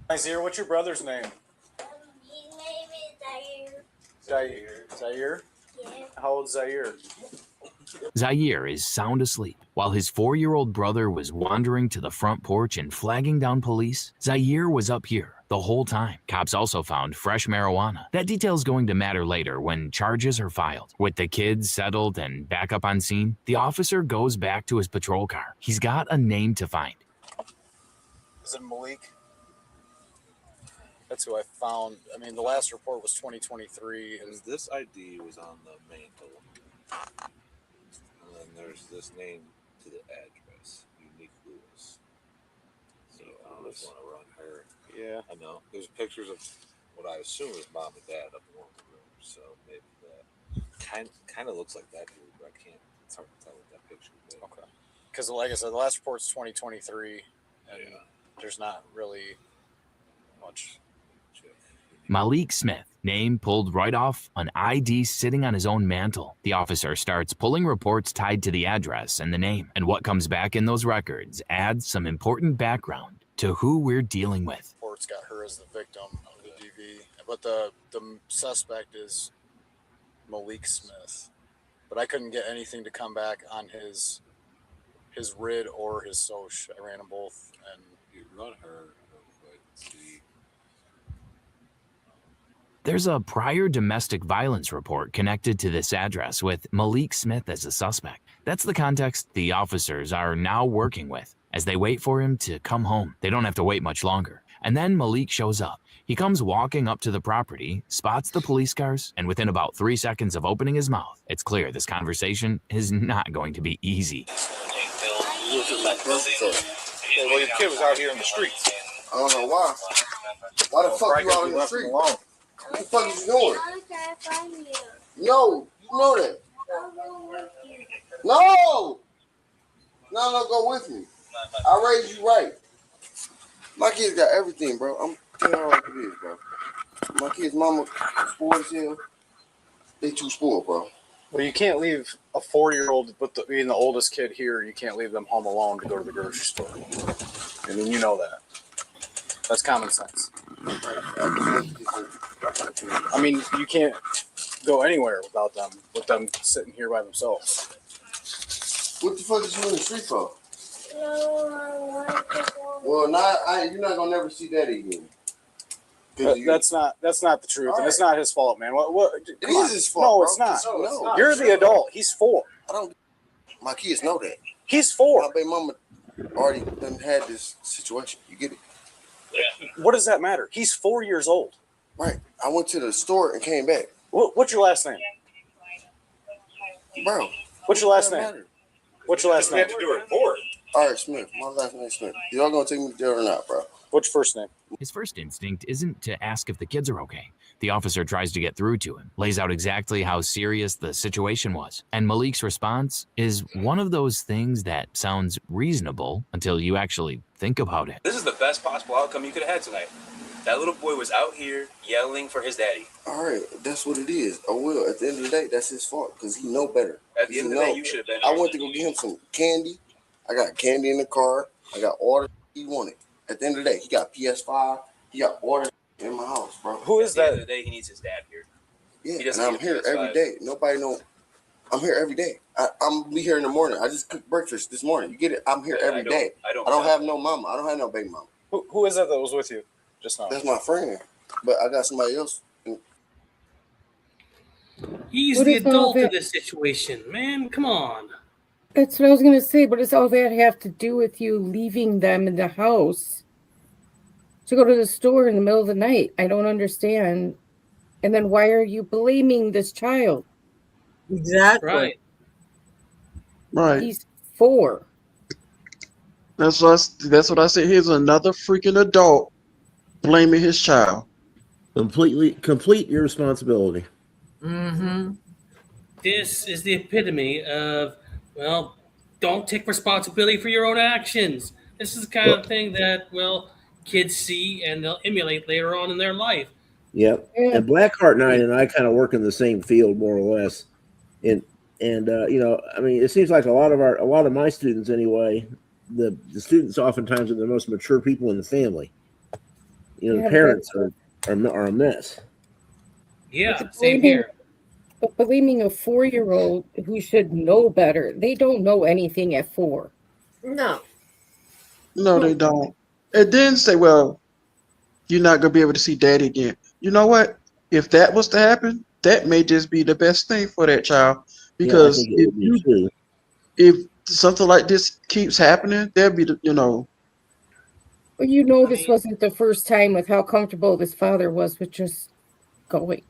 Nazir, what's your brother's name? His name is Zaire. Zaire? Yeah. How old's Zaire? Zaire is sound asleep. While his 4-year-old brother was wandering to the front porch and flagging down police, Zaire was up here the whole time. Cops also found fresh marijuana. That detail's going to matter later when charges are filed. With the kids settled and back up on scene, the officer goes back to his patrol car. He's got a name to find. Is it Malik? That's who I found. I mean, the last report was 2023. And this ID was on the mantle. And then there's this name to the address, Unique Lewis. So I just want to run her. Yeah. I know. There's pictures of what I assume is mom and dad up in one of the rooms. So maybe that kind of looks like that dude, but I can't. It's hard to tell with that picture. But. Okay. Because, like I said, the last report's 2023, and there's not really much. Malik Smith, name pulled right off an ID sitting on his own mantle. The officer starts pulling reports tied to the address and the name, and what comes back in those records adds some important background to who we're dealing with. Reports got her as the victim of the DV, but the suspect is Malik Smith. But I couldn't get anything to come back on his RID or his SOC. I ran them both, and you run her real quick. See. There's a prior domestic violence report connected to this address with Malik Smith as a suspect. That's the context the officers are now working with as they wait for him to come home. They don't have to wait much longer. And then Malik shows up. He comes walking up to the property, spots the police cars, and within about 3 seconds of opening his mouth, it's clear this conversation is not going to be easy. Well, your kid was out here in the streets. I don't know why. Why the fuck you out in the street? What the fuck is you doing? No, you know that. No! No, go with me. I raised you right. My kids got everything, bro. I'm telling you how it is, bro. My kids' mama spoiled as hell. They too spoiled, bro. well, you can't leave a 4-year-old being the oldest kid here. You can't leave them home alone to go to the grocery store. I mean, you know that. That's common sense. I mean, you can't go anywhere without them, with them sitting here by themselves. What the fuck is you in the street for? No, I want to go. Well, you're not gonna never see that again. That's not the truth, and it's not his fault, man. It is his fault. No, bro. it's not. No, it's not. You're the adult. He's 4. I don't. My kids know that. He's 4. My baby mama already done had this situation. You get it? What does that matter? He's 4 years old. Right. I went to the store and came back. What's your last name? Bro. What's your last name? What's your last name? All right, Smith. My last name is Smith. Y'all gonna take me to jail or not, bro? What's your first name? His first instinct isn't to ask if the kids are okay. The officer tries to get through to him, lays out exactly how serious the situation was. And Malik's response is one of those things that sounds reasonable until you actually think about it. This is the best possible outcome you could have had tonight. That little boy was out here yelling for his daddy. All right, that's what it is. Oh well, at the end of the day, that's his fault because he know better. At the end of the day, you should have been. I went to go get him some candy. I got candy in the car. I got all the he wanted. At the end of the day, he got PS5. He got all the in my house, bro. Who is At the that? end of the day, he needs his dad here. Yeah, He doesn't and I'm need a here PS5. every day. Nobody know. I'm here every day. I'm be here in the morning. I just cooked breakfast this morning. You get it? I'm here Yeah, every day. I don't have no mama. I don't have no baby mama. Who is that was with you just now? That's my friend. But I got somebody else. He's What the is all adult in that- this situation, man. Come on. That's what I was going to say. What does all that have to do with you leaving them in the house to go to the store in the middle of the night? I don't understand. And then why are you blaming this child? Exactly. Right. He's 4. That's what I said. Here's another freaking adult blaming his child. Complete irresponsibility. Mm-hmm. This is the epitome of, well, don't take responsibility for your own actions. This is the kind of thing that, well, kids see and they'll emulate later on in their life. Yep. Yeah. And Blackheart Knight and I kind of work in the same field, more or less. And you know, I mean, it seems like a lot of my students anyway. The students oftentimes are the most mature people in the family. You know, Yeah, the parents are a mess. Yeah, But same here. But blaming a 4-year-old who should know better, they don't know anything at 4. No. No, they don't. And then say, well, you're not going to be able to see daddy again. You know what? If that was to happen, that may just be the best thing for that child. Because Yeah, I think it would be too. if something like this keeps happening, there'll be, Well, this wasn't the first time with how comfortable this father was with just going.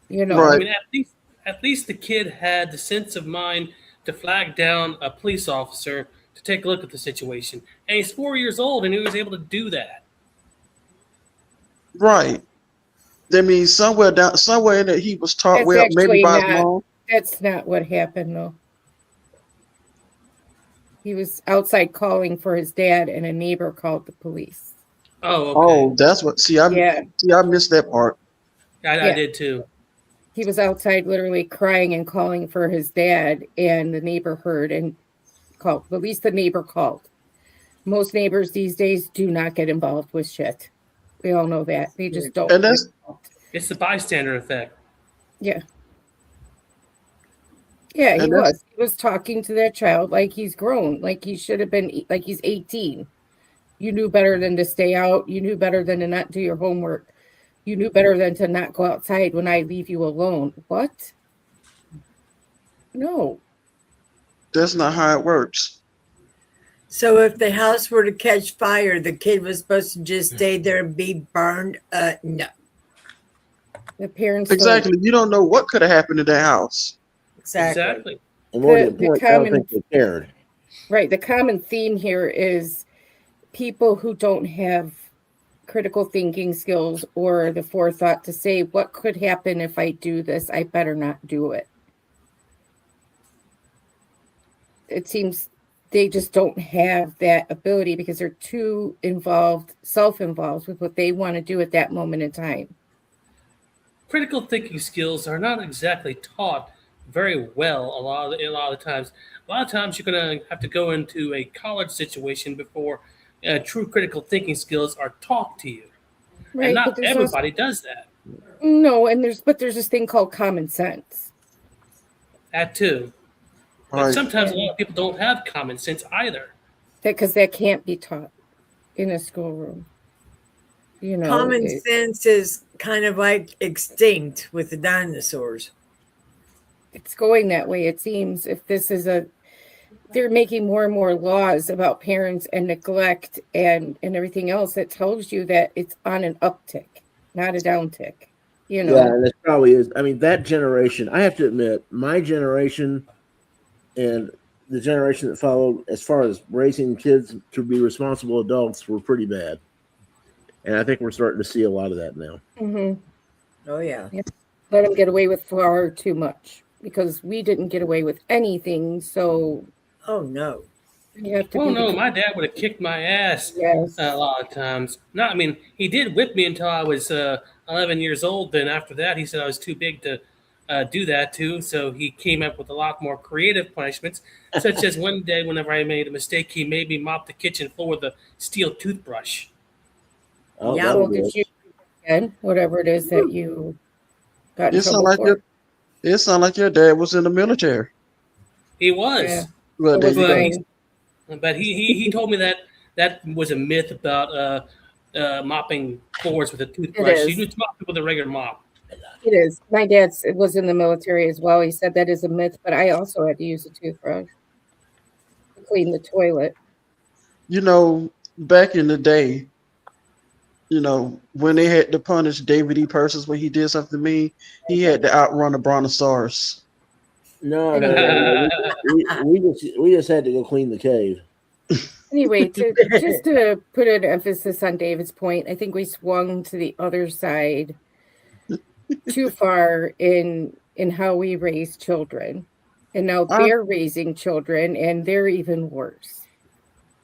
You know, Right. I mean, at least the kid had the sense of mind to flag down a police officer to take a look at the situation. And he's 4 years old and he was able to do that. Right. That means somewhere in there he was taught That's well, maybe actually by his not. mom. That's not what happened, though. He was outside calling for his dad, and a neighbor called the police. Oh, okay. Oh, that's what. I missed that part. I Yeah. did too. He was outside literally crying and calling for his dad, and the neighbor heard and called. At least the neighbor called. Most neighbors these days do not get involved with shit. We all know that. They just don't. And that's It's the bystander effect. Yeah. Yeah, he And that's- was. He was talking to that child like he's grown, like he should have been, like he's 18. You knew better than to stay out. You knew better than to not do your homework. You knew better than to not go outside when I leave you alone. What? No. That's not how it works. So if the house were to catch fire, the kid was supposed to just stay there and be burned? No. The parents Exactly. You don't know what could have happened in that house. Exactly. And more to The the point, I don't common- think they cared. Right. The common theme here is people who don't have critical thinking skills or the forethought to say, what could happen if I do this? I better not do it. It seems they just don't have that ability because they're too involved, self-involved with what they want to do at that moment in time. Critical thinking skills are not exactly taught very well a lot of the times. A lot of times you're going to have to go into a college situation before true critical thinking skills are taught to you. Right, And but not there's everybody does that. No, and there's this thing called common sense. That too. But Right. sometimes a lot of people don't have common sense either. Because that can't be taught in a schoolroom. You know, Common sense is kind of like extinct with the dinosaurs. it's going that way. It seems if this is they're making more and more laws about parents and neglect and everything else that tells you that it's on an uptick, not a downtick. You know, Yeah, and it probably is. I mean, that generation, I have to admit, my generation and the generation that followed, as far as raising kids to be responsible adults, were pretty bad. And I think we're starting to see a lot of that now. mm-hmm. Oh, yeah. Let them get away with far too much because we didn't get away with anything. So, oh no. You have to Oh be no, my dad would have kicked my ass Yes. a lot of times. No, I mean he did whip me until I was 11 years old. Then after that, he said I was too big to do that too. So he came up with a lot more creative punishments, such as one day whenever I made a mistake, he made me mop the kitchen floor with a steel toothbrush. Oh, Yeah, well, did you again, whatever it is that you got in It sound trouble like for? it sound like your dad was in the military. He was. Yeah. Well, there you go. But he told me that was a myth about mopping floors with a toothbrush. is. You just mop it with a regular mop. It is. My dad was in the military as well. He said that is a myth, but I also had to use a toothbrush to clean the toilet. You know, back in the day, you know, when they had to punish David E. Persons when he did something mean, he had to outrun a brontosaurus. No. We just had to go clean the cave. Anyway, just to put an emphasis on David's point, I think we swung to the other side too far in how we raise children, and now they're raising children, and they're even worse.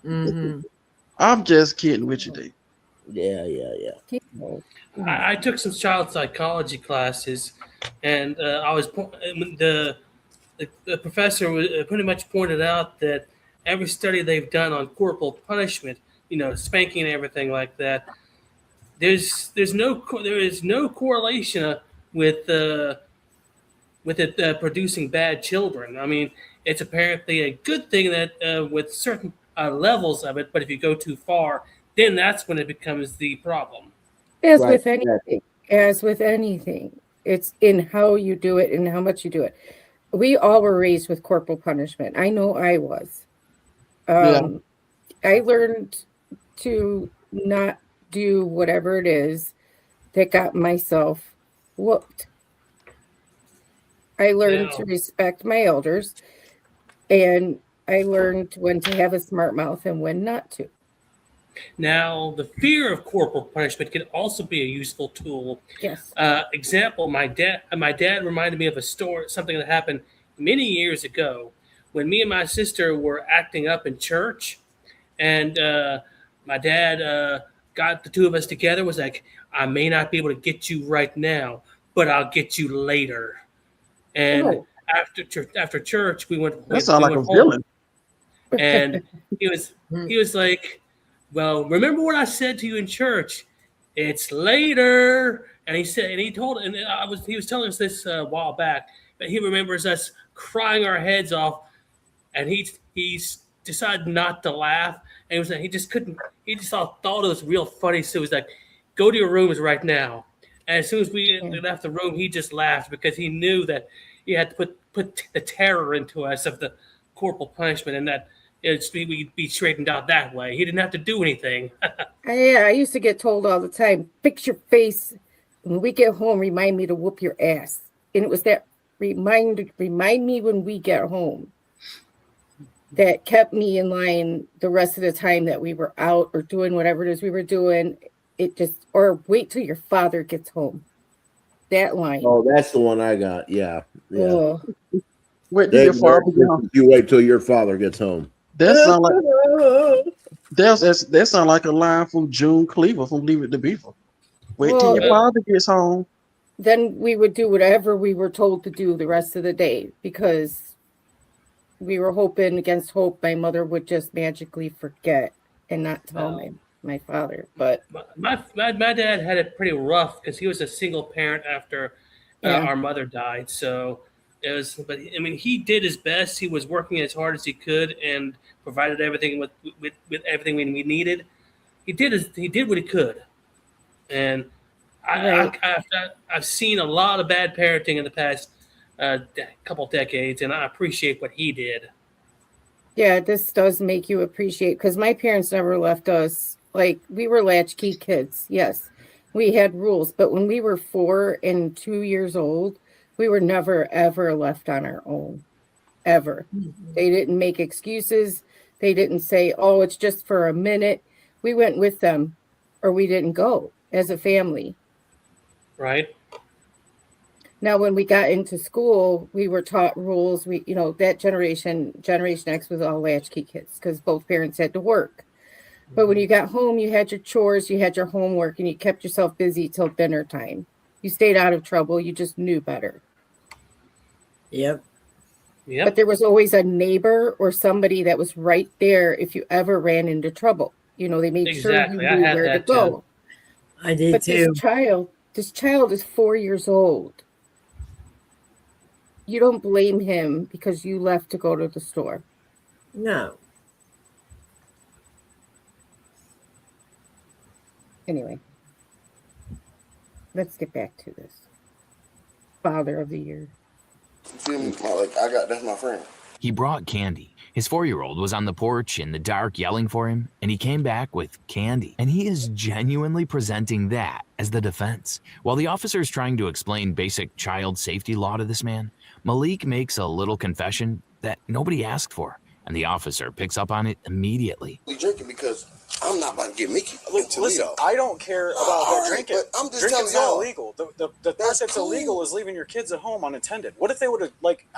Mm-hmm. I'm just kidding with you, Dave. Yeah. I took some child psychology classes, and I was the professor pretty much pointed out that every study they've done on corporal punishment, spanking and everything like that, there is no correlation with it producing bad children. I mean, it's apparently a good thing that with certain levels of it, but if you go too far, then that's when it becomes the problem. As with anything, it's in how you do it and how much you do it. We all were raised with corporal punishment. I know I was. I learned to not do whatever it is that got myself whooped. I learned to respect my elders, and I learned when to have a smart mouth and when not to. Now, the fear of corporal punishment can also be a useful tool. Yes. Example: my dad reminded me of a story, something that happened many years ago when me and my sister were acting up in church, and my dad got the two of us together. Was like, "I may not be able to get you right now, but I'll get you later." And after church, we went. That sounds like a home, villain. And he was like, "Well, remember what I said to you in church? It's later." And he was telling us this a while back, but he remembers us crying our heads off, and he decided not to laugh, and he just couldn't. He just thought it was real funny, so he was like, "Go to your rooms right now." And as soon as we left the room, he just laughed because he knew that he had to put the terror into us of the corporal punishment, and that we'd be straightened out that way. He didn't have to do anything. Yeah, I used to get told all the time, "Fix your face. When we get home, remind me to whoop your ass." And it was that remind me when we get home that kept me in line the rest of the time that we were out or doing whatever it is we were doing. Or wait till your father gets home. That line. Oh, that's the one I got. Yeah. Oh. Wait till your father gets home. You wait till your father gets home. That sound like a line from June Cleaver from Leave It to Beaver. Wait till your father gets home. Then we would do whatever we were told to do the rest of the day because we were hoping against hope my mother would just magically forget and not tell my father. But my dad had it pretty rough because he was a single parent after our mother died. So it was, but I mean, he did his best. He was working as hard as he could and provided everything with everything we needed. He did what he could. And Right. I've seen a lot of bad parenting in the past couple decades, and I appreciate what he did. Yeah, this does make you appreciate, because my parents never left us. Like, we were latchkey kids. Yes, we had rules, but when we were 4 and 2 years old, we were never ever left on our own. Ever. They didn't make excuses. They didn't say, "Oh, it's just for a minute." We went with them, or we didn't go as a family. Right. Now, when we got into school, we were taught rules. That Generation X was all latchkey kids because both parents had to work. But when you got home, you had your chores, you had your homework, and you kept yourself busy till dinner time. You stayed out of trouble. You just knew better. Yep. But there was always a neighbor or somebody that was right there if you ever ran into trouble. They made sure you Exactly. I knew had where to that go. too. I did But too. this child is 4 years old. You don't blame him because you left to go to the store. No. Anyway, let's get back to this. Father of the Year. You feel me? That's my friend. He brought candy. His 4-year-old was on the porch in the dark yelling for him, and he came back with candy. And he is genuinely presenting that as the defense. While the officer is trying to explain basic child safety law to this man, Malik makes a little confession that nobody asked for, and the officer picks up on it immediately. We drinking because I'm not about to get Mickey. Listen, I don't care about that drinking. But I'm just Drinking's telling not y'all. illegal. The part that's illegal is leaving your kids at home unattended. What if they would have,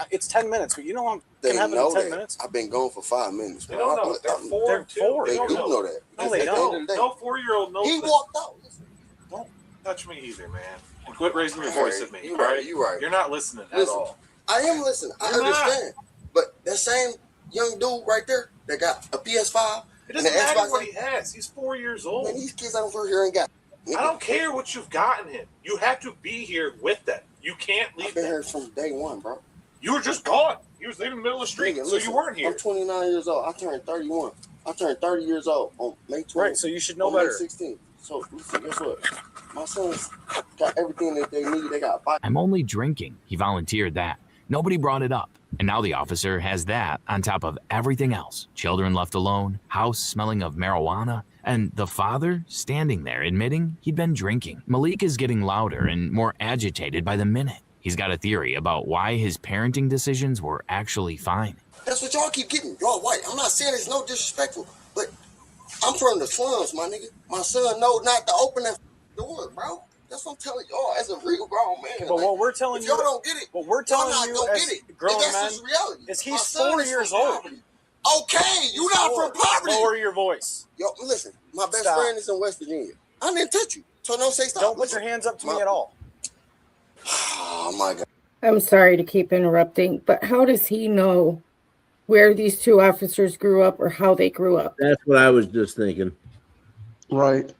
it's 10 minutes, but you know what They can happen know in 10 that. minutes? I've been gone for 5 minutes. They don't know. They're four. They're four. They They do don't know that. No, they don't. No 4-year-old knows. He that. walked out. Don't touch me either, man. And quit raising your All voice right, at me. you all right, you right. You're not listening at Listen, all. I am listening. I You're not. understand. But that same young dude right there that got a PS5 It and doesn't the matter Xbox. what he has. He's 4 years old. Man, these kids out here ain't got. I don't care what you've gotten him. You have to be here with them. You can't leave I've been them. here from day one, bro. You were just gone. You was leaving in the middle of the street, Nigga, so listen, you weren't here. I'm 29 years old. I turned 31. I turned 30 years old on May 20th. Right, so you should know on better. May 16th. So, listen, guess what? My sons got everything that they need. They got bike. I'm only drinking. He volunteered that. Nobody brought it up. And now the officer has that on top of everything else. Children left alone, house smelling of marijuana, and the father standing there admitting he'd been drinking. Malik is getting louder and more agitated by the minute. He's got a theory about why his parenting decisions were actually fine. That's what y'all keep getting. Y'all white. I'm not saying it's no disrespectful, but I'm from the slums, my nigga. My son knows not to open that door, bro. That's what I'm telling y'all as a real grown man. But what we're telling if you, y'all don't get it, what we're y'all telling not you gonna as get it. grown And that's men just reality. is My he's son 4 is years from old. poverty. Okay, you not from poverty. Lower your voice. Yo, listen, my best Stop. friend is in West Virginia. I didn't touch you, so don't say stop. Don't put your hands up to me at all. Oh my God. I'm sorry to keep interrupting, but how does he know where these two officers grew up or how they grew up? That's what I was just thinking. Right.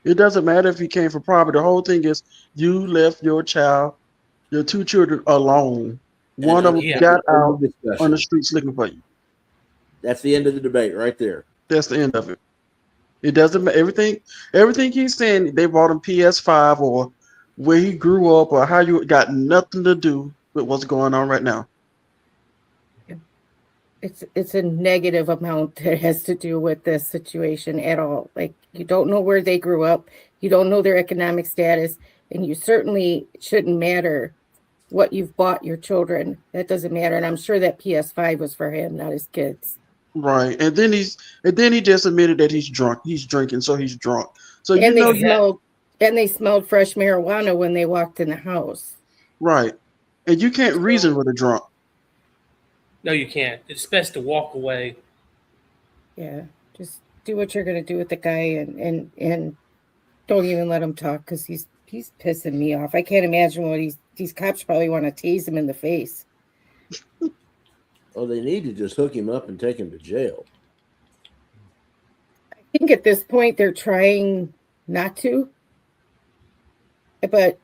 It doesn't matter if you came from poverty. The whole thing is you left your two children alone. One of them got out on the streets looking for you. That's the end of the debate right there. That's the end of it. It doesn't matter. Everything he's saying, they bought him PS5 or where he grew up or how you got nothing to do with what's going on right now. It's a negative amount that has to do with this situation at all. Like, you don't know where they grew up, you don't know their economic status, and you certainly shouldn't matter what you've bought your children. That doesn't matter. And I'm sure that PS5 was for him, not his kids. Right. And then he just admitted that he's drunk. He's drinking, so he's drunk. So And they smelled fresh marijuana when they walked in the house. Right. And you can't reason with a drunk. No, you can't. It's best to walk away. Yeah. Just do what you're gonna do with the guy and don't even let him talk because he's pissing me off. I can't imagine what these cops probably want to tase him in the face. Oh, they need to just hook him up and take him to jail. I think at this point they're trying not to, but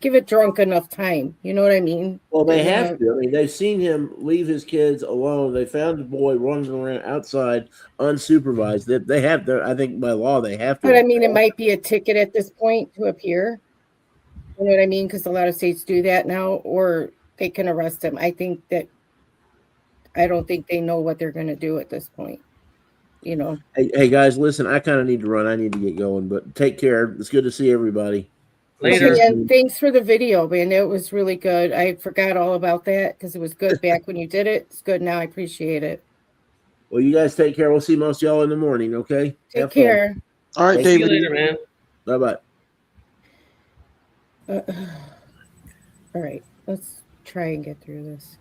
give it drunk enough time. You know what I mean? Well, they They're have to. I mean, they've seen him leave his kids alone. They found the boy running around outside unsupervised. They have to. I think by law they have to. But I mean, it might be a ticket at this point to appear. You know what I mean? Because a lot of states do that now, or they can arrest him. I don't think they know what they're going to do at this point. You know. Hey guys, listen. I kind of need to run. I need to get going. But take care. It's good to see everybody. Later. Okay, and thanks for the video, man. It was really good. I forgot all about that because it was good back when you did it. It's good now. I appreciate it. Well, you guys take care. We'll see most of y'all in the morning. Okay. Take care. All right, See David. you later, man. Bye bye. All right, let's try and get through this.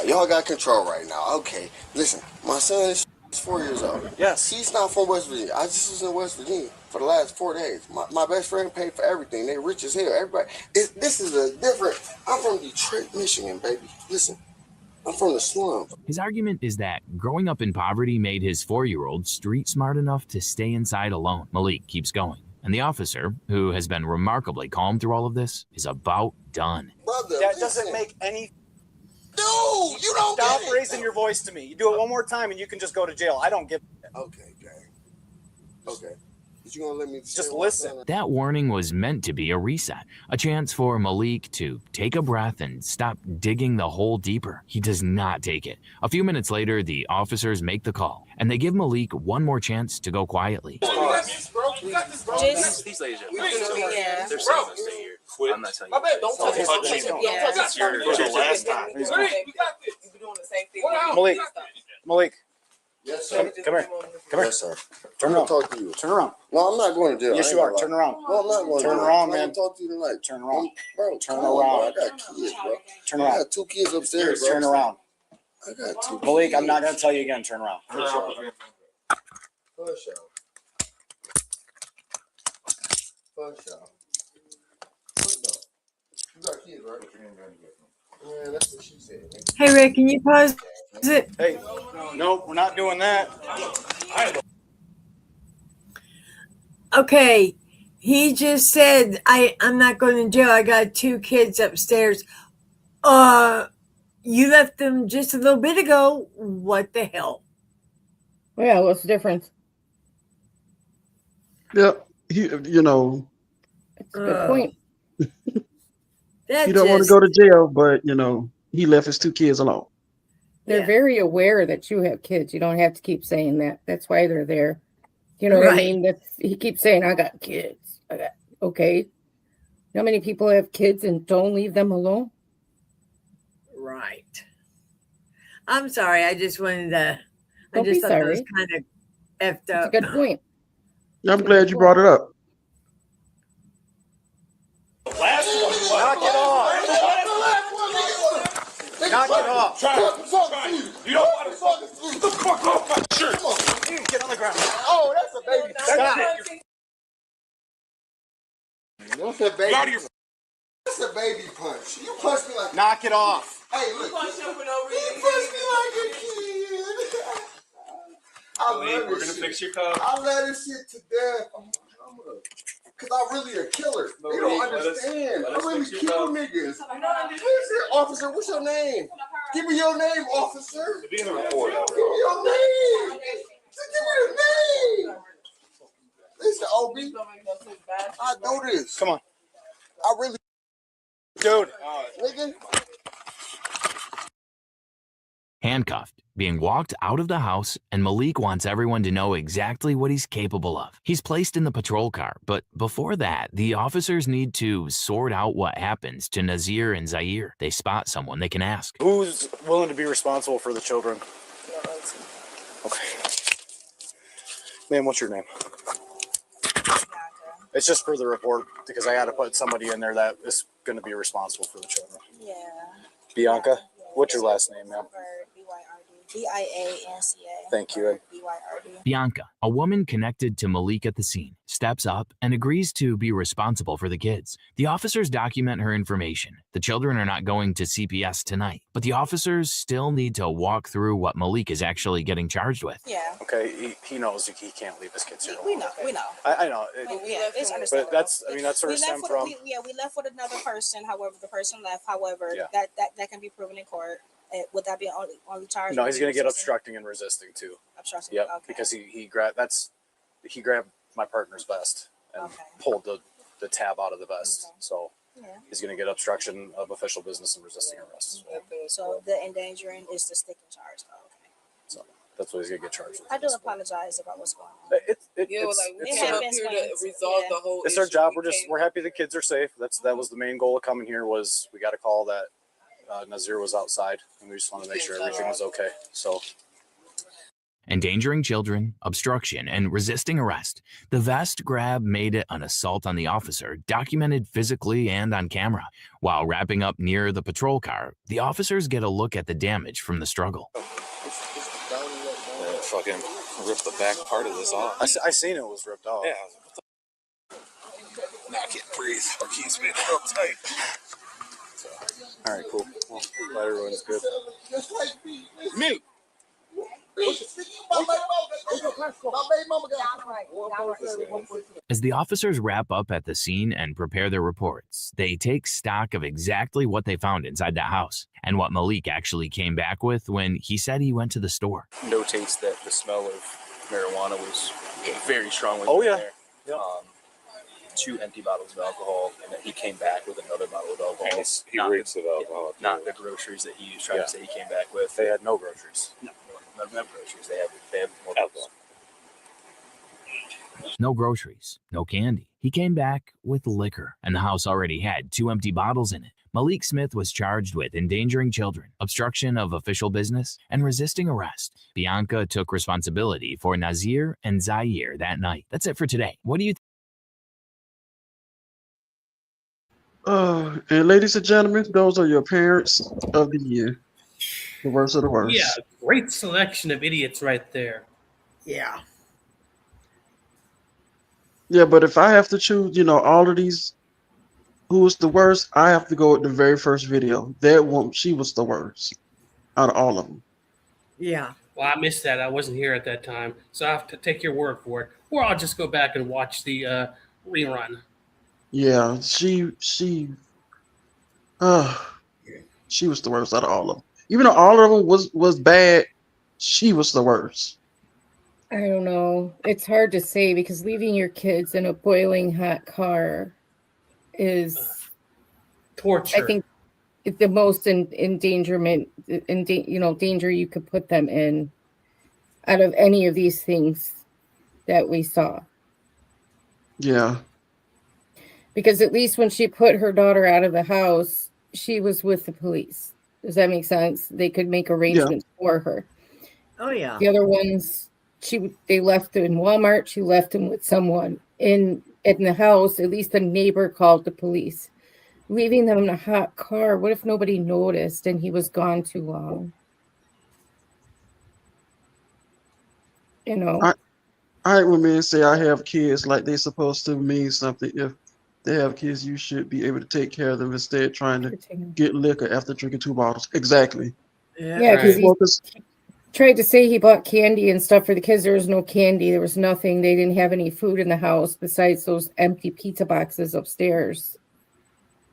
Y'all got control right now. Okay, listen, my son is 4 years old. Yes. He's not from West Virginia. I just was in West Virginia for the last 4 days. My best friend paid for everything. They rich as hell. Everybody. This is a different. I'm from Detroit, Michigan, baby. Listen, I'm from the slum. His argument is that growing up in poverty made his 4-year-old street smart enough to stay inside alone. Malik keeps going, and the officer, who has been remarkably calm through all of this, is about done. Brother, that doesn't make any. Dude, you don't stop get it. raising your voice to me. You do it one more time, and you can just go to jail. I don't give. Okay, gang. Okay. Is you gonna let me just listen? That warning was meant to be a reset, a chance for Malik to take a breath and stop digging the hole deeper. He does not take it. A few minutes later, the officers make the call, and they give Malik one more chance to go quietly. These ladies are Yeah. they're saying to stay here. Quit. I'm not telling you. My bad, don't touch it. Don't touch it. Yeah. Don't touch It's your last time. We got this. You're doing the same thing. Malik. Yes, sir. Come here. Come here. Yes, sir. Turn around. Talk to you. Turn around. No, I'm not going to jail. Yes, you are. Turn around. No, I'm not going to jail. Turn around, I'm man. gonna talk to you tonight. Turn around. Bro, Turn come on, around. bro. I got kids, bro. Turn I around. got 2 kids upstairs, bro. Turn around. I got 2 Malik, kids. I'm not going to tell you again. Turn around. Push out. Push out. Push out. You got kids, right? Yeah, that's what she said. Man. Hey, Rick, can you pause it? Hey, no, we're not doing that. Okay, he just said I'm not going to jail. I got 2 kids upstairs. You left them just a little bit ago. What the hell? Yeah, what's the difference? Yeah, you know, That's a good point. That you don't want to just- go to jail, but you know, he left his 2 kids alone. They're very aware that you have kids. You don't have to keep saying that. That's why they're there. You know what I Right. mean? He keeps saying, I got kids. Okay. You know how many people have kids and don't leave them alone? Right. I'm sorry. I just wanted to. I Don't just be thought that was sorry. kind of effed That's a up. good point. I'm glad you brought it up. Knock it off. Knock it off. You don't want to fucking sleep. The fuck off my shirt. Get on the ground. Oh, that's a baby. Stop. That's a baby. That's a baby punch. You punch me like. Knock it off. Hey, look. You punch me like a kid. I love We're this gonna shit. fix your cup. I love this shit to death. Cause I really a killer. They don't understand. let I us really fix your kill cup. niggas. Officer, what's your name? Give me your name, officer. Be in the report. Give me your name. Just give me the name. Listen, OB. I know this. Come on. I really. Dude. Nigga. Handcuffed, being walked out of the house, and Malik wants everyone to know exactly what he's capable of. He's placed in the patrol car, but before that, the officers need to sort out what happens to Nazir and Zaire. They spot someone they can ask. Who's willing to be responsible for the children? Okay. Ma'am, what's your name? It's just for the report because I had to put somebody in there that is going to be responsible for the children. Yeah. Bianca? What's your last name, ma'am? BYRD. BIANCA. Thank you. Bianca, a woman connected to Malik at the scene, steps up and agrees to be responsible for the kids. The officers document her information. The children are not going to CPS tonight, but the officers still need to walk through what Malik is actually getting charged with. Yeah. Okay, he knows he can't leave his kids here. We know. I know. It's understandable. But that's sort of stemmed from. We left with another person. However, the person left. However, Yeah. that can be proven in court. Would that be only charge? No, he's going to get obstructing and resisting too. Obstructing. Yep, Okay. because he grabbed my partner's vest and pulled the tab out of the vest. So he's going to get obstruction of official business and resisting arrest. So the endangering is the sticking charge. Okay. So that's what he's going to get charged with. I do apologize about what's going on. It happens when it's our job. We're happy the kids are safe. That was the main goal of coming here. Was we got a call that Nazir was outside, and we just want to make sure everything was okay. So. Endangering children, obstruction, and resisting arrest. The vest grab made it an assault on the officer, documented physically and on camera. While wrapping up near the patrol car, the officers get a look at the damage from the struggle. Fucking ripped the back part of this off. I seen it was ripped off. Yeah. Now I can't breathe. Our keys being real tight. So, all right, cool. Well, glad everyone's good. Mute. As the officers wrap up at the scene and prepare their reports, they take stock of exactly what they found inside the house and what Malik actually came back with when he said he went to the store. Notates that the smell of marijuana was very strong. Oh, yeah. Yep. 2 empty bottles of alcohol, and then he came back with another bottle of alcohol. And he reeks of alcohol. Not the groceries that he was trying to say he came back with. They had no groceries. No groceries. They had more alcohol. No groceries, no candy. He came back with liquor, and the house already had 2 empty bottles in it. Malik Smith was charged with endangering children, obstruction of official business, and resisting arrest. Bianca took responsibility for Nazir and Zaire that night. That's it for today. What do you think? And ladies and gentlemen, those are your parents of the year. The worst of the worst. Yeah, great selection of idiots right there. Yeah. Yeah, but if I have to choose, all of these, who was the worst, I have to go with the very first video. That one, she was the worst out of all of them. Yeah. Well, I missed that. I wasn't here at that time, so I have to take your word for it. Or I'll just go back and watch the rerun. Yeah, she was the worst out of all of them. Even though all of them was bad, she was the worst. I don't know. It's hard to say because leaving your kids in a boiling hot car is torture. I think it's the most endangerment, danger you could put them in out of any of these things that we saw. Yeah. Because at least when she put her daughter out of the house, she was with the police. Does that make sense? They could make arrangements for her. Oh, yeah. The other ones, they left in Walmart. She left him with someone in the house. At least the neighbor called the police. Leaving them in a hot car. What if nobody noticed and he was gone too long? I hate when men say I have kids like they're supposed to mean something. If they have kids, you should be able to take care of them instead of trying to get liquor after drinking 2 bottles. Exactly. Yeah, because he tried to say he bought candy and stuff for the kids. There was no candy. There was nothing. They didn't have any food in the house besides those empty pizza boxes upstairs.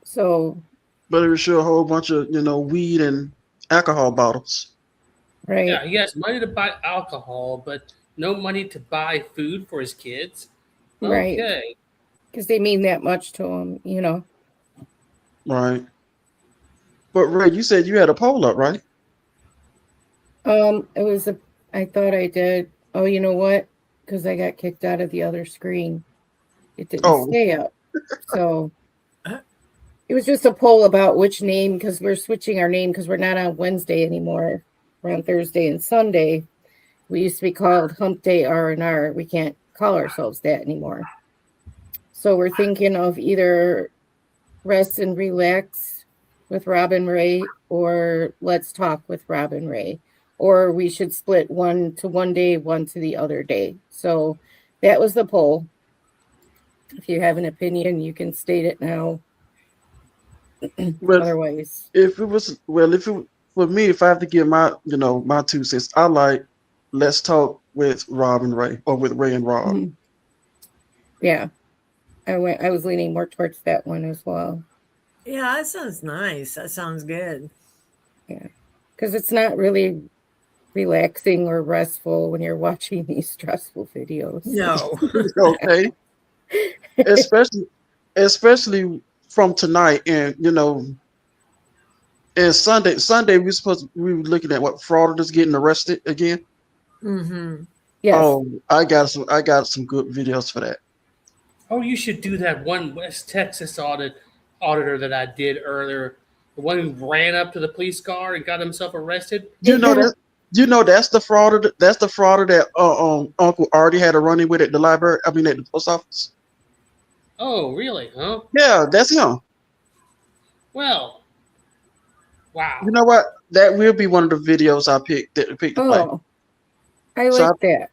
So. But there was sure a whole bunch of, weed and alcohol bottles. Right. Yeah, he has money to buy alcohol, but no money to buy food for his kids. Right. Okay. Because they mean that much to him, Right. But Ray, you said you had a poll up, right? I thought I did. Oh, you know what? Because I got kicked out of the other screen. It didn't stay up. So it was just a poll about which name, because we're switching our name because we're not on Wednesday anymore. We're on Thursday and Sunday. We used to be called Hump Day R&R. We can't call ourselves that anymore. So we're thinking of either Rest and Relax with Robin Ray or Let's Talk with Robin Ray. or we should split one to one day, one to the other day. So that was the poll. If you have an opinion, you can state it now. But Otherwise, if it was for me, if I have to give my my 2 cents, I like Let's Talk with Rob and Ray, or with Ray and Rob. yeah, I was leaning more towards that one as well. Yeah, that sounds nice. That sounds good. Yeah, because it's not really relaxing or restful when you're watching these stressful videos. No. Okay. especially from tonight, and and Sunday we were looking at what fraudsters getting arrested again. Mm-hmm. Yes. Oh, I got some good videos for that. Oh, you should do that one West Texas auditor that I did earlier. The one who ran up to the police car and got himself arrested. That's the frauder. That's the frauder that Uncle Artie had a running with at the library. I mean, at the post office. Oh, really? Huh? Yeah, that's him. Well, wow. You know what? That will be one of the videos I picked to play. Oh, I So like that.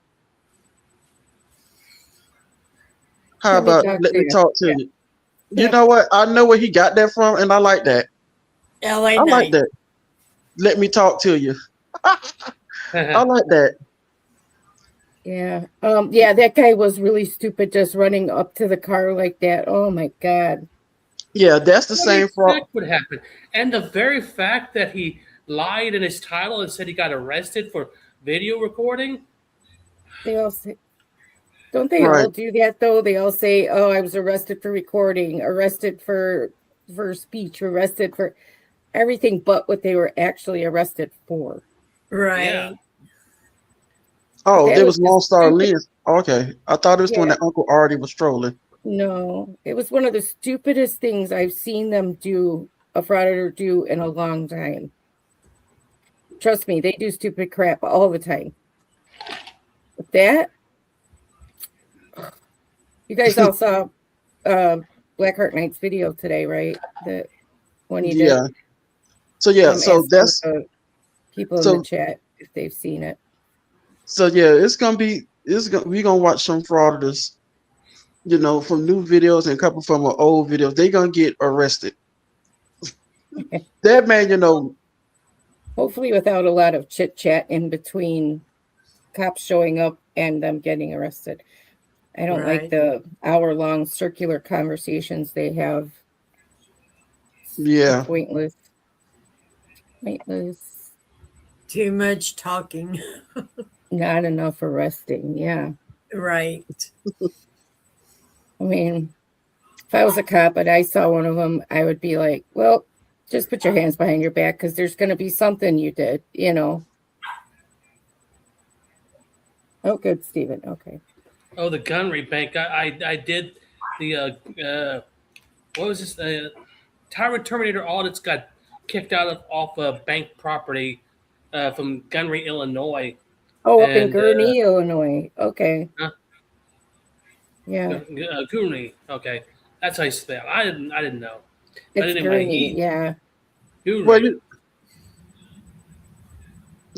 How about let me talk to you? You know what? I know where he got that from, and I like that. LA I like Night. that. Let me talk to you. I like that. Yeah. Yeah, that guy was really stupid just running up to the car like that. Oh my God. Yeah, that's the What do you same fraud. expect would happen? And the very fact that he lied in his title and said he got arrested for video recording. They all say, don't they all do that though? They all say, "Oh, I was arrested for recording, arrested for speech, arrested for everything but what they were actually arrested for." Right. Yeah. Oh, That there was was Lone just Star stupid. Lynn. Okay, I thought it was the one Yeah. that Uncle Artie was trolling. No, it was one of the stupidest things I've seen them do, a frauditor do in a long time. Trust me, they do stupid crap all the time. But that, you guys all saw Blackheart Knight's video today, right? The one you Yeah. did. So yeah, I'm so asking that's the people in the so chat if they've seen it. so yeah. We're gonna watch some fraudsters, from new videos and a couple from old videos. They gonna get arrested. That man, Hopefully without a lot of chit chat in between cops showing up and them getting arrested. I don't like Right. the hour-long circular conversations they have. Yeah. Pointless. Pointless. Too much talking. Not enough arresting. Yeah. Right. I mean, if I was a cop and I saw one of them, I would be like, well, just put your hands behind your back because there's going to be something you did, Oh, good, Stephen. Okay. Oh, the gunnery bank. I did the what was this? Tyrant Terminator audits got kicked off of bank property from Gunnery, Illinois. Oh, up in Gurnee, Illinois. Okay. Huh? Yeah. Gurnee. Okay, that's how you spell. I didn't know. But It's anyway, Gurnee, yeah. Gurnee.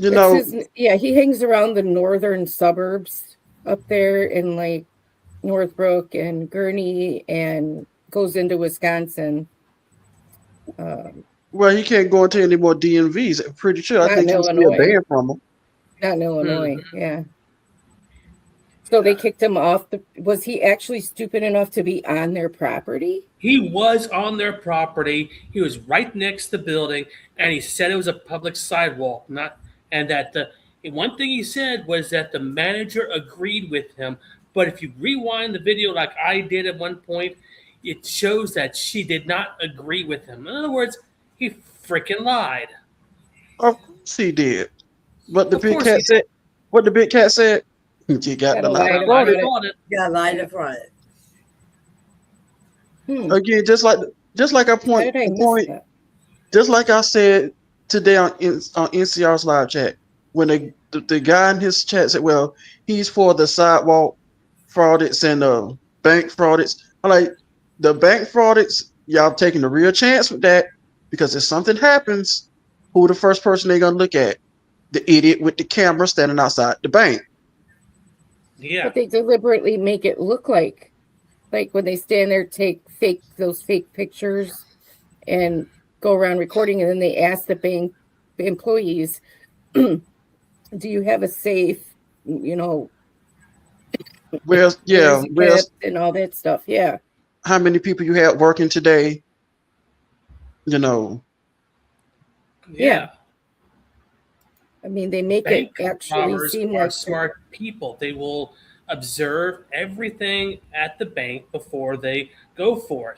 Well, he hangs around the northern suburbs up there in like Northbrook and Gurnee and goes into Wisconsin. Well, he can't go into any more DMVs. I'm pretty sure. I Not think in he's still Illinois. banned from them. Not in Illinois, yeah. So they kicked him off. Was he actually stupid enough to be on their property? He was on their property. He was right next to the building, and he said it was a public sidewalk. And that the one thing he said was that the manager agreed with him. But if you rewind the video like I did at one point, it shows that she did not agree with him. In other words, he freaking lied. Of course he did. But the Of big course cat he said, what the big cat said, you got the lie to fraud it. Got to lie to fraud it. Again, just like I point, just like I said today on NCR's live chat, when the guy in his chat said, well, he's for the sidewalk fraudits and bank fraudits. I'm like, the bank fraudits, y'all taking a real chance with that, because if something happens, who the first person they're gonna look at? the idiot with the camera standing outside the bank. Yeah. But they deliberately make it look like when they stand there, take those fake pictures and go around recording, and then they ask the bank employees, do you have a safe, Where's where's it kept and all that stuff. Yeah. how many people you had working today? You know. Yeah. I mean, they make Bank it actually robbers seem are like smart people. They will observe everything at the bank before they go for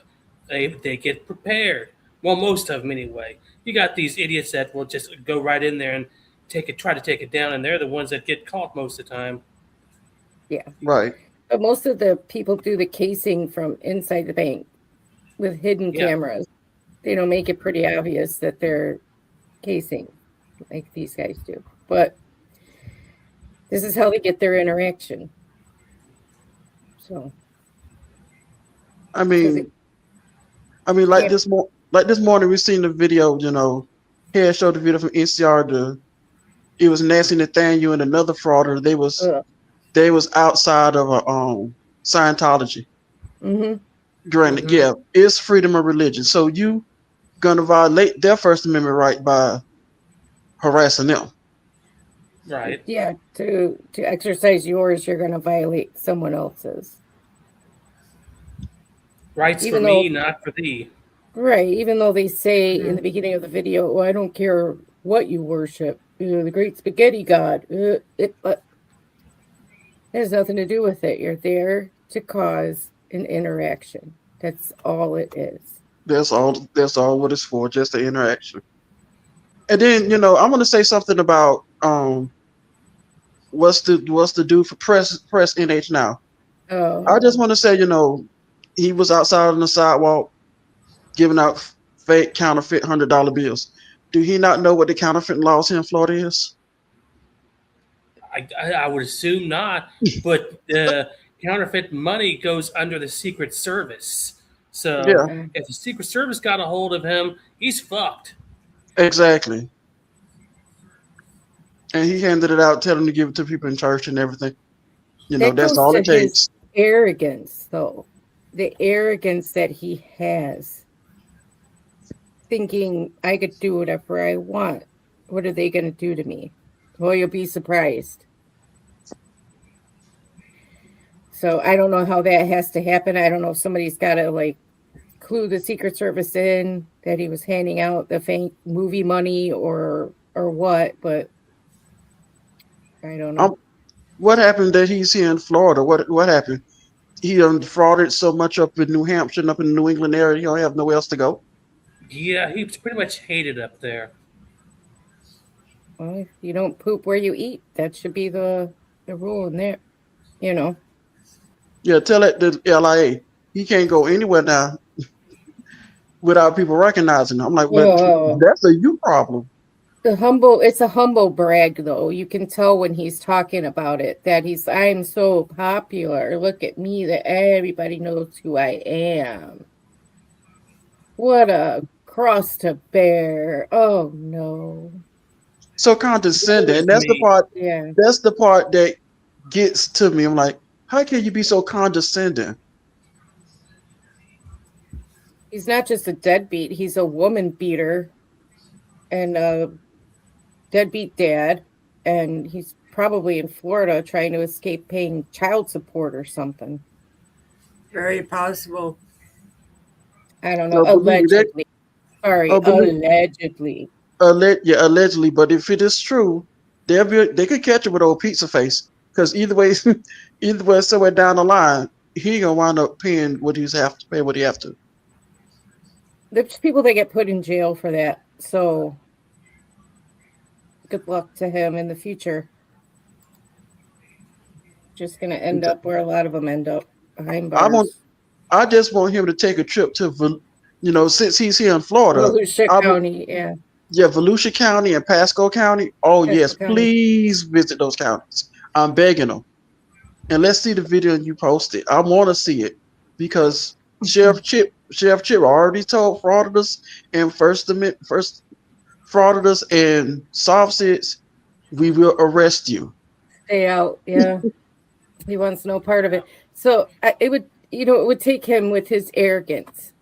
it. They get prepared. Well, most of them anyway. You got these idiots that will just go right in there and try to take it down, and they're the ones that get caught most of the time. Yeah. Right. But most of the people do the casing from inside the bank with hidden Yeah. cameras. They don't make it pretty obvious that they're casing like these guys do. But this is how they get their interaction. So I mean, like this morning we seen the video. You know, here showed the video from NCR. It was Nancy Nathaniel and another frauder. They was outside of a Scientology. Mm-hmm. Granted, yeah, it's freedom of religion. So you gonna violate their First Amendment right by harassing them. Right. Yeah, to exercise yours, you're going to violate someone else's. Rights Even for though, me, not for thee. right, even though they say in the beginning of the video, well, I don't care what you worship, the great spaghetti god. It has nothing to do with it. You're there to cause an interaction. That's all it is. That's all what it's for, just the interaction. And then, you know, I'm gonna say something about what's the do for press NH now. Oh. I just want to say, you know, he was outside on the sidewalk giving out fake counterfeit $100 bills. Do he not know what the counterfeit laws here in Florida is? I would assume not, but the counterfeit money goes under the Secret Service. So Yeah. if the Secret Service got a hold of him, he's fucked. Exactly. And he handed it out, telling him to give it to people in church and everything. You know, That that's goes all to it takes. his arrogance, though. The arrogance that he has. Thinking I could do whatever I want. What are they going to do to me? Well, you'll be surprised. So I don't know how that has to happen. I don't know if somebody's got to like clue the Secret Service in that he was handing out the fake movie money or what, but I don't know. What happened that he's here in Florida? What happened? He frauded so much up in New Hampshire and up in the New England area, he don't have nowhere else to go. Yeah, he's pretty much hated up there. Well, if you don't poop where you eat, that should be the rule in there, you know. Yeah, tell that to LIA. He can't go anywhere now without people recognizing him. I'm like, well, that's a you problem. It's a humble brag, though. You can tell when he's talking about it that I'm so popular. Look at me, that everybody knows who I am. What a cross to bear. Oh no. So condescending. And that's the part. Yeah. That's the part that gets to me. I'm like, how can you be so condescending? He's not just a deadbeat, he's a woman beater and a deadbeat dad. And he's probably in Florida trying to escape paying child support or something. Very possible. I don't know. Allegedly. Sorry, allegedly. Allegedly. But if it is true, they could catch it with old pizza face. Because either way, somewhere down the line, he gonna wind up paying what he's have to pay. What he have to. There's people that get put in jail for that. So good luck to him in the future. Just gonna end up where a lot of them end up, behind bars. I just want him to take a trip to, since he's here in Florida, Volusia County, yeah. Yeah, Volusia County and Pasco County. Oh, yes, please visit those counties. I'm begging them. And let's see the video you posted. I want to see it because Sheriff Chip already told frauditors and first frauditors and soft sits, we will arrest you. Stay out. Yeah. He wants no part of it. So it would, it would take him with his arrogance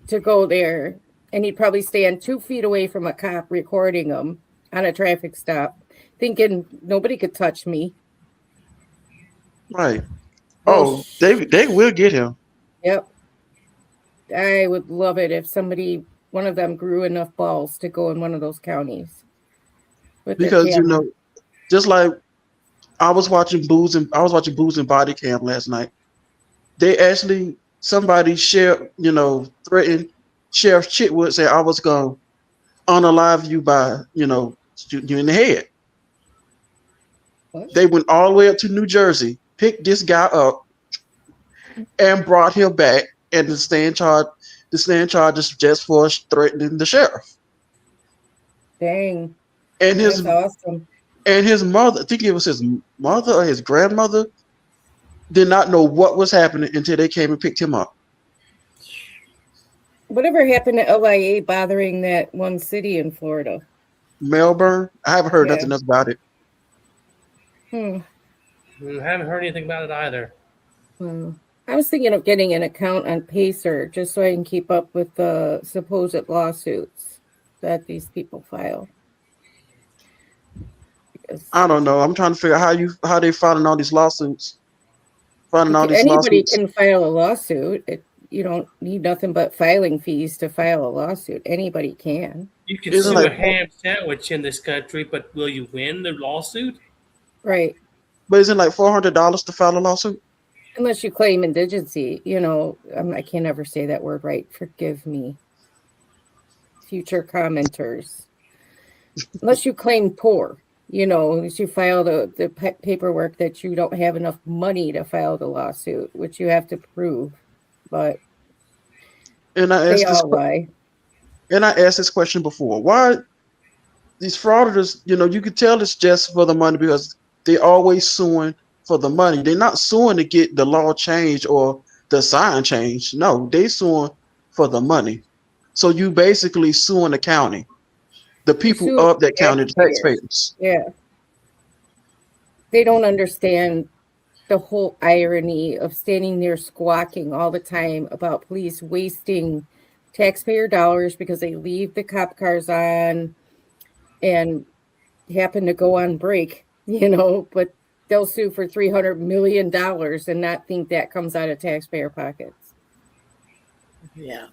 to go there, and he'd probably stand 2 feet away from a cop recording him on a traffic stop, thinking nobody could touch me. Right. Oh, they will get him. Yep. I would love it if one of them grew enough balls to go in one of those counties. With the Because camera. just like I was watching Booze and Body Cam last night. They actually somebody threatened Sheriff Chitwood, say I was gonna unalive you by shooting you in the head. What? They went all the way up to New Jersey, picked this guy up, and brought him back, and to stand charges just for threatening the sheriff. Dang. And That's awesome. And his mother, I think it was his mother or his grandmother, did not know what was happening until they came and picked him up. Whatever happened to LIA bothering that one city in Florida? Melbourne? I haven't heard nothing else about it. I haven't heard anything about it either. I was thinking of getting an account on Pacer just so I can keep up with the supposed lawsuits that these people file. I don't know. I'm trying to figure out how they filing all these lawsuits. Anybody can file a lawsuit. You don't need nothing but filing fees to file a lawsuit. Anybody can. You can sue a ham sandwich in this country, but will you win the lawsuit? Right. But isn't it like $400 to file a lawsuit? Unless you claim indigency, I can't ever say that word right. Forgive me, future commenters. Unless you claim poor, unless you file the paperwork that you don't have enough money to file the lawsuit, which you have to prove. But I asked this question before. Why these frauditors, you could tell it's just for the money because they're always suing for the money. They're not suing to get the law changed or the sign changed. No, they suing for the money. So you basically suing the county, the people of that county, the taxpayers. Yeah. They don't understand the whole irony of standing there squawking all the time about police wasting taxpayer dollars because they leave the cop cars on and happen to go on break, but they'll sue for $300 million and not think that comes out of taxpayer pockets. Yeah.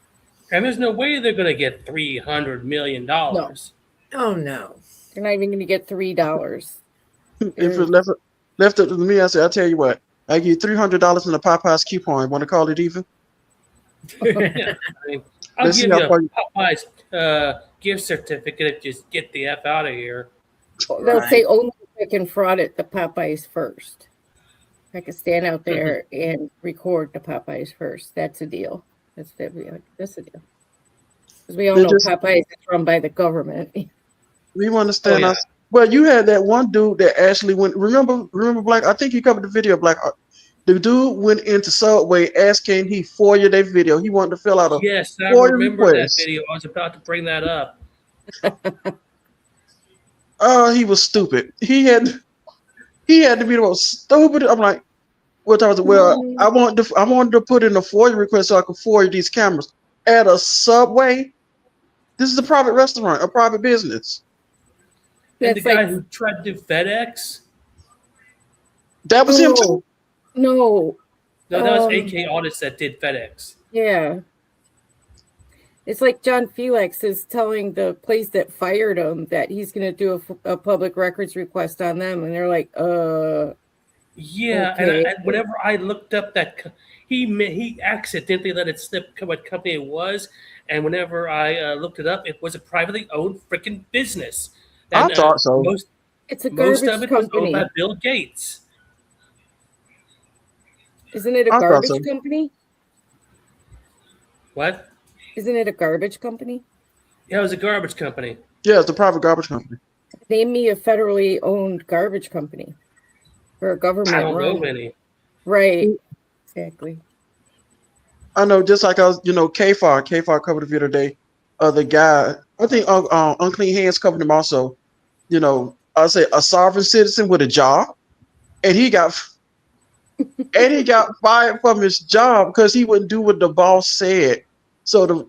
And there's no way they're going to get $300 million. No. Oh, no. They're not even going to get $3. If it's left up to me, I'll tell you what, I give you $300 in a Popeyes coupon. Want to call it even? I'll give you a Popeyes gift certificate. Just get the F out of here. They'll say only if I can fraud at the Popeyes first. I can stand out there and record the Popeyes first. That's a deal. That's a deal. Because we all know Popeyes is run by the government. We understand us. Well, you had that one dude that actually went. Remember, Black? I think you covered the video, Black. The dude went into Subway asking he FOIA their video. He wanted to fill out a Yes, I FOIA remember request. that video. I was about to bring that up. Oh, he was stupid. He had to be the most stupid. I'm like, what I was I wanted to put in a FOIA request so I could FOIA these cameras at a Subway. This is a private restaurant, a private business. And the guy who tried to do FedEx? That was him too? No. No, that was AK Audits that did FedEx. Yeah. It's like John Felix is telling the place that fired him that he's going to do a public records request on them. And they're like, Yeah, okay. and whenever I looked up that, he accidentally let it slip what company it was. And whenever I looked it up, it was a privately owned freaking business. And, I thought so. It's a most garbage of it was company. owned by Bill Gates. Isn't it a I thought garbage so. company? What? Isn't it a garbage company? Yeah, it was a garbage company. Yeah, it's a private garbage company. Name me a federally owned garbage company or a government I don't know run. many. Right. Exactly. I know, just like I was, KFAR covered the video today. The guy, I think Unclean Hands covered him also. I say a sovereign citizen with a job, and he got fired from his job because he wouldn't do what the boss said. So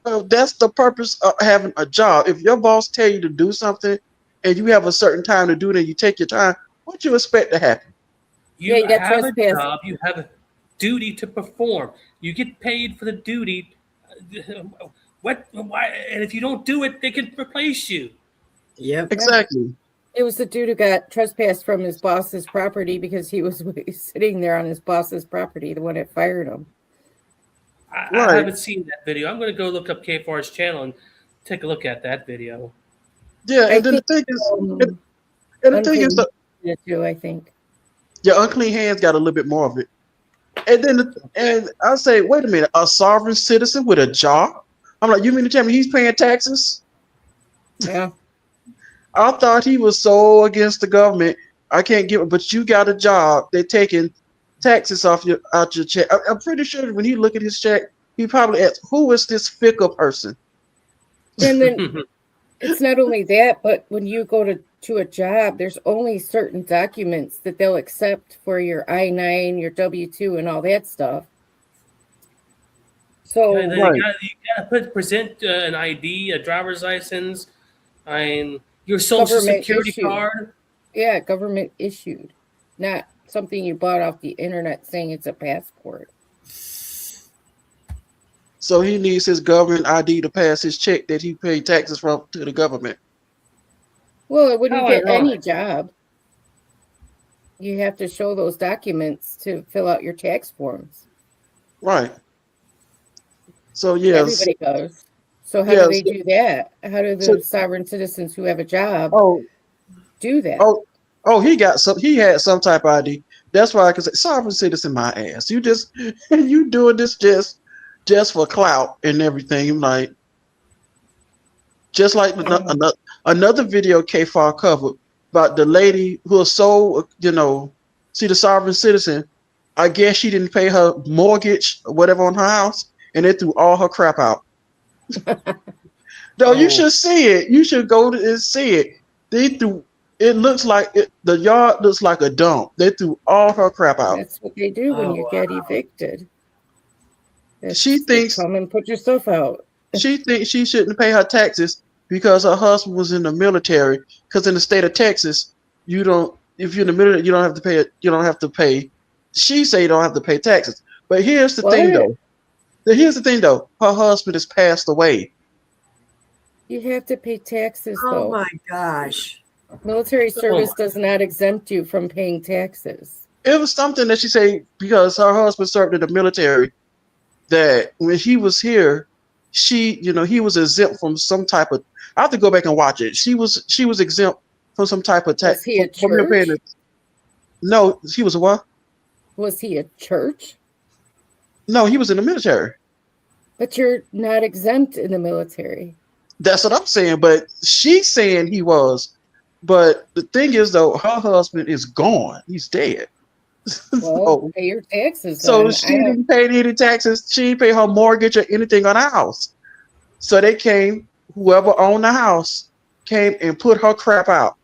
well, that's the purpose of having a job. If your boss tell you to do something and you have a certain time to do it and you take your time, what you expect to happen? You you got have a trespass. job. You have a duty to perform. You get paid for the duty. What? Why? And if you don't do it, they can replace you. Yep. Exactly. It was the dude who got trespassed from his boss's property because he was sitting there on his boss's property, the one that fired him. I haven't seen that video. I'm going to go look up K4's channel and take a look at that video. Yeah, I and then think, the thing is, and the thing is, too, I think. your unclean hands got a little bit more of it. And I say, wait a minute, a sovereign citizen with a job? I'm like, you mean to tell me he's paying taxes? Yeah. I thought he was so against the government. I can't give it, but you got a job. They're taking taxes out your check. I'm pretty sure when he look at his check, he probably asks, who is this fickle person? And then it's not only that, but when you go to a job, there's only certain documents that they'll accept for your I-9, your W-2, and all that stuff. So you got to present an ID, a driver's license, and your social security issued. card. Yeah, government issued, not something you bought off the internet saying it's a passport. So he needs his government ID to pass his check that he paid taxes from to the government. Well, when you How get any ironic. job, you have to show those documents to fill out your tax forms. Right. So yes. Everybody goes. So how do they do that? How do the sovereign citizens who have a job do that? He had some type of ID. That's why I can say sovereign citizen my ass. You doing this just for clout and everything. Like just like another video K4 covered about the lady who was so see the sovereign citizen. I guess she didn't pay her mortgage or whatever on her house, and they threw all her crap out. No, you should see it. You should go and see it. They threw. It looks like the yard looks like a dump. They threw all her crap out. That's what they do when you get evicted. She thinks come and put your stuff out. She thinks she shouldn't pay her taxes because her husband was in the military. Because in the state of Texas, if you're in the military, you don't have to pay it. You don't have to pay. She say you don't have to pay taxes. But here's the thing, though. Her husband has passed away. You have to pay taxes, Oh though. my gosh. Military service does not exempt you from paying taxes. It was something that she said because her husband served in the military, that when he was here, he was exempt from some type of. I have to go back and watch it. She was exempt from some type of tax. Was he a church? No, he was a what? Was he a church? No, he was in the military. But you're not exempt in the military. That's what I'm saying. But she's saying he was. But the thing is, though, her husband is gone. He's dead. Well, pay your taxes. So then. she didn't pay any taxes. She didn't pay her mortgage or anything on the house. So they came, whoever owned the house, came and put her crap out.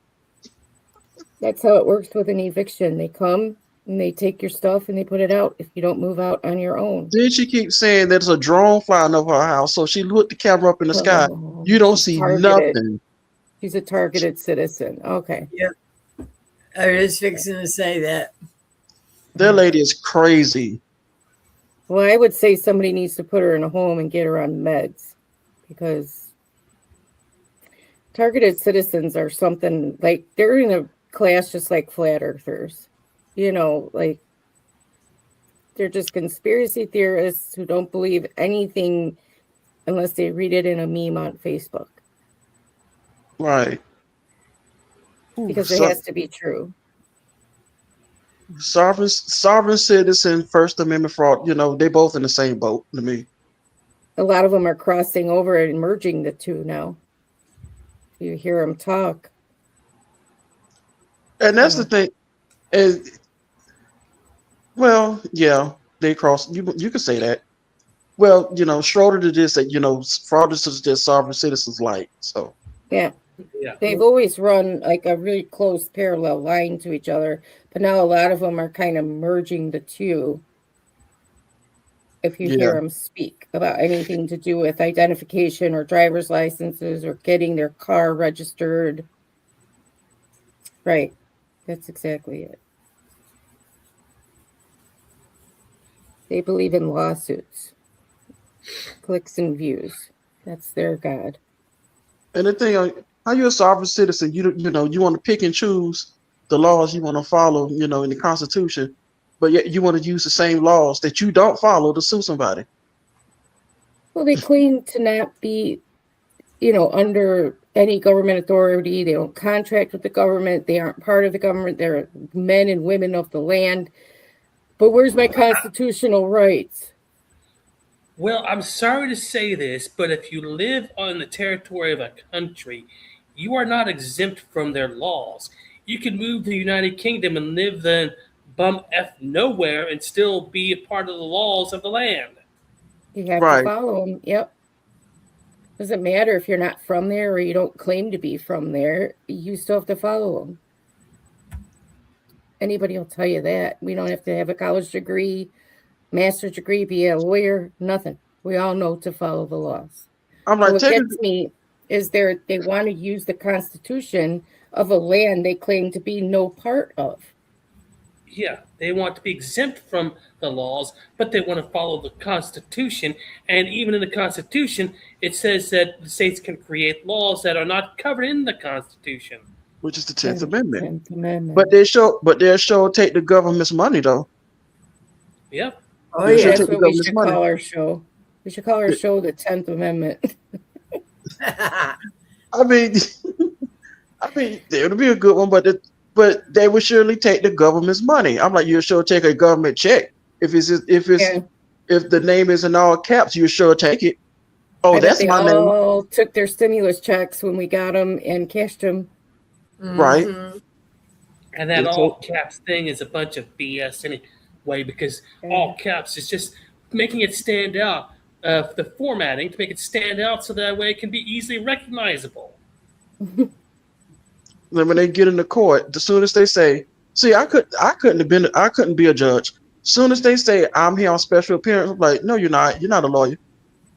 That's how it works with an eviction. They come and they take your stuff and they put it out if you don't move out on your own. Then she keeps saying there's a drone flying over her house. So she looked the camera up in the sky. You don't see nothing. She's a targeted citizen. Okay. Yep. I was fixing to say that. That lady is crazy. Well, I would say somebody needs to put her in a home and get her on meds, because targeted citizens are something like they're in a class just like flat earthers. Like they're just conspiracy theorists who don't believe anything unless they read it in a meme on Facebook. Right. Because it has to be true. Sovereign citizen, First Amendment fraud, they both in the same boat to me. A lot of them are crossing over and merging the two now. You hear them talk. And that's the thing. And, well, yeah, they cross. You could say that. Well, Schroeder did this, that, fraudsters is just sovereign citizens like. So. Yeah. Yeah. They've always run like a really close parallel line to each other, but now a lot of them are kind of merging the two. If you hear Yeah. them speak about anything to do with identification or driver's licenses or getting their car registered. Right. That's exactly it. They believe in lawsuits, clicks and views. That's their God. And the thing, how you a sovereign citizen? You know you want to pick and choose the laws you want to follow. You know, in the Constitution, but yet you want to use the same laws that you don't follow to sue somebody. Well, they claim to not be, under any government authority. They don't contract with the government. They aren't part of the government. They're men and women of the land. But where's my constitutional rights? Well, I'm sorry to say this, but if you live on the territory of a country, you are not exempt from their laws. You can move to the United Kingdom and live in bum F nowhere and still be a part of the laws of the land. You have to Right. follow them. Yep. Doesn't matter if you're not from there or you don't claim to be from there. You still have to follow them. Anybody will tell you that. We don't have to have a college degree, master's degree, be a lawyer, nothing. We all know to follow the laws. I'm But like, what technically, gets me is they want to use the Constitution of a land they claim to be no part of. Yeah, they want to be exempt from the laws, but they want to follow the Constitution. And even in the Constitution, it says that the states can create laws that are not covered in the Constitution. which is the 10th And Amendment. 10th Amendment. But they'll show take the government's money though. Yep. Oh They should yeah. take That's the what we government's should money. call our show. We should call our show the 10th Amendment. I mean, it would be a good one, but they would surely take the government's money. I'm like, you'll sure take a government check if Yeah. if the name is in all caps, you sure take it. Oh, I bet that's they my name, all took their stimulus checks when we got them and cashed them. right? Mhm. And that They all take- caps thing is a bunch of BS anyway, because all caps is just making it stand out. The formatting to make it stand out so that way it can be easily recognizable. Then when they get into court, as soon as they say, "See, I couldn't be a judge." As soon as they say, "I'm here on special appearance," I'm like, "No, you're not. You're not a lawyer."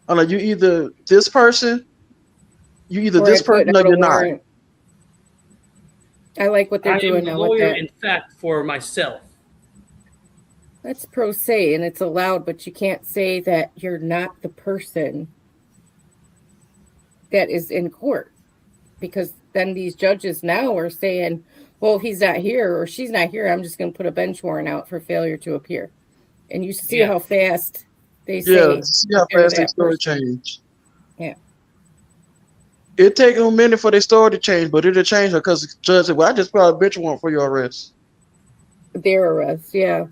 I'm like, "You either this person, Or I put or out a you're not." warrant. I like what they're I am doing the now with lawyer, that. in fact, for myself. That's pro se and it's allowed, but you can't say that you're not the person that is in court. Because then these judges now are saying, well, if he's not here or she's not here, I'm just going to put a bench warrant out for failure to appear. And you see Yeah. how fast they Yeah, say see how they're fast their that story person. change. Yeah. It take them a minute for their story to change, but it'll change because the judge said, "Well, I just put out a bench warrant for your arrest." Their arrest, yeah.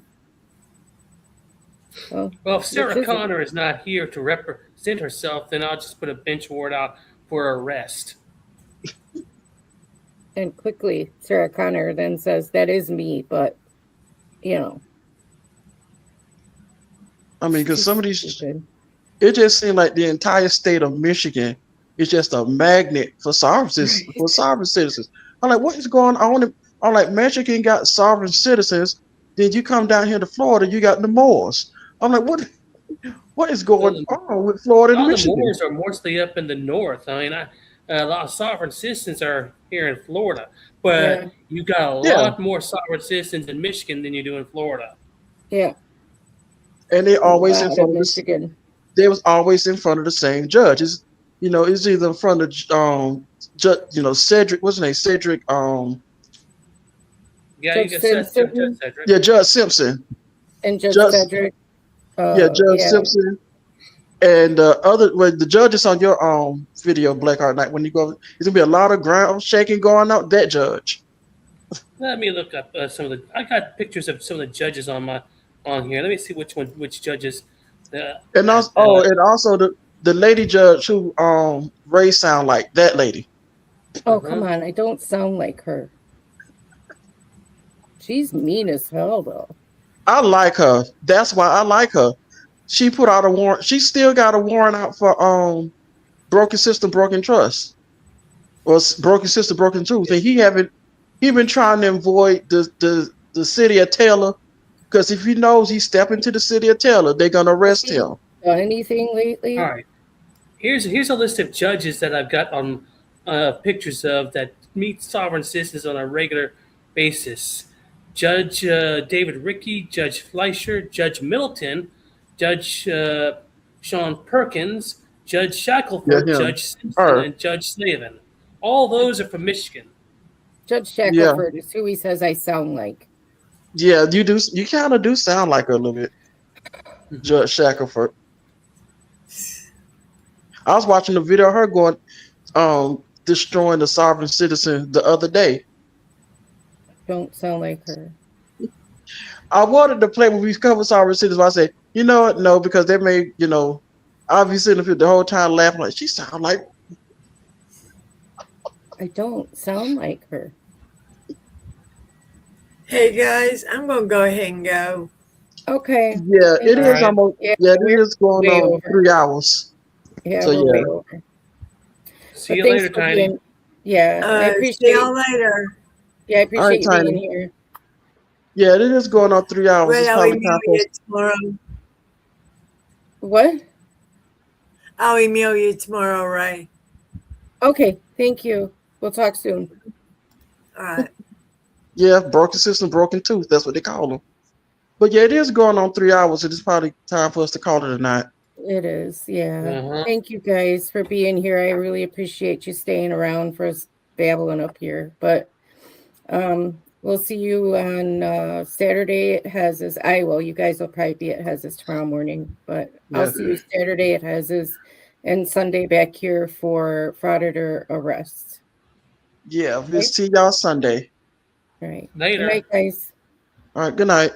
Well, Well, if Sarah which is it? Connor is not here to represent herself, then I'll just put a bench warrant out for arrest. And quickly, Sarah Connor then says, that is me, but, I mean, because she's some of these, stupid. it just seemed like the entire state of Michigan is just a magnet for sovereign citizens. I'm like, what is going on? I'm like, Michigan got sovereign citizens. Then you come down here to Florida, you got the Moors. I'm like, what is going on with Florida and All the Michigan? Moors are mostly up in the north. I mean, a lot of sovereign citizens are here in Florida, but Yeah. you got a Yeah. lot more sovereign citizens in Michigan than you do in Florida. Yeah. And they always in Out front of of this. Michigan. They was always in front of the same judge. It's either in front of Cedric. What's his name? Cedric. Yeah, Judge you got Judge Simpson Cedric. Yeah, Judge Simpson. and Judge Judge, Cedric. Judge Simpson. And the judges on your video, Black Heart Night, when you go, there's gonna be a lot of ground shaking going on. That judge. Let me look up some of the. I got pictures of some of the judges on here. Let me see which judges. And also the lady judge who Ray sound like that lady. Oh, come on. I don't sound like her. She's mean as hell, though. I like her. That's why I like her. She put out a warrant. She still got a warrant out for broken system, broken trust. Well, broken sister, broken truth, and he been trying to avoid the city of Taylor, because if he knows he step into the city of Taylor, they're gonna arrest him. Done anything lately? All right. Here's a list of judges that I've got on pictures of that meet sovereign citizens on a regular basis. Judge David Rickey, Judge Fleischer, Judge Middleton, Judge Sean Perkins, Judge Shackelford, Yeah, him. Judge Simpson, Her. and Judge Slavin. All those are from Michigan. Judge Shackelford is who he says I sound like. Yeah, you do. You kind of do sound like her a little bit, Judge Shackelford. I was watching the video of her going, destroying the sovereign citizen the other day. Don't sound like her. I wanted to play when we cover sovereign citizens. But I said, you know what? No, because they may, I'll be sitting there the whole time laughing like she sound like. I don't sound like her. Hey guys, I'm gonna go ahead and go. Okay. Yeah, it is Alright. almost. Yeah, it is going way on over. 3 hours. Yeah, So we're way yeah. over. See But you thanks later, for Tiny. being- Yeah, I See appreciate. y'all later. Yeah, I All appreciate right, you being Tiny. here. Yeah, it is going on 3 hours. Well, It's I'll probably email time for you us. tomorrow. What? I'll email you tomorrow, Ray. Okay, thank you. We'll talk soon. All right. Yeah, broken system, broken tooth. That's what they call them. But yeah, it is going on 3 hours. It is probably time for us to call it a night. It is, yeah. Uh-huh. Thank you guys for being here. I really appreciate you staying around for us babbling up here. But we'll see you on Saturday at Hez's. I will. You guys will probably be at Hez's tomorrow morning. But I'll Yeah. see you Saturday at Hez's and Sunday back here for frauditor arrest. Yeah, we'll see y'all Sunday. All right. Later. Good night, guys. All right, good night.